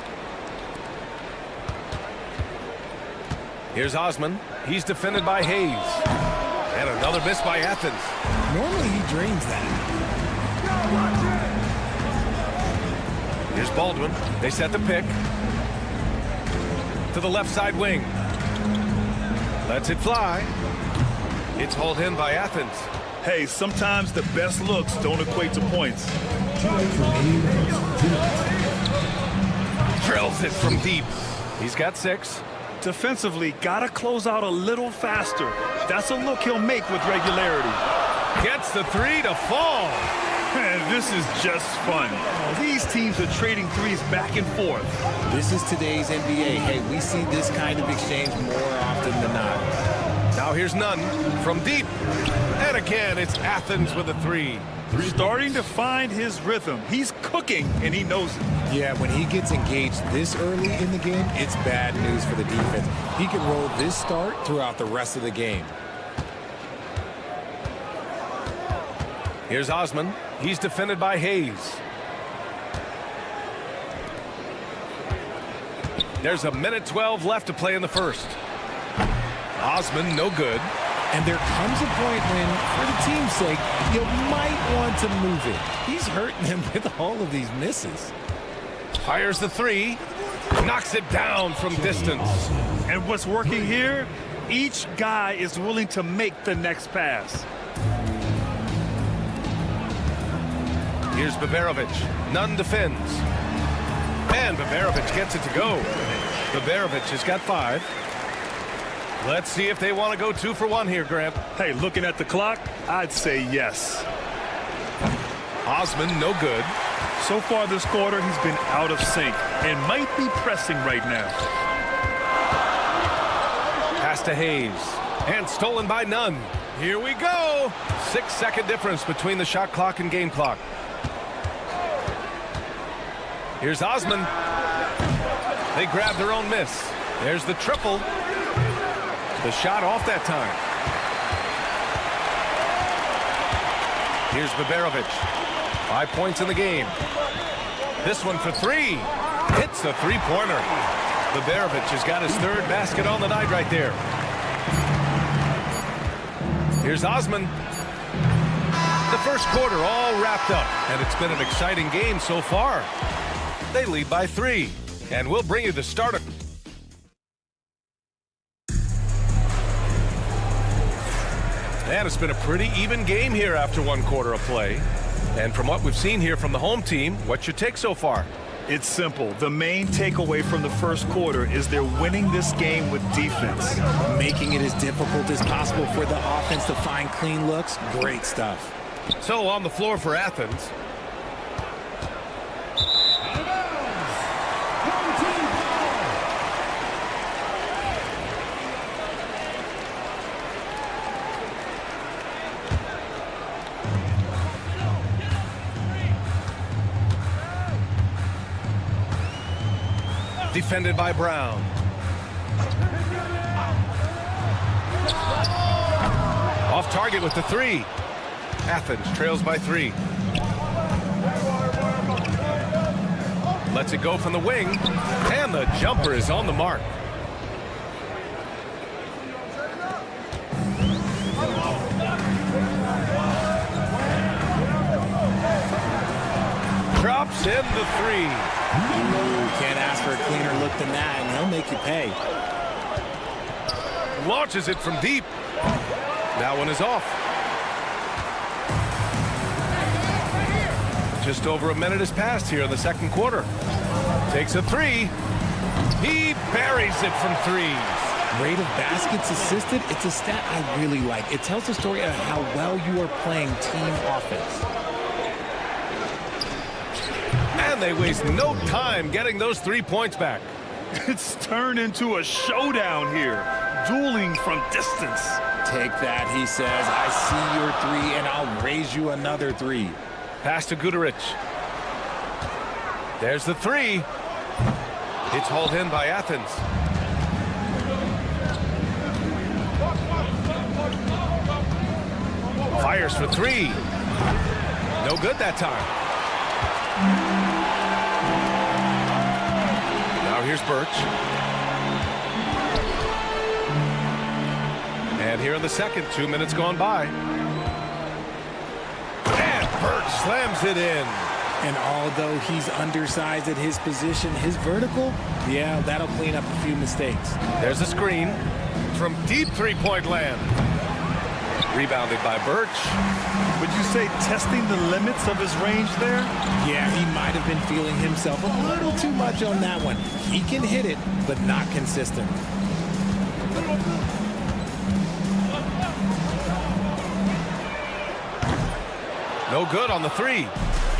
Here's Osman. He's defended by Hayes. And another miss by Athens. Normally he drains that. Here's Baldwin. They set the pick. To the left side wing. Lets it fly. It's hauled in by Athens. Hey, sometimes the best looks don't equate to points. Drills it from deep. He's got 6. Defensively, gotta close out a little faster. That's a look he'll make with regularity. Gets the 3 to fall. Man, this is just fun. These teams are trading threes back and forth. This is today's NBA. Hey, we see this kind of exchange more often than not. Now here's Nunn from deep. And again, it's Athens with a 3. Starting to find his rhythm. He's cooking, and he knows it. Yeah, when he gets engaged this early in the game, it's bad news for the defense. He can roll this start throughout the rest of the game. Here's Osman. He's defended by Hayes. There's 1:12 left to play in the first. Osman, no good. And there comes a point when, for the team's sake, you might want to move it. He's hurting him with all of these misses. Fires the three. Knocks it down from distance. And what's working here? Each guy is willing to make the next pass. Here's Baberovic. Nunn defends. And Baberovic gets it to go. Baberovic has got 5. Let's see if they want to go 2 for 1 here, Grant. Hey, looking at the clock, I'd say yes. Osman, no good. So far this quarter, he's been out of sync and might be pressing right now. Pass to Hayes. And stolen by Nunn. Here we go. 6-second difference between the shot clock and game clock. Here's Osman. They grab their own miss. There's the triple. The shot off that time. Here's Baberovic. 5 points in the game. This one for 3. Hits the three-pointer. Baberovic has got his 3rd basket on the night right there. Here's Osman. The first quarter all wrapped up, and it's been an exciting game so far. They lead by 3, and we'll bring you the start of... And it's been a pretty even game here after 1 quarter of play. And from what we've seen here from the home team, what's your take so far? It's simple. The main takeaway from the first quarter is they're winning this game with defense. Making it as difficult as possible for the offense to find clean looks. Great stuff. So on the floor for Athens. Defended by Brown. Off target with the 3. Athens trails by 3. Lets it go from the wing. And the jumper is on the mark. Drops in the 3. Can't ask for a cleaner look than that, and he'll make you pay. Launches it from deep. That one is off. Just over a minute has passed here in the second quarter. Takes a 3. He buries it from 3. Rate of baskets assisted, it's a stat I really like. It tells the story of how well you are playing team offense. And they waste no time getting those 3 points back. It's turned into a showdown here. Dueling from distance. Take that, he says. I see your 3, and I'll raise you another 3. Pass to Guduric. There's the 3. It's hauled in by Athens. Fires for 3. No good that time. Now here's Birch. And here in the second, 2 minutes gone by. And Birch slams it in. And although he's undersized at his position, his vertical, yeah, that'll clean up a few mistakes. There's a screen from deep three-point land. Rebounded by Birch. Would you say testing the limits of his range there? Yeah, he might have been feeling himself a little too much on that one. He can hit it, but not consistent. No good on the 3.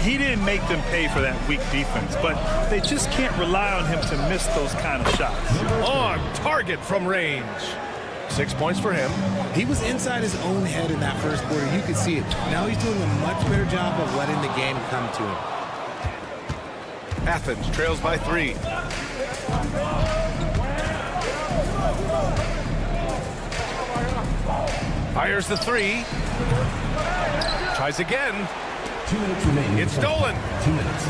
He didn't make them pay for that weak defense, but they just can't rely on him to miss those kind of shots. On target from range. 6 points for him. He was inside his own head in that first quarter. You could see it. Now he's doing a much better job of letting the game come to him. Athens trails by 3. Fires the 3. Tries again. 2 minutes remaining. It's stolen. 2 minutes.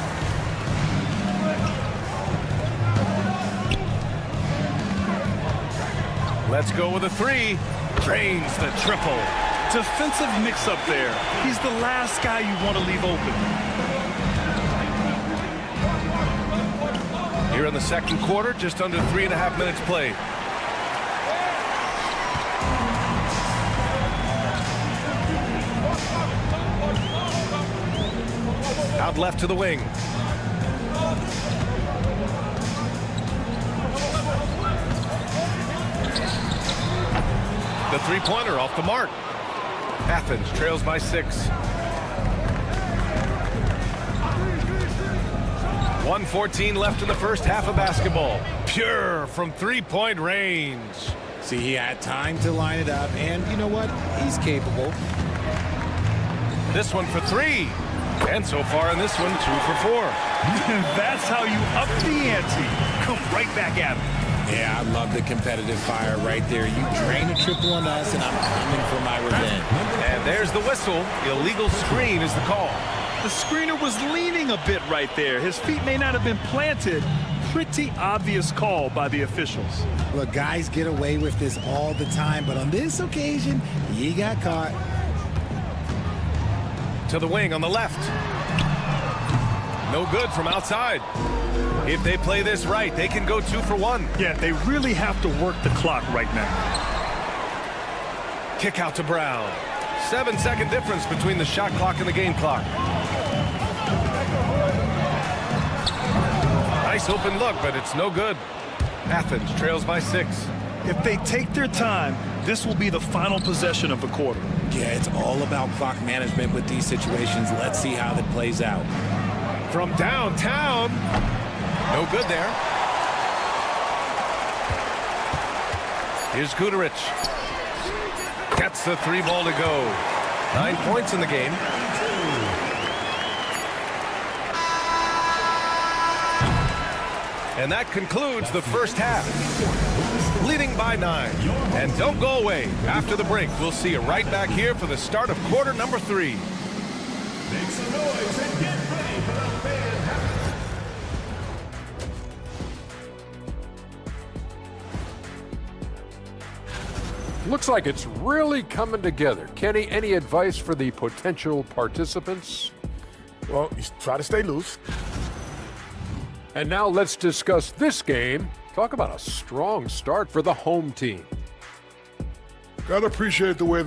Let's go with a 3. Drains the triple. Defensive mix-up there. He's the last guy you want to leave open. Here in the second quarter, just under 3.5 minutes played. Out left to the wing. The three-pointer off the mark. Athens trails by 6. 1:14 left in the first half of basketball. Pure from three-point range. See, he had time to line it up, and you know what? He's capable. This one for 3. And so far in this one, 2 for 4. That's how you up the ante. Come right back at him. Yeah, I love the competitive fire right there. You drain a triple on us, and I'm coming for my revenge. And there's the whistle. Illegal screen is the call. The screener was leaning a bit right there. His feet may not have been planted. Pretty obvious call by the officials. Look, guys get away with this all the time, but on this occasion, he got caught. To the wing on the left. No good from outside. If they play this right, they can go 2 for 1. Yeah, they really have to work the clock right now. Kick out to Brown. 7-second difference between the shot clock and the game clock. Nice open look, but it's no good. Athens trails by 6. If they take their time, this will be the final possession of the quarter. Yeah, it's all about clock management with these situations. Let's see how that plays out. From downtown. No good there. Here's Kuderich. Gets the 3 ball to go. 9 points in the game. And that concludes the first half. Leading by 9. And don't go away. After the break, we'll see you right back here for the start of quarter number 3. Make some noise and get ready for the fan. Looks like it's really coming together. Kenny, any advice for the potential participants? Well, you try to stay loose. And now let's discuss this game. Talk about a strong start for the home team. Gotta appreciate the way.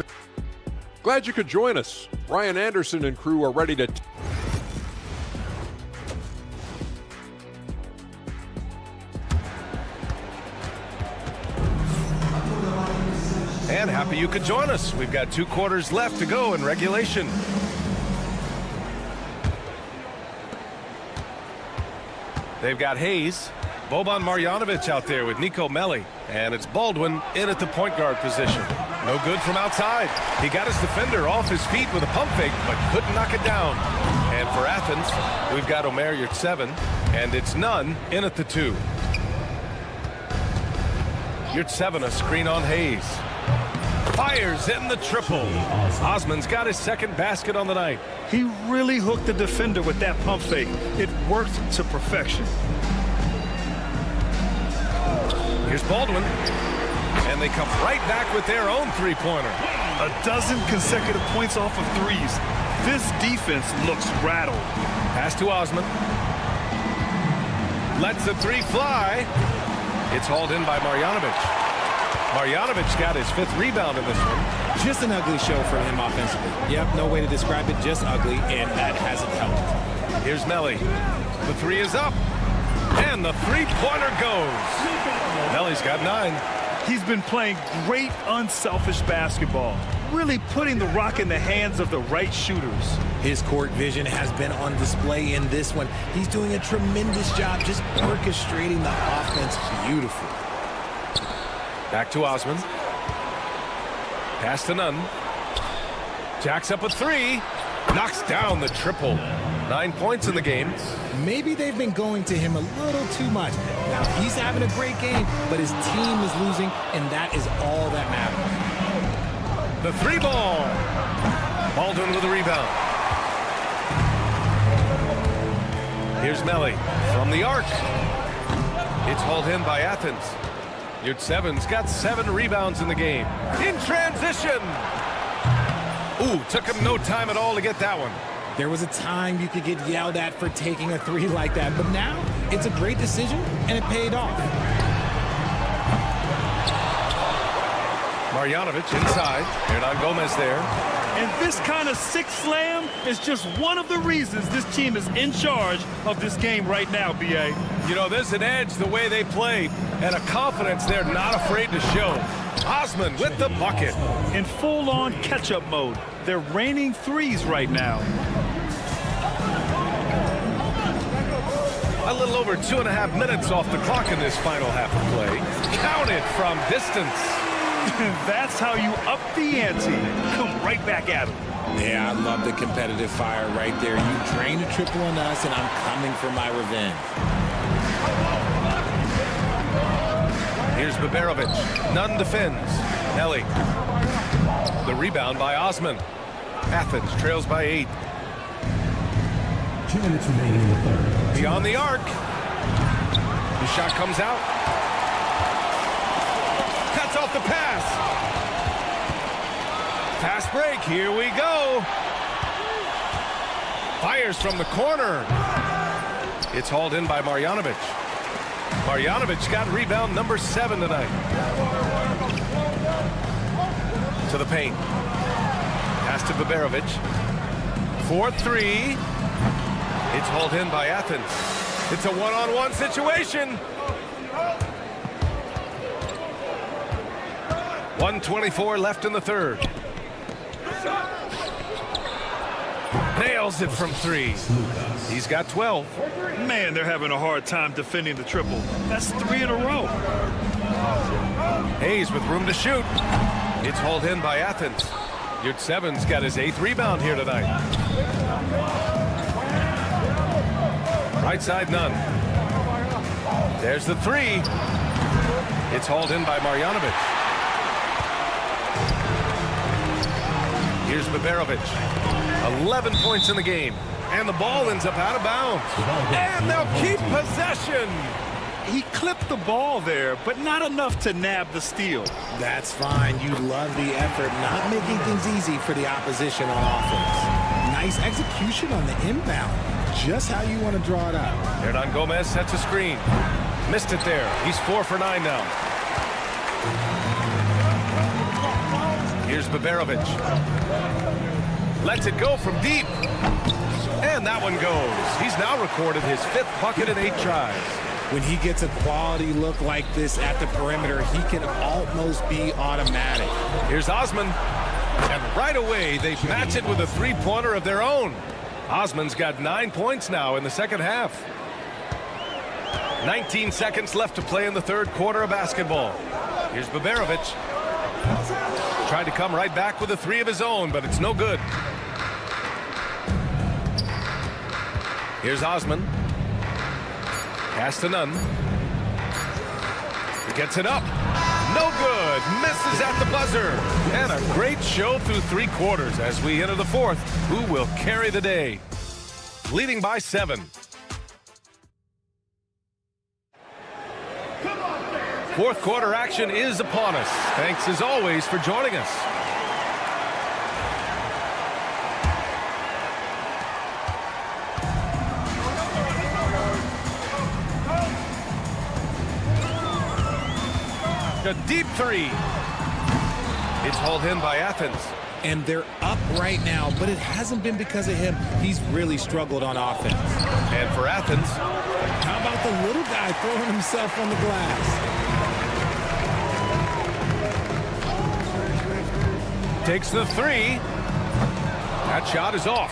Glad you could join us. Ryan Anderson and crew are ready to... And happy you could join us. We've got 2 quarters left to go in regulation. They've got Hayes, Boban Marjanovic out there with Nico Melli, and it's Baldwin in at the point guard position. No good from outside. He got his defender off his feet with a pump fake, but couldn't knock it down. And for Athens, we've got Omer Yurtseven, and it's Nunn in at the 2. Yurtseven, a screen on Hayes. Fires in the triple. Osman's got his second basket on the night. He really hooked the defender with that pump fake. It worked to perfection. Here's Baldwin. And they come right back with their own three-pointer. A dozen consecutive points off of threes. This defense looks rattled. Pass to Osman. Lets the 3 fly. It's hauled in by Marjanovic. Marjanovic got his 5th rebound in this one. Just an ugly show from him offensively. Yep, no way to describe it, just ugly, and that hasn't helped. Here's Melli. The 3 is up. And the three-pointer goes. Melli's got 9. He's been playing great, unselfish basketball. Really putting the rock in the hands of the right shooters. His court vision has been on display in this one. He's doing a tremendous job just orchestrating the offense beautifully. Back to Osman. Pass to none. Jacks up a three. Knocks down the triple. 9 points in the game. Maybe they've been going to him a little too much. Now, he's having a great game, but his team is losing, and that is all that matters. The three ball. Baldwin with a rebound. Here's Melly from the arc. It's hauled in by Athens. Yurtsevens got 7 rebounds in the game. In transition. Ooh, took him no time at all to get that one. There was a time you could get yelled at for taking a three like that, but now it's a great decision, and it paid off. Marjanovic inside. Hernan Gomez there. And this kind of six slam is just one of the reasons this team is in charge of this game right now, B.A. You know, there's an edge the way they play and a confidence they're not afraid to show. Osman with the bucket. In full-on catch-up mode. They're raining threes right now. A little over 2.5 minutes off the clock in this final half of play. Counted from distance. That's how you up the ante. Come right back at him. Yeah, I love the competitive fire right there. You drain a triple on us, and I'm coming for my revenge. Here's Baberovic. Nunn defends. Nelly. The rebound by Osman. Athens trails by 8. 2 minutes remaining in the third. Beyond the arc. The shot comes out. Cuts off the pass. Fast break. Here we go. Fires from the corner. It's hauled in by Marjanovic. Marjanovic got rebound number 7 tonight. To the paint. Pass to Baberovic. 4-3. It's hauled in by Athens. It's a one-on-one situation. 1:24 left in the third. Nails it from 3. He's got 12. Man, they're having a hard time defending the triple. That's 3 in a row. Hayes with room to shoot. It's hauled in by Athens. Yurtsevens got his 8th rebound here tonight. Right side, Nunn. There's the 3. It's hauled in by Marjanovic. Here's Baberovic. 11 points in the game. And the ball ends up out of bounds. And they'll keep possession. He clipped the ball there, but not enough to nab the steal. That's fine. You love the effort, not making things easy for the opposition on offense. Nice execution on the inbound. Just how you want to draw it up. Hernan Gomez sets a screen. Missed it there. He's 4 for 9 now. Here's Baberovic. Lets it go from deep. And that one goes. He's now recorded his 5th bucket in 8 tries. When he gets a quality look like this at the perimeter, he can almost be automatic. Here's Osman. And right away, they match it with a 3-pointer of their own. Osman's got 9 points now in the second half. 19 seconds left to play in the third quarter of basketball. Here's Baberovic. Tried to come right back with a 3 of his own, but it's no good. Here's Osman. Pass to Nunn. He gets it up. No good. Misses at the buzzer. And a great show through 3 quarters as we enter the fourth. Who will carry the day? Leading by 7. Fourth quarter action is upon us. Thanks as always for joining us. A deep 3. It's hauled in by Athens. And they're up right now, but it hasn't been because of him. He's really struggled on offense. And for Athens, how about the little guy throwing himself on the glass? Takes the 3. That shot is off.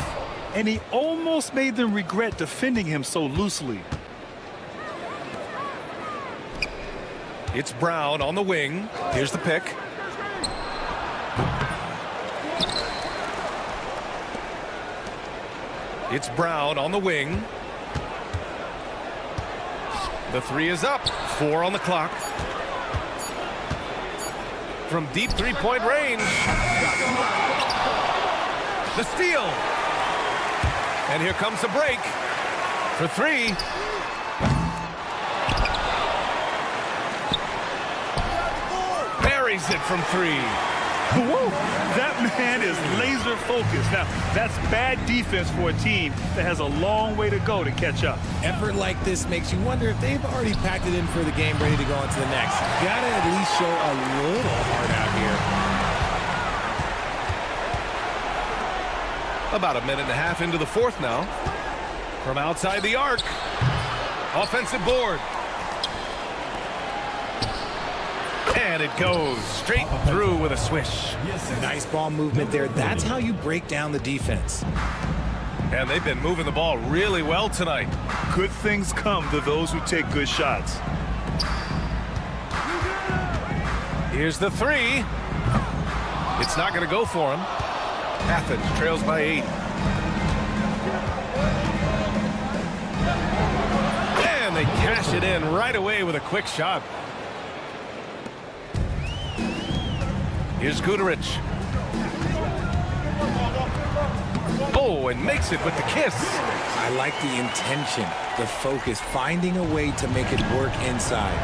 And he almost made them regret defending him so loosely. It's Brown on the wing. Here's the pick. It's Brown on the wing. The three is up. 4 on the clock. From deep three-point range. The steal. And here comes the break for 3. Buries it from 3. Whoa, that man is laser focused. Now, that's bad defense for a team that has a long way to go to catch up. Effort like this makes you wonder if they've already packed it in for the game, ready to go on to the next. Gotta at least show a little heart out here. About a minute and a half into the fourth now. From outside the arc. Offensive board. And it goes straight through with a swish. Nice ball movement there. That's how you break down the defense. And they've been moving the ball really well tonight. Good things come to those who take good shots. Here's the 3. It's not going to go for him. Athens trails by 8. And they cash it in right away with a quick shot. Here's Guduric. Oh, and makes it with the kiss. I like the intention, the focus, finding a way to make it work inside.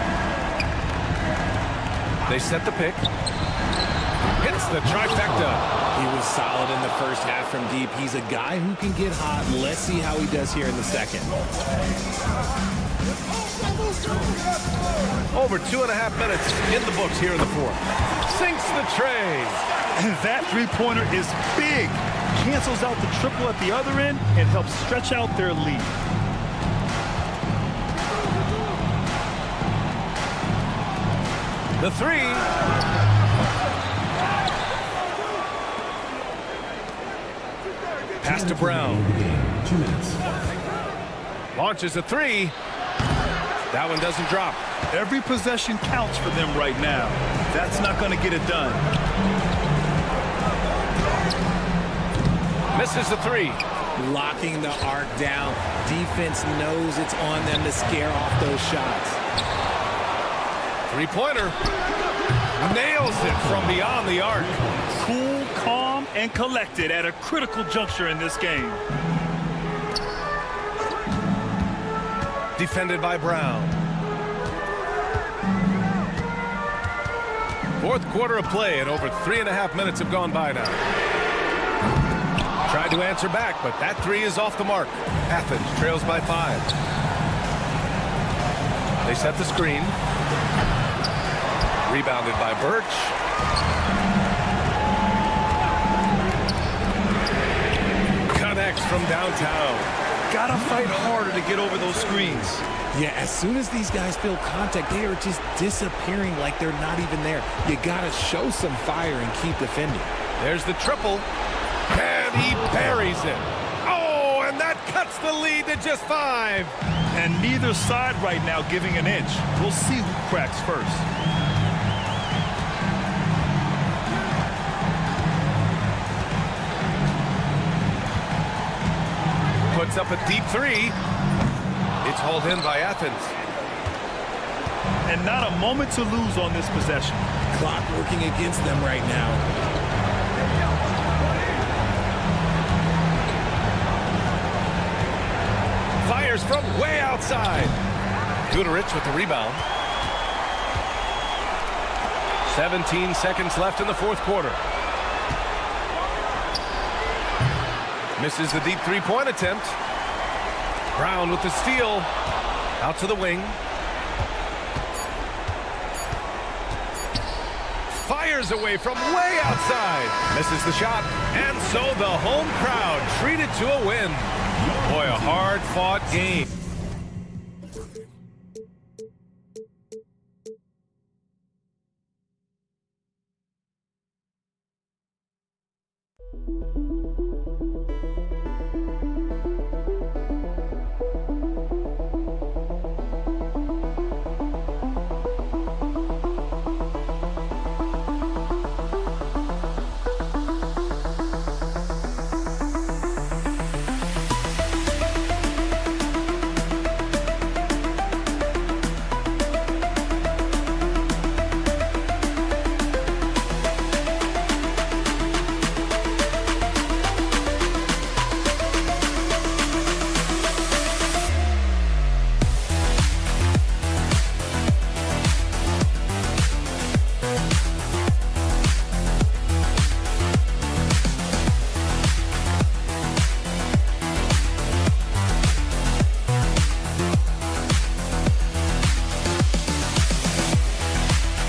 They set the pick. Hits the trifecta. He was solid in the first half from deep. He's a guy who can get hot. Let's see how he does here in the second. Over 2.5 minutes in the books here in the fourth. Sinks the tray. And that three-pointer is big. Cancels out the triple at the other end and helps stretch out their lead. The 3. Pass to Brown. Launches a 3. That one doesn't drop. Every possession counts for them right now. That's not going to get it done. Misses the 3. Locking the arc down. Defense knows it's on them to scare off those shots. Three-pointer. Nails it from beyond the arc. Cool, calm, and collected at a critical juncture in this game. Defended by Brown. Fourth quarter of play, and over 3.5 minutes have gone by now. Tried to answer back, but that 3 is off the mark. Athens trails by 5. They set the screen. Rebounded by Birch. Connects from downtown. Gotta fight harder to get over those screens. Yeah, as soon as these guys feel contact, they are just disappearing like they're not even there. You gotta show some fire and keep defending. There's the triple. And he buries it. Oh, and that cuts the lead to just 5. And neither side right now giving an inch. We'll see who cracks first. Puts up a deep 3. It's hauled in by Athens. And not a moment to lose on this possession. Clock working against them right now. Fires from way outside. Guduric with the rebound. 17 seconds left in the fourth quarter. Misses the deep three-point attempt. Brown with the steal. Out to the wing. Fires away from way outside. Misses the shot. And so the home crowd treated to a win. Boy, a hard-fought game.